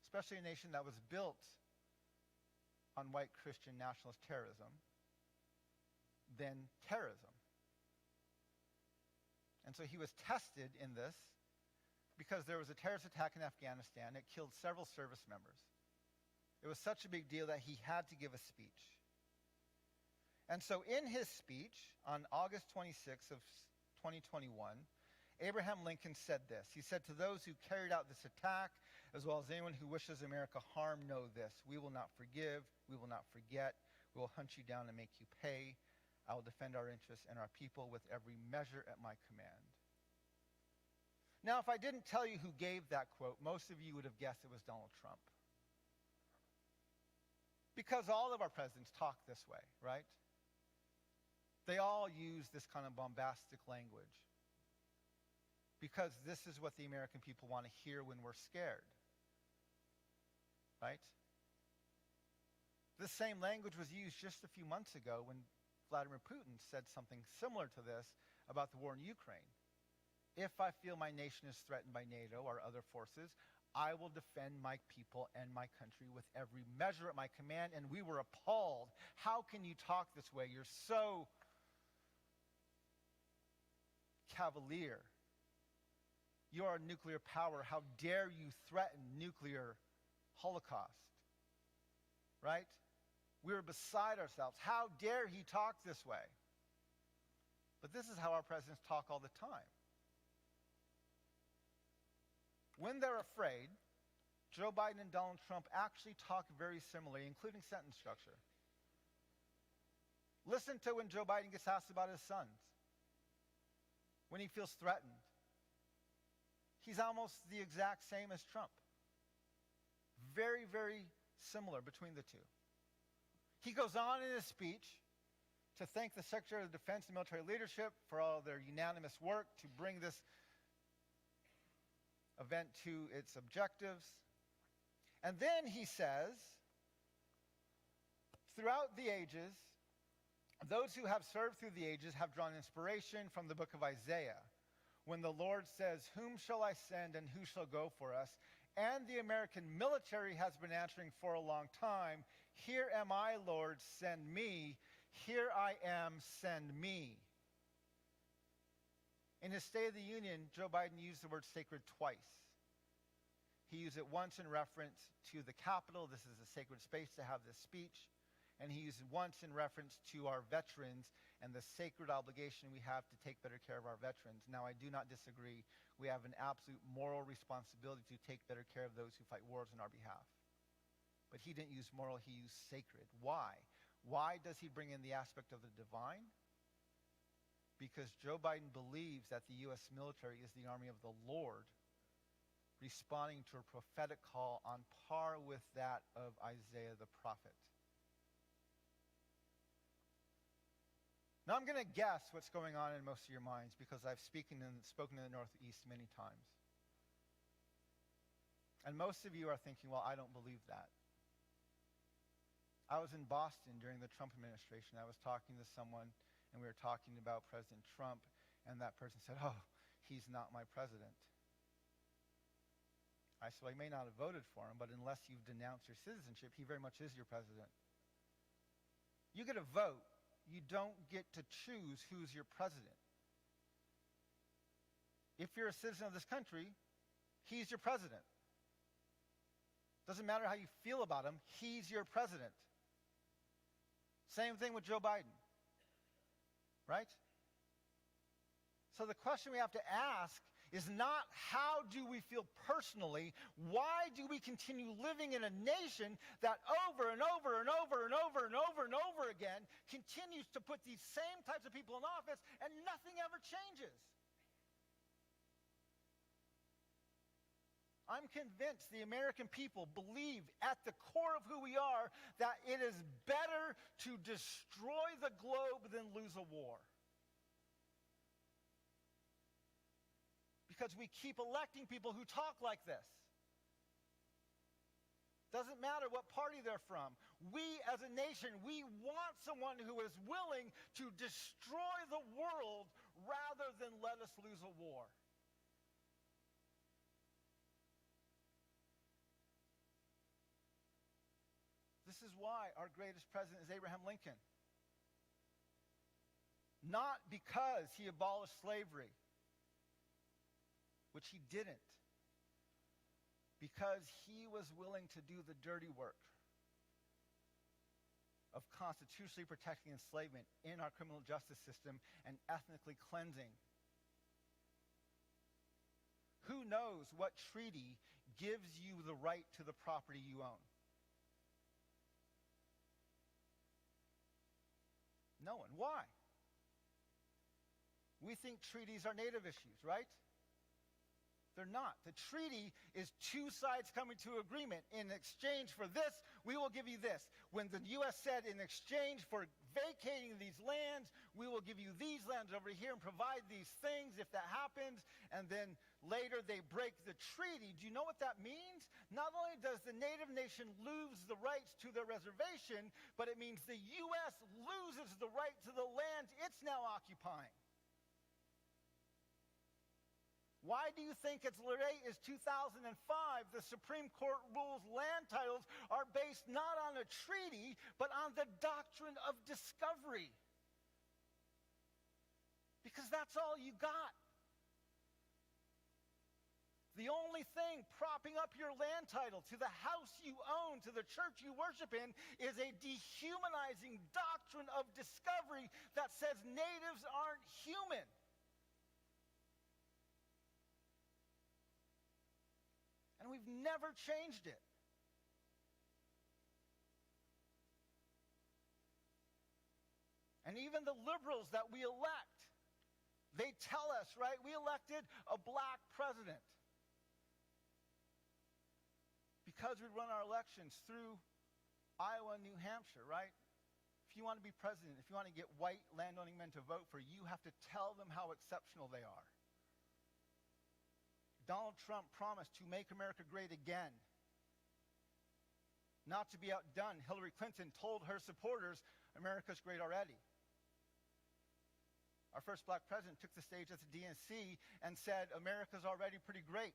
especially a nation that was built on white Christian nationalist terrorism, than terrorism. And so he was tested in this because there was a terrorist attack in Afghanistan. It killed several service members. It was such a big deal that he had to give a speech. And so in his speech on August 26th of 2021, Abraham Lincoln said this. He said, to those who carried out this attack, as well as anyone who wishes America harm, know this. We will not forgive. We will not forget. We will hunt you down and make you pay. I will defend our interests and our people with every measure at my command. Now, if I didn't tell you who gave that quote, most of you would have guessed it was Donald Trump. Because all of our presidents talk this way, right? They all use this kind of bombastic language. Because this is what the American people want to hear when we're scared. Right? This same language was used just a few months ago when Vladimir Putin said something similar to this about the war in Ukraine. If I feel my nation is threatened by NATO or other forces, I will defend my people and my country with every measure at my command. And we were appalled. How can you talk this way? You're so cavalier. You are a nuclear power. How dare you threaten nuclear holocaust? Right? We were beside ourselves. How dare he talk this way? But this is how our presidents talk all the time. When they're afraid, Joe Biden and Donald Trump actually talk very similarly, including sentence structure. Listen to when Joe Biden gets asked about his sons, when he feels threatened. He's almost the exact same as Trump. Very, very similar between the two. He goes on in his speech to thank the Secretary of Defense and military leadership for all their unanimous work to bring this event to its objectives. And then he says, throughout the ages, those who have served through the ages have drawn inspiration from the book of Isaiah, when the Lord says, "Whom shall I send and who shall go for us?" And the American military has been answering for a long time, "Here am I, Lord, send me. Here I am, send me." In his State of the Union, Joe Biden used the word sacred twice. He used it once in reference to the Capitol. This is a sacred space to have this speech. And he used it once in reference to our veterans and the sacred obligation we have to take better care of our veterans. Now, I do not disagree. We have an absolute moral responsibility to take better care of those who fight wars on our behalf. But he didn't use moral, he used sacred. Why? Why does he bring in the aspect of the divine? Because Joe Biden believes that the U.S. military is the army of the Lord, responding to a prophetic call on par with that of Isaiah the prophet. Now I'm going to guess what's going on in most of your minds because I've spoken in the Northeast many times. And most of you are thinking, well, I don't believe that. I was in Boston during the Trump administration. I was talking to someone, and we were talking about President Trump, and that person said, "Oh, he's not my president." I said, "Well, you may not have voted for him, but unless you've denounced your citizenship, he very much is your president. You get a vote. You don't get to choose who's your president. If you're a citizen of this country, he's your president. Doesn't matter how you feel about him, he's your president. Same thing with Joe Biden. Right? So the question we have to ask is not how do we feel personally, why do we continue living in a nation that over and over and over and over and over and over again continues to put these same types of people in office and nothing ever changes? I'm convinced the American people believe at the core of who we are that it is better to destroy the globe than lose a war. Because we keep electing people who talk like this. Doesn't matter what party they're from. We as a nation, we want someone who is willing to destroy the world rather than let us lose a war. This is why our greatest president is Abraham Lincoln. Not because he abolished slavery, which he didn't, because he was willing to do the dirty work of constitutionally protecting enslavement in our criminal justice system and ethnically cleansing. Who knows what treaty gives you the right to the property you own? No one. Why? We think treaties are native issues, right? They're not. The treaty is two sides coming to agreement. In exchange for this, we will give you this. When the U.S. said, in exchange for vacating these lands, we will give you these lands over here and provide these things if that happens, and then later they break the treaty, do you know what that means? Not only does the native nation lose the rights to their reservation, but it means the U.S. loses the right to the land it's now occupying. Why do you think as late as 2005 the Supreme Court rules land titles are based not on a treaty, but on the doctrine of discovery? Because that's all you got. The only thing propping up your land title to the house you own, to the church you worship in, is a dehumanizing doctrine of discovery that says natives aren't human. And we've never changed it. And even the liberals that we elect, they tell us, right, we elected a black president. Because we run our elections through Iowa and New Hampshire, right? If you want to be president, if you want to get white landowning men to vote for you, you have to tell them how exceptional they are. Donald Trump promised to make America great again. Not to be outdone, Hillary Clinton told her supporters, America's great already. Our first black president took the stage at the DNC and said, America's already pretty great.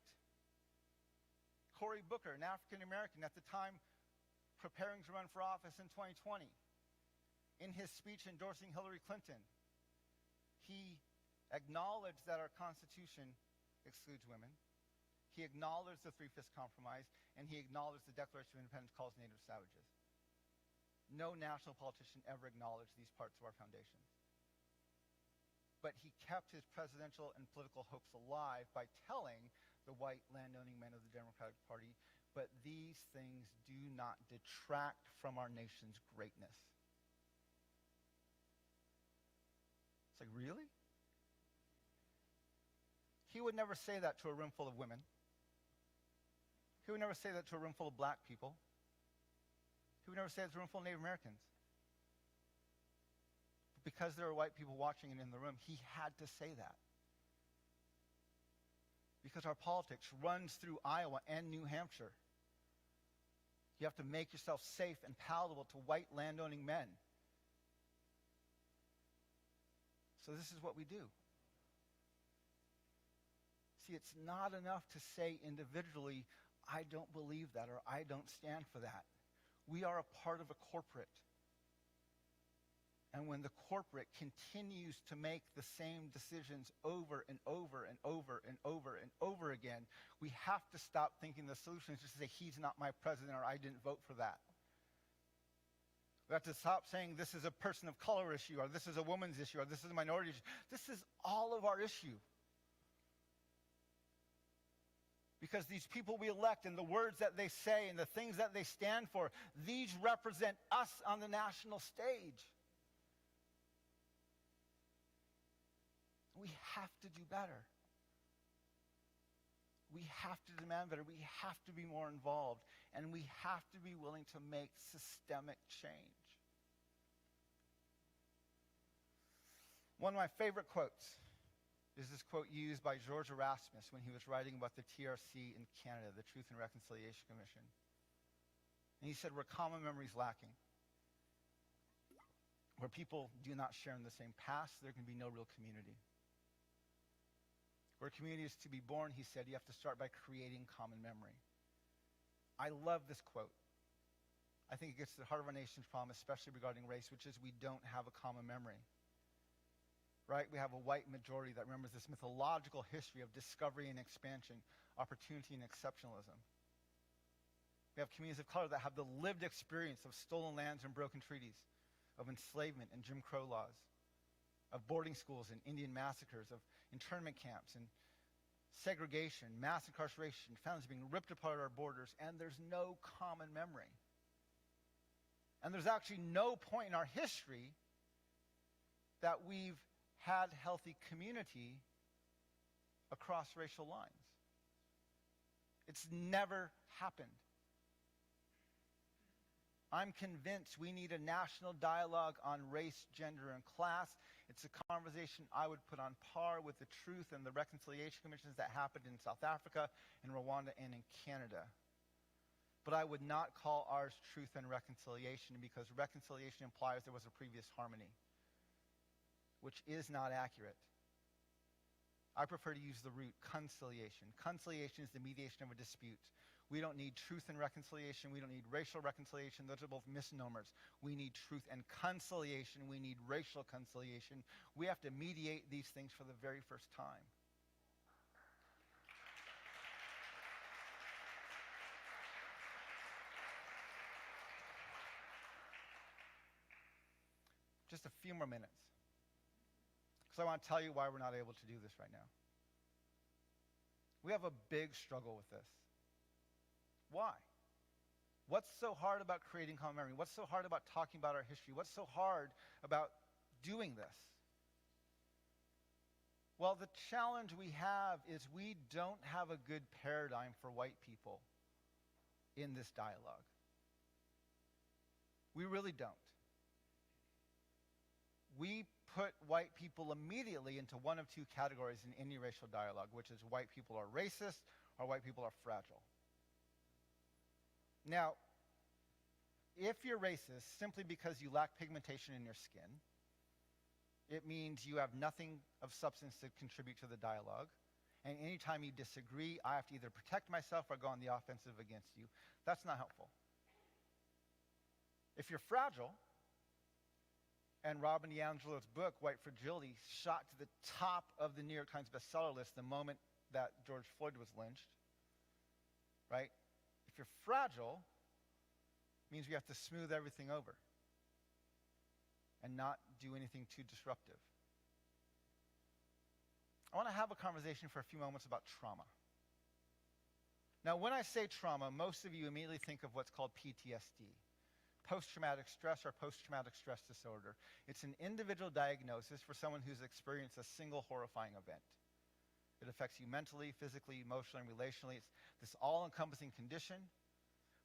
Cory Booker, an African American at the time preparing to run for office in 2020, in his speech endorsing Hillary Clinton, he acknowledged that our Constitution excludes women. He acknowledged the Three-Fifths Compromise, and he acknowledged the Declaration of Independence calls natives savages. No national politician ever acknowledged these parts of our foundation. But he kept his presidential and political hopes alive by telling the white landowning men of the Democratic Party, but these things do not detract from our nation's greatness. It's like, really? He would never say that to a room full of women. He would never say that to a room full of black people. He would never say that to a room full of Native Americans. But because there were white people watching and in the room, he had to say that. Because our politics runs through Iowa and New Hampshire. You have to make yourself safe and palatable to white landowning men. So this is what we do. See, it's not enough to say individually, I don't believe that or I don't stand for that. We are a part of a corporate. And when the corporate continues to make the same decisions over and over and over and over and over again, we have to stop thinking the solution is just to say, he's not my president or I didn't vote for that. We have to stop saying this is a person of color issue or this is a woman's issue or this is a minority issue. This is all of our issue. Because these people we elect and the words that they say and the things that they stand for, these represent us on the national stage. We have to do better. We have to demand better. We have to be more involved. And we have to be willing to make systemic change. One of my favorite quotes is this quote used by George Erasmus when he was writing about the TRC in Canada, the Truth and Reconciliation Commission. And he said, where common memory is lacking, where people do not share in the same past, there can be no real community. Where community is to be born, he said, you have to start by creating common memory. I love this quote. I think it gets to the heart of our nation's problem, especially regarding race, which is we don't have a common memory. Right? We have a white majority that remembers this mythological history of discovery and expansion, opportunity and exceptionalism. We have communities of color that have the lived experience of stolen lands and broken treaties, of enslavement and Jim Crow laws, of boarding schools and Indian massacres, of internment camps and segregation, mass incarceration, families being ripped apart at our borders, and there's no common memory. And there's actually no point in our history that we've had healthy community across racial lines. It's never happened. I'm convinced we need a national dialogue on race, gender, and class. It's a conversation I would put on par with the Truth and the Reconciliation Commissions that happened in South Africa, in Rwanda, and in Canada. But I would not call ours Truth and Reconciliation, because reconciliation implies there was a previous harmony, which is not accurate. I prefer to use the root conciliation. Conciliation is the mediation of a dispute. We don't need truth and reconciliation. We don't need racial reconciliation. Those are both misnomers. We need truth and conciliation. We need racial conciliation. We have to mediate these things for the very first time. Just a few more minutes, because I want to tell you why we're not able to do this right now. We have a big struggle with this. Why? What's so hard about creating common memory? What's so hard about talking about our history? What's so hard about doing this? Well, the challenge we have is we don't have a good paradigm for white people in this dialogue. We really don't. We put white people immediately into one of two categories in any racial dialogue, which is white people are racist or white people are fragile. Now, if you're racist simply because you lack pigmentation in your skin, it means you have nothing of substance to contribute to the dialogue. And anytime you disagree, I have to either protect myself or go on the offensive against you. That's not helpful. If you're fragile, and Robin DiAngelo's book, White Fragility, shot to the top of the New York Times bestseller list the moment that George Floyd was lynched, right? If you're fragile, it means we have to smooth everything over and not do anything too disruptive. I want to have a conversation for a few moments about trauma. Now, when I say trauma, most of you immediately think of what's called PTSD. Post-traumatic stress or post-traumatic stress disorder. It's an individual diagnosis for someone who's experienced a single horrifying event. It affects you mentally, physically, emotionally, and relationally. It's this all-encompassing condition,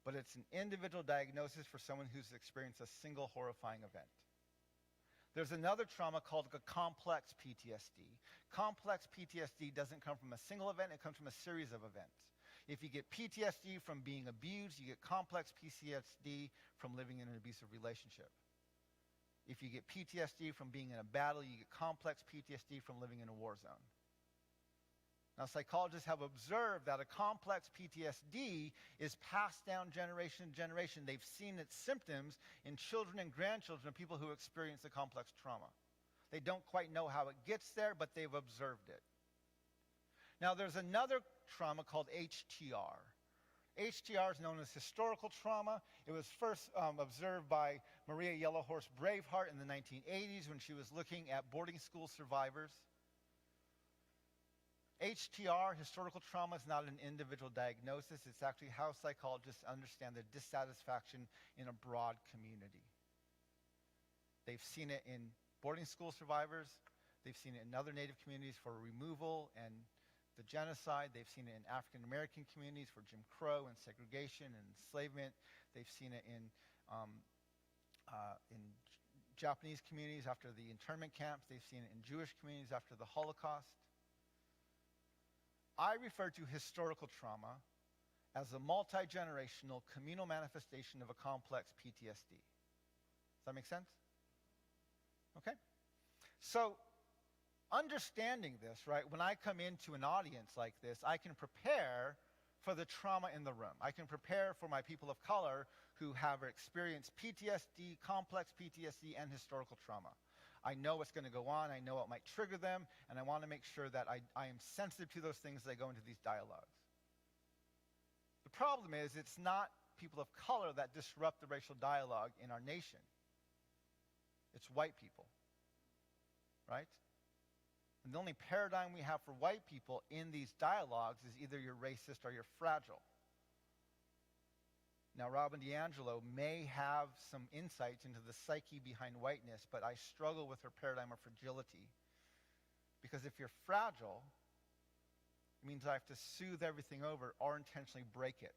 but it's an individual diagnosis for someone who's experienced a single horrifying event. There's another trauma called a complex PTSD. Complex PTSD doesn't come from a single event, it comes from a series of events. If you get PTSD from being abused, you get complex PTSD from living in an abusive relationship. If you get PTSD from being in a battle, you get complex PTSD from living in a war zone. Now, psychologists have observed that a complex PTSD is passed down generation to generation. They've seen its symptoms in children and grandchildren of people who experience a complex trauma. They don't quite know how it gets there, but they've observed it. Now, there's another trauma called HTR. HTR is known as historical trauma. It was first observed by Maria Yellowhorse Braveheart in the 1980s when she was looking at boarding school survivors. HTR, historical trauma, is not an individual diagnosis. It's actually how psychologists understand the dissatisfaction in a broad community. They've seen it in boarding school survivors. They've seen it in other Native communities for removal and the genocide. They've seen it in African American communities for Jim Crow and segregation and enslavement. They've seen it in Japanese communities after the internment camps. They've seen it in Jewish communities after the Holocaust. I refer to historical trauma as a multi-generational communal manifestation of a complex PTSD. Does that make sense? Okay. So, understanding this, right, when I come into an audience like this, I can prepare for the trauma in the room. I can prepare for my people of color who have experienced PTSD, complex PTSD, and historical trauma. I know what's going to go on, I know what might trigger them, and I want to make sure that I am sensitive to those things as I go into these dialogues. The problem is, it's not people of color that disrupt the racial dialogue in our nation. It's white people, right? And the only paradigm we have for white people in these dialogues is either you're racist or you're fragile. Now, Robin DiAngelo may have some insights into the psyche behind whiteness, but I struggle with her paradigm of fragility Because if you're fragile, it means I have to soothe everything over or intentionally break it.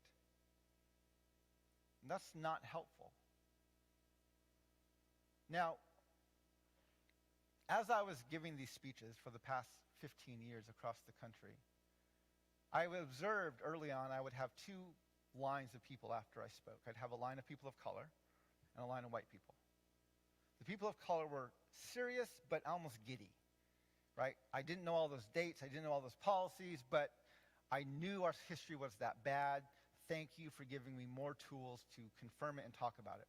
And that's not helpful. Now, as I was giving these speeches for the past 15 years across the country, I observed early on I would have two lines of people after I spoke. I'd have a line of people of color and a line of white people. The people of color were serious but almost giddy, right? I didn't know all those dates, I didn't know all those policies, but I knew our history was that bad. Thank you for giving me more tools to confirm it and talk about it.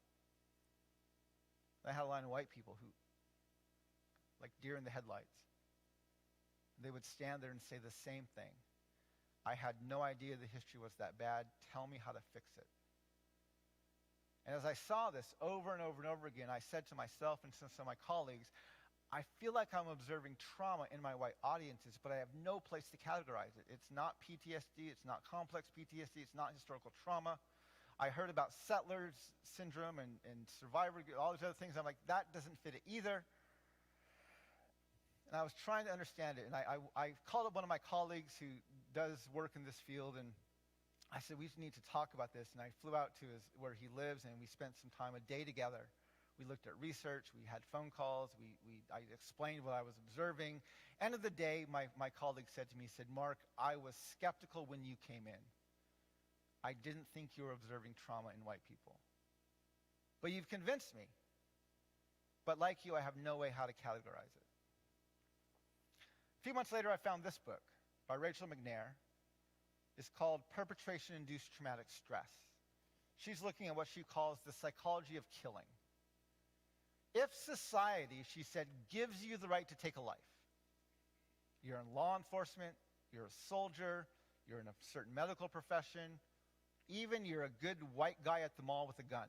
I had a line of white people who, like deer in the headlights, they would stand there and say the same thing. I had no idea the history was that bad. Tell me how to fix it. And as I saw this over and over and over again, I said to myself and to some of my colleagues, I feel like I'm observing trauma in my white audiences, but I have no place to categorize it. It's not PTSD, it's not complex PTSD, it's not historical trauma. I heard about settlers syndrome and survivor, all these other things. I'm like, that doesn't fit it either. And I was trying to understand it. And I called up one of my colleagues who does work in this field, and I said, we need to talk about this. And I flew out to where he lives, and we spent some time, a day together. We looked at research, we had phone calls, I explained what I was observing. End of the day, my colleague said to me, he said, Mark, I was skeptical when you came in. I didn't think you were observing trauma in white people. But you've convinced me. But like you, I have no way how to categorize it. A few months later, I found this book by Rachel McNair. It's called Perpetration-Induced Traumatic Stress. She's looking at what she calls the psychology of killing. If society, she said, gives you the right to take a life, you're in law enforcement, you're a soldier, you're in a certain medical profession, even you're a good white guy at the mall with a gun,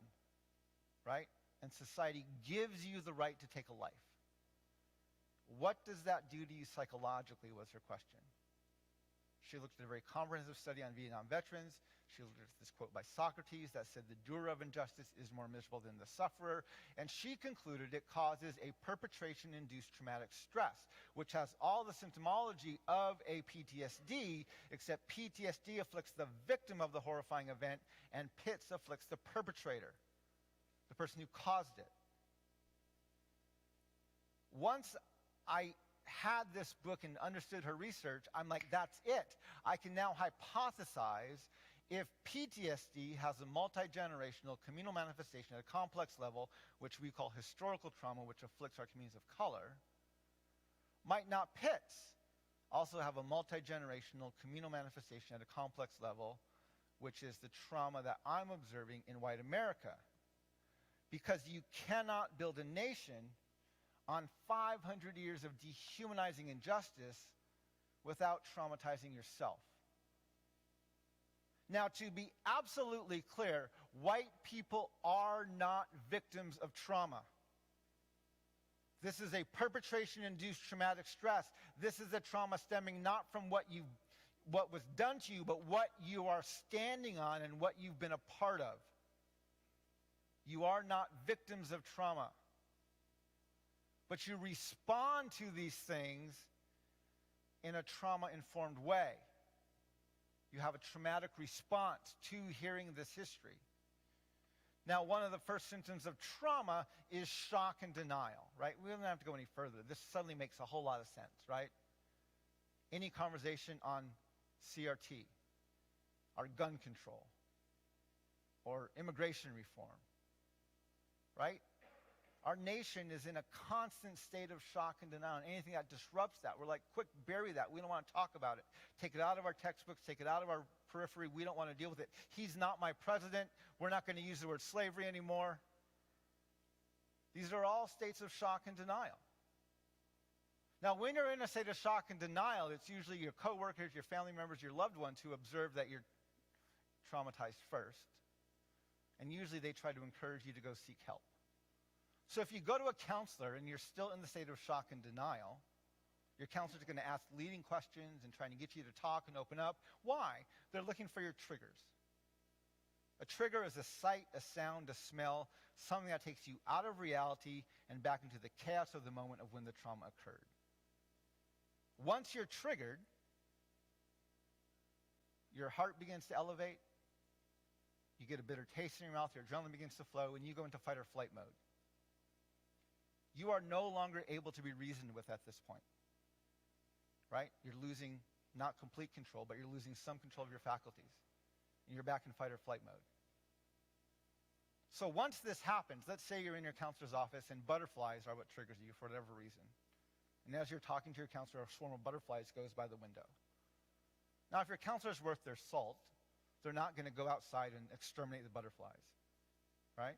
right? And society gives you the right to take a life. What does that do to you psychologically was her question. She looked at a very comprehensive study on Vietnam veterans. She looked at this quote by Socrates that said the doer of injustice is more miserable than the sufferer. And she concluded it causes a perpetration-induced traumatic stress, which has all the symptomology of a PTSD, except PTSD afflicts the victim of the horrifying event, and PITS afflicts the perpetrator, the person who caused it. Once I had this book and understood her research, I'm like, that's it. I can now hypothesize if PTSD has a multi-generational communal manifestation at a complex level, which we call historical trauma, which afflicts our communities of color, might not PITS also have a multi-generational communal manifestation at a complex level, which is the trauma that I'm observing in white America. Because you cannot build a nation on 500 years of dehumanizing injustice without traumatizing yourself. Now, to be absolutely clear, white people are not victims of trauma. This is a perpetration-induced traumatic stress. This is a trauma stemming not from what was done to you, but what you are standing on and what you've been a part of. You are not victims of trauma. But you respond to these things in a trauma-informed way. You have a traumatic response to hearing this history. Now, one of the first symptoms of trauma is shock and denial, right? We don't have to go any further. This suddenly makes a whole lot of sense, right? Any conversation on CRT, or gun control, or immigration reform, right? Our nation is in a constant state of shock and denial. And anything that disrupts that, we're like, quick, bury that. We don't want to talk about it. Take it out of our textbooks. Take it out of our periphery. We don't want to deal with it. He's not my president. We're not going to use the word slavery anymore. These are all states of shock and denial. Now, when you're in a state of shock and denial, it's usually your coworkers, your family members, your loved ones who observe that you're traumatized first. And usually they try to encourage you to go seek help. So if you go to a counselor and you're still in the state of shock and denial, your counselor is going to ask leading questions and trying to get you to talk and open up. Why? They're looking for your triggers. A trigger is a sight, a sound, a smell, something that takes you out of reality and back into the chaos of the moment of when the trauma occurred. Once you're triggered, your heart begins to elevate, you get a bitter taste in your mouth, your adrenaline begins to flow, and you go into fight or flight mode. You are no longer able to be reasoned with at this point, right? You're losing not complete control, but you're losing some control of your faculties, and you're back in fight or flight mode. So once this happens, let's say you're in your counselor's office and butterflies are what triggers you for whatever reason. And as you're talking to your counselor, a swarm of butterflies goes by the window. Now, if your counselor's worth their salt, they're not going to go outside and exterminate the butterflies, right?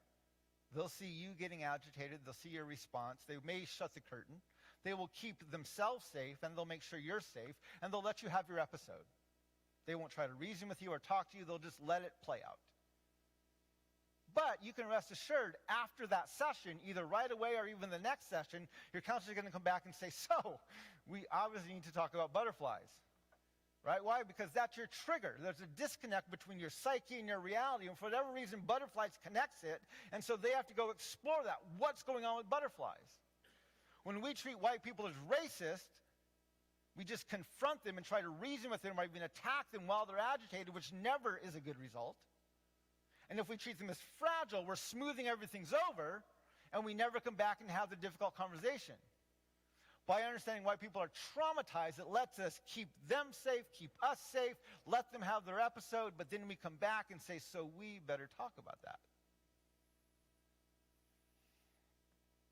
They'll see you getting agitated. They'll see your response. They may shut the curtain. They will keep themselves safe, and they'll make sure you're safe, and they'll let you have your episode. They won't try to reason with you or talk to you. They'll just let it play out. But you can rest assured, after that session, either right away or even the next session, your counselor is going to come back and say, so, we obviously need to talk about butterflies. Right? Why? Because that's your trigger. There's a disconnect between your psyche and your reality, and for whatever reason, butterflies connects it, and so they have to go explore that. What's going on with butterflies? When we treat white people as racist, we just confront them and try to reason with them or even attack them while they're agitated, which never is a good result. And if we treat them as fragile, we're smoothing everything's over, and we never come back and have the difficult conversation. By understanding why people are traumatized, it lets us keep them safe, keep us safe, let them have their episode, but then we come back and say, so we better talk about that.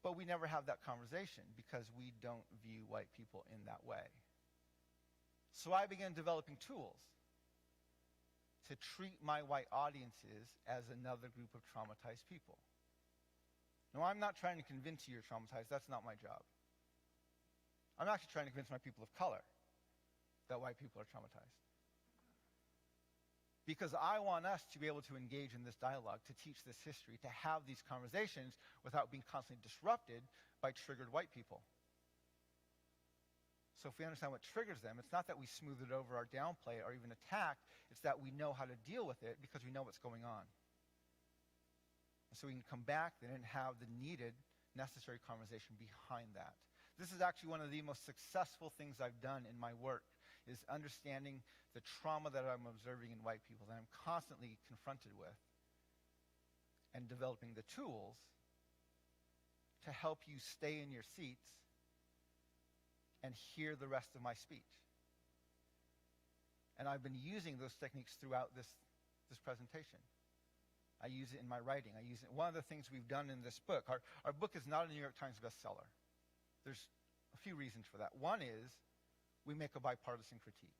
But we never have that conversation because we don't view white people in that way. So I began developing tools to treat my white audiences as another group of traumatized people. Now, I'm not trying to convince you you're traumatized. That's not my job. I'm actually trying to convince my people of color that white people are traumatized. Because I want us to be able to engage in this dialogue, to teach this history, to have these conversations without being constantly disrupted by triggered white people. So if we understand what triggers them, it's not that we smooth it over or downplay it or even attack, it's that we know how to deal with it because we know what's going on. And so we can come back then and have the needed, necessary conversation behind that. This is actually one of the most successful things I've done in my work, is understanding the trauma that I'm observing in white people that I'm constantly confronted with, and developing the tools to help you stay in your seats and hear the rest of my speech. And I've been using those techniques throughout this presentation. I use it in my writing. I use it. One of the things we've done in this book, our book is not a New York Times bestseller. There's a few reasons for that. One is we make a bipartisan critique.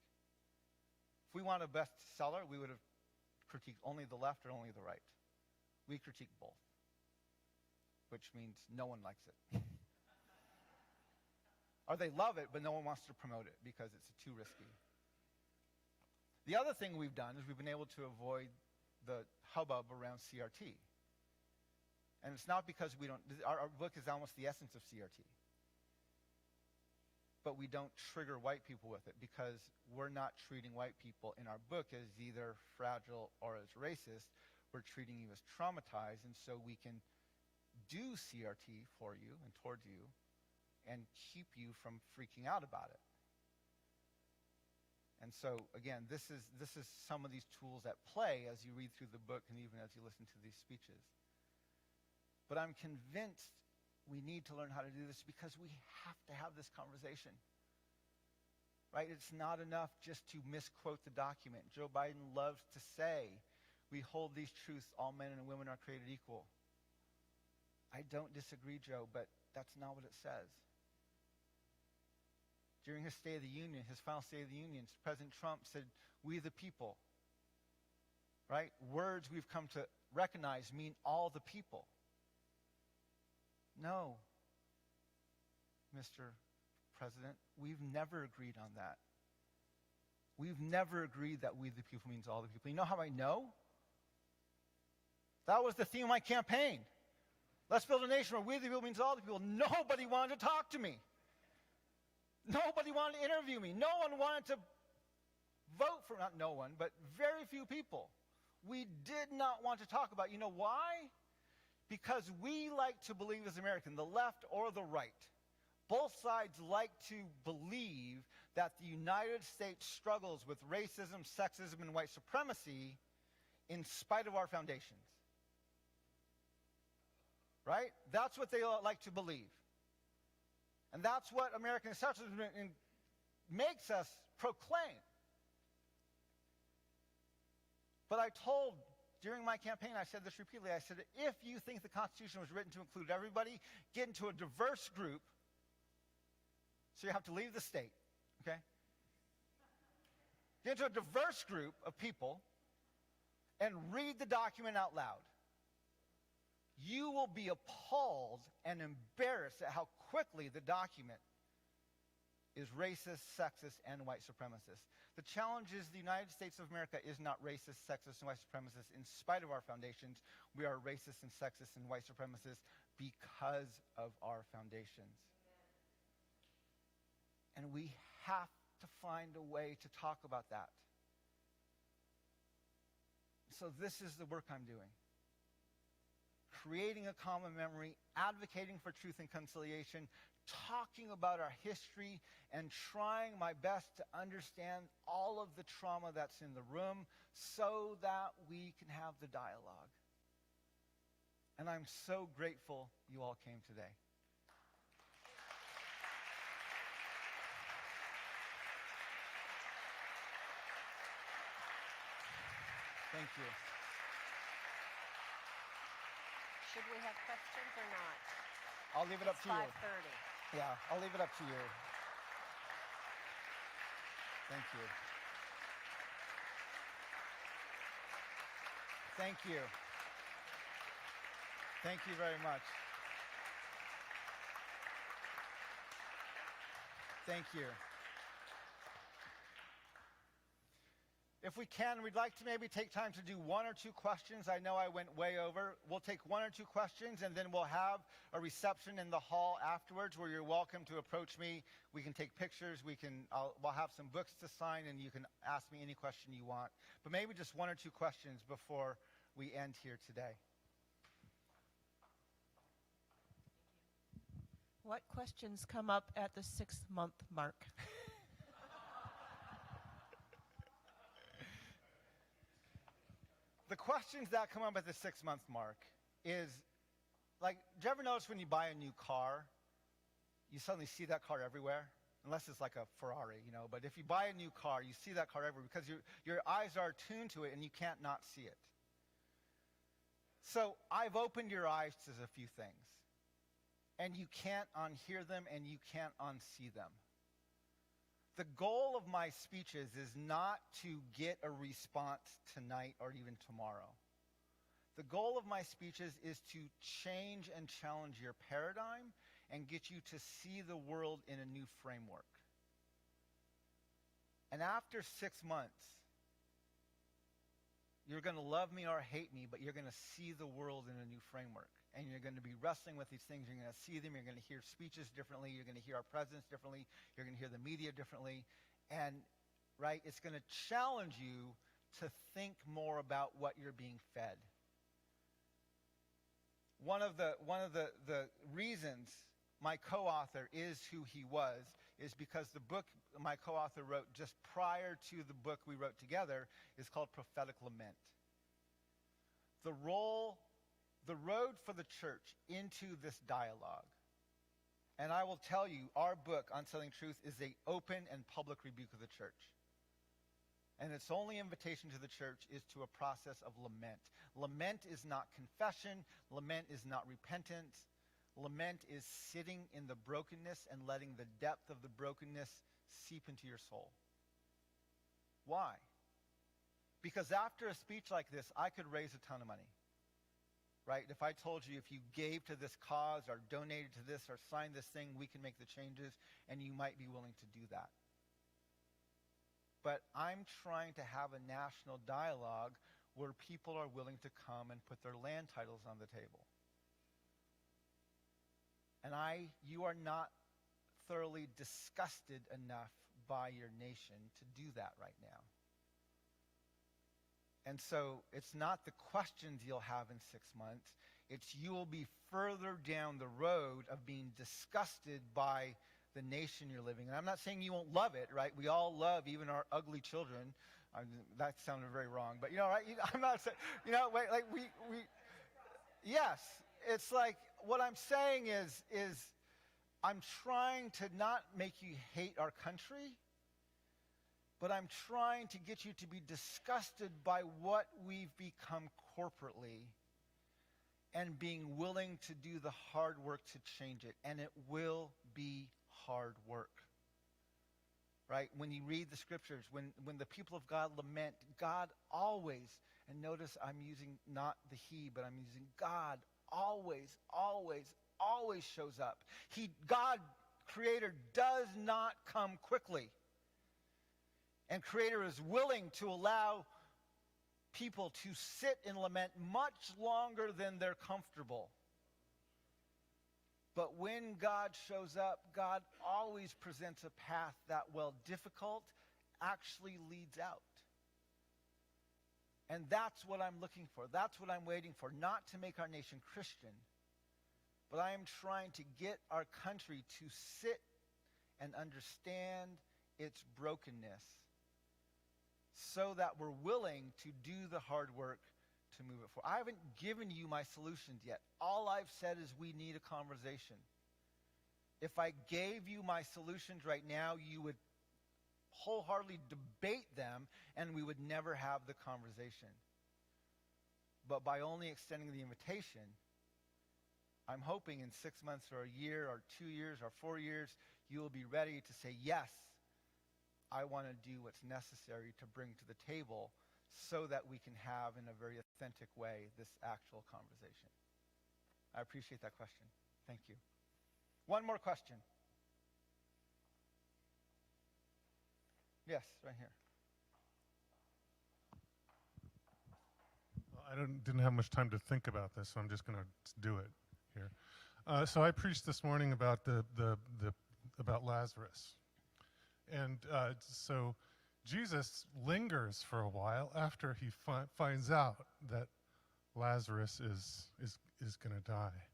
If we want a bestseller, we would have critiqued only the left or only the right. We critique both, which means no one likes it. Or they love it, but no one wants to promote it because it's too risky. The other thing we've done is we've been able to avoid the hubbub around CRT. And it's not because we don't, our book is almost the essence of CRT. But we don't trigger white people with it because we're not treating white people in our book as either fragile or as racist. We're treating you as traumatized, and so we can do CRT for you and towards you and keep you from freaking out about it. And so, again, this is some of these tools at play as you read through the book and even as you listen to these speeches. But I'm convinced we need to learn how to do this because we have to have this conversation. Right? It's not enough just to misquote the document. Joe Biden loves to say, we hold these truths, all men and women are created equal. I don't disagree, Joe, but that's not what it says. During his State of the Union, his final State of the Union, President Trump said, we the people. Right? Words we've come to recognize mean all the people. No, Mr. President, we've never agreed on that. We've never agreed that we the people means all the people. You know how I know? That was the theme of my campaign. Let's build a nation where we the people means all the people. Nobody wanted to talk to me. Nobody wanted to interview me. No one wanted to vote for, not no one, but very few people. We did not want to talk about. You know why? Because we like to believe as Americans, the left or the right, Both sides like to believe that the United States struggles with racism, sexism, and white supremacy in spite of our foundations. Right? That's what they like to believe. And that's what American exceptionalism makes us proclaim. But I told, during my campaign, I said this repeatedly, I said, if you think the Constitution was written to include everybody, get into a diverse group, so you have to leave the state, okay? Get into a diverse group of people and read the document out loud. You will be appalled and embarrassed at how quickly the document is racist, sexist, and white supremacist. The challenge is the United States of America is not racist, sexist, and white supremacist in spite of our foundations. We are racist and sexist and white supremacists because of our foundations. And we have to find a way to talk about that. So this is the work I'm doing. Creating a common memory, advocating for truth and conciliation, talking about our history, and trying my best to understand all of the trauma that's in the room so that we can have the dialogue. And I'm so grateful you all came today. Thank you. Should we have questions or not? I'll leave it up It's to you. 5:30. Yeah, I'll leave it up to you. Thank you. Thank you. Thank you very much. Thank you. If we can, we'd like to maybe take time to do one or two questions. I know I went way over. We'll take one or two questions, and then we'll have a reception in the hall afterwards where you're welcome to approach me. We can take pictures. We'll have some books to sign, and you can ask me any question you want. But maybe just one or two questions before we end here today. What questions come up at the 6-month mark? The questions that come up at the 6-month mark is, like, do you ever notice when you buy a new car, you suddenly see that car everywhere? Unless it's like a Ferrari, you know. But if you buy a new car, you see that car everywhere because your eyes are tuned to it and you can't not see it. So I've opened your eyes to a few things. And you can't unhear them and you can't unsee them. The goal of my speeches is not to get a response tonight or even tomorrow. The goal of my speeches is to change and challenge your paradigm and get you to see the world in a new framework. And after 6 months, you're going to love me or hate me, but you're going to see the world in a new framework. And you're going to be wrestling with these things. You're going to see them. You're going to hear speeches differently. You're going to hear our presidents differently. You're going to hear the media differently. And, right, it's going to challenge you to think more about what you're being fed. One of the reasons my co-author is who he was is because the book my co-author wrote just prior to the book we wrote together is called Prophetic Lament. The road for the church into this dialogue. And I will tell you, our book, Unsettling Truth, is an open and public rebuke of the church. And its only invitation to the church is to a process of lament. Lament is not confession. Lament is not repentance. Lament is sitting in the brokenness and letting the depth of the brokenness seep into your soul. Why? Because after a speech like this, I could raise a ton of money. Right? If I told you if you gave to this cause or donated to this or signed this thing, we can make the changes, and you might be willing to do that. But I'm trying to have a national dialogue where people are willing to come and put their land titles on the table. And you are not thoroughly disgusted enough by your nation to do that right now. And so it's not the questions you'll have in 6 months. It's you will be further down the road of being disgusted by the nation you're living in. I'm not saying you won't love it, right? We all love even our ugly children. That sounded very wrong, but right? I'm not saying, like we yes, it's like what I'm saying is I'm trying to not make you hate our country, but I'm trying to get you to be disgusted by what we've become corporately and being willing to do the hard work to change it. And it will be hard work. Right? When you read the scriptures, when the people of God lament, God always, and notice I'm using not the he, but I'm using God always, always, always shows up. God, Creator, does not come quickly. And Creator is willing to allow people to sit in lament much longer than they're comfortable. But when God shows up, God always presents a path that, while difficult, actually leads out. And that's what I'm looking for. That's what I'm waiting for. Not to make our nation Christian, but I am trying to get our country to sit and understand its brokenness so that we're willing to do the hard work to move it forward. I haven't given you my solutions yet. All I've said is we need a conversation. If I gave you my solutions right now, you would wholeheartedly debate them and we would never have the conversation. But by only extending the invitation, I'm hoping in 6 months or a year or 2 years or 4 years, you will be ready to say, yes, I want to do what's necessary to bring to the table so that we can have, in a very authentic way, this actual conversation. I appreciate that question. Thank you. One more question. Yes, right here. Well, I didn't have much time to think about this, so I'm just going to do it here. So I preached this morning about about Lazarus, and so Jesus lingers for a while after he finds out that Lazarus is going to die.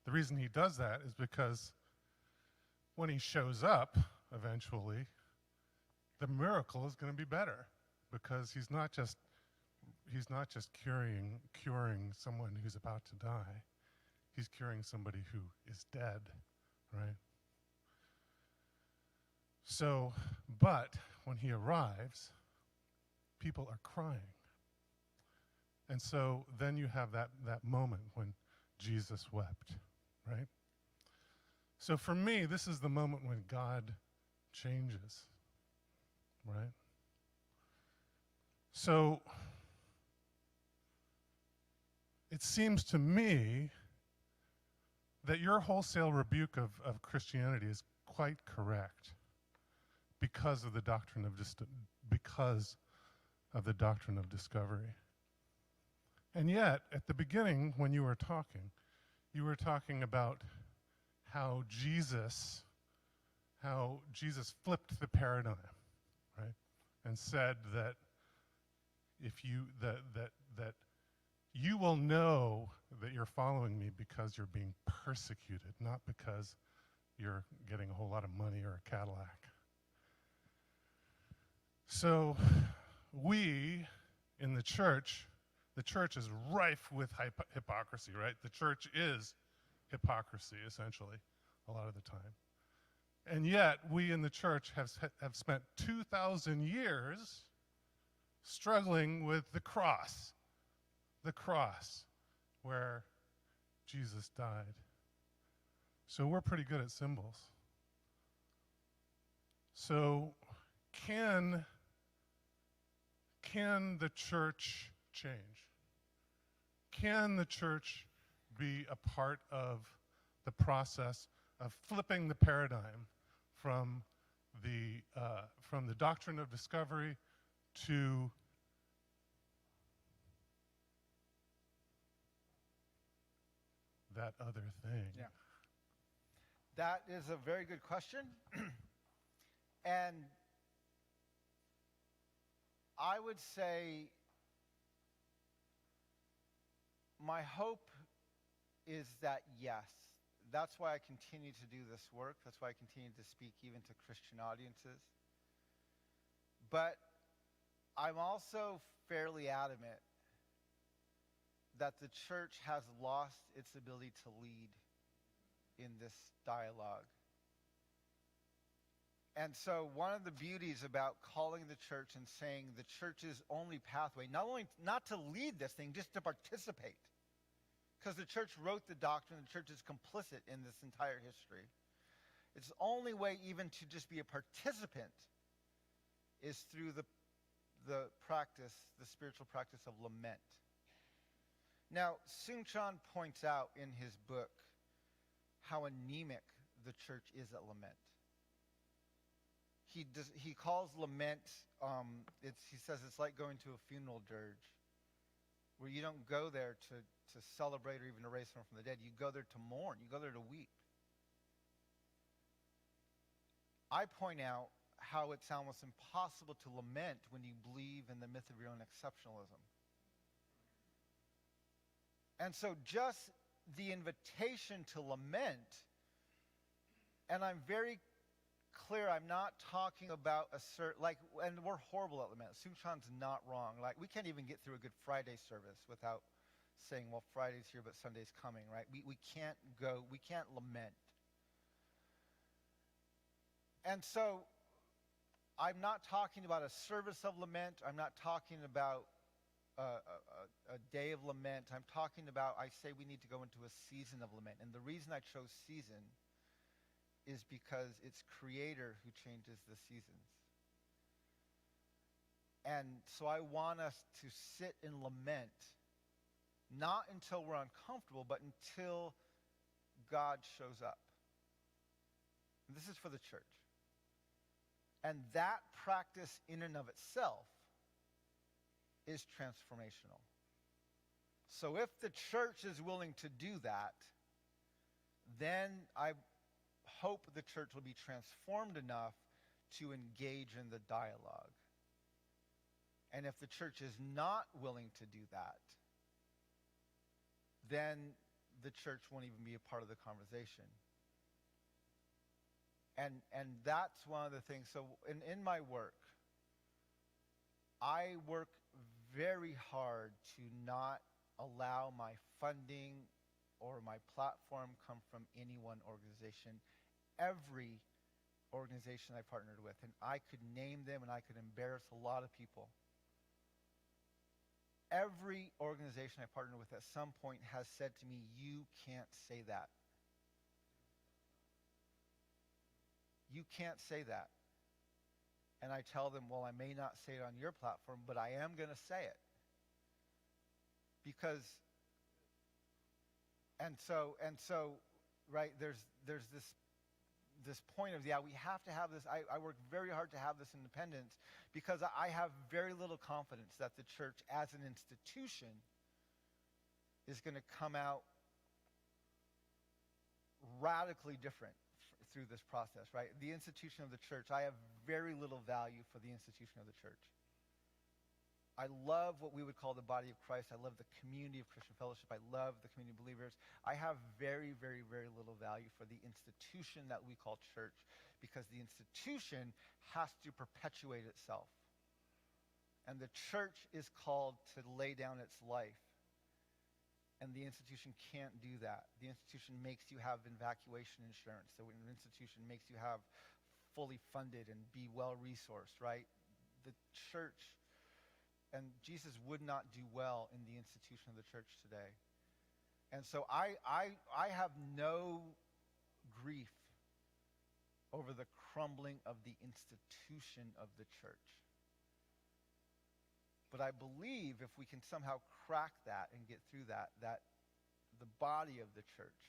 The reason he does that is because when he shows up eventually, the miracle is going to be better, because he's not just curing someone who's about to die. He's curing somebody who is dead, right? So, but when he arrives, people are crying. And so then you have that moment when Jesus wept, right? So for me, this is the moment when God changes, right? So it seems to me that your wholesale rebuke of Christianity is quite correct because of the doctrine of discovery. And yet, at the beginning, when you were talking about how Jesus flipped the paradigm, right? And said that that you will know that you're following me because you're being persecuted, not because you're getting a whole lot of money or a Cadillac. So we in the church is rife with hypocrisy, right? The church is hypocrisy, essentially, a lot of the time. And yet, we in the church have spent 2,000 years struggling with the cross where Jesus died. So we're pretty good at symbols. So can the church change? Can the church be a part of the process of flipping the paradigm from the doctrine of discovery to that other thing? Yeah. That is a very good question. And I would say my hope is that yes, that's why I continue to do this work. That's why I continue to speak even to Christian audiences. But I'm also fairly adamant that the church has lost its ability to lead in this dialogue. And so one of the beauties about calling the church and saying the church's only pathway, not to lead this thing, just to participate, because the church wrote the doctrine, the church is complicit in this entire history. Its only way even to just be a participant is through the practice, the spiritual practice of lament. Now, Seung-chan points out in his book how anemic the church is at lament. He calls lament, he says it's like going to a funeral dirge, where you don't go there to celebrate or even to raise someone from the dead. You go there to mourn. You go there to weep. I point out how it's almost impossible to lament when you believe in the myth of your own exceptionalism. And so just the invitation to lament, and I'm very clear, I'm not talking about and we're horrible at lament. Seung-chan's not wrong. Like, we can't even get through a Good Friday service without saying, well, Friday's here, but Sunday's coming, right? We can't lament. And so I'm not talking about a service of lament. I'm not talking about a day of lament. I'm talking about, I say we need to go into a season of lament. And the reason I chose season is because it's Creator who changes the seasons. And so I want us to sit in lament, not until we're uncomfortable, but until God shows up. And this is for the church. And that practice in and of itself is transformational. So if the church is willing to do that, then I hope the church will be transformed enough to engage in the dialogue. And if the church is not willing to do that, then the church won't even be a part of the conversation. And that's one of the things. So in my work, I work very hard to not allow my funding or my platform come from any one organization. Every organization I partnered with, and I could name them and I could embarrass a lot of people. Every organization I partnered with at some point has said to me, you can't say that. You can't say that. And I tell them, well, I may not say it on your platform, but I am going to say it. Because, and so, right, there's this point of, we have to have this. I work very hard to have this independence because I have very little confidence that the church as an institution is going to come out radically different through this process, right? The institution of the church, I have very little value for the institution of the church. I love what we would call the body of Christ. I love the community of Christian fellowship. I love the community of believers. I have very, very, very little value for the institution that we call church because the institution has to perpetuate itself. And the church is called to lay down its life. And the institution can't do that. The institution makes you have evacuation insurance. So an institution makes you have fully funded and be well-resourced, right? The church, and Jesus would not do well in the institution of the church today. And so I have no grief over the crumbling of the institution of the church. But I believe if we can somehow crack that and get through that, that the body of the church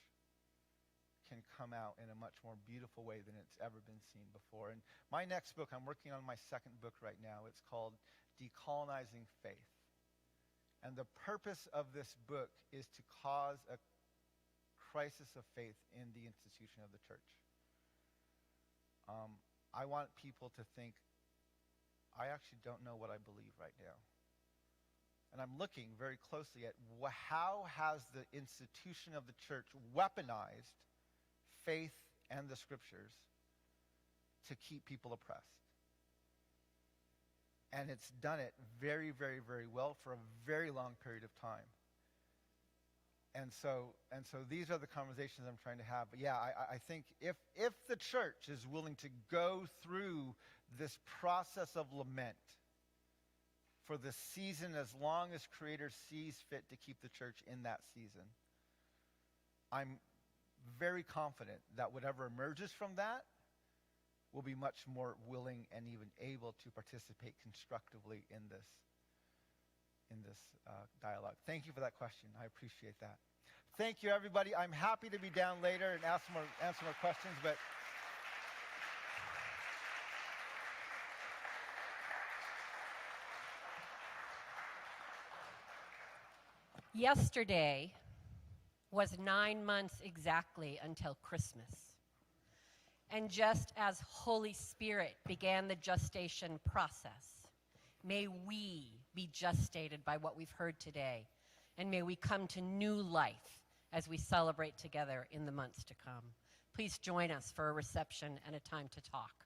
can come out in a much more beautiful way than it's ever been seen before. And my next book, I'm working on my second book right now. It's called Decolonizing Faith. And the purpose of this book is to cause a crisis of faith in the institution of the church. I want people to think, I actually don't know what I believe right now. and I'm looking very closely at how has the institution of the church weaponized faith and the scriptures to keep people oppressed. And it's done it very, very, very well for a very long period of time. And so these are the conversations I'm trying to have. But yeah, I think if the church is willing to go through this process of lament for the season as long as Creator sees fit to keep the church in that season, I'm very confident that whatever emerges from that will be much more willing and even able to participate constructively in this dialogue. Thank you for that question. I appreciate that. Thank you, everybody. I'm happy to be down later and answer more questions, but yesterday was 9 months exactly until Christmas. And just as Holy Spirit began the gestation process, may we be gestated by what we've heard today, and may we come to new life as we celebrate together in the months to come. Please join us for a reception and a time to talk.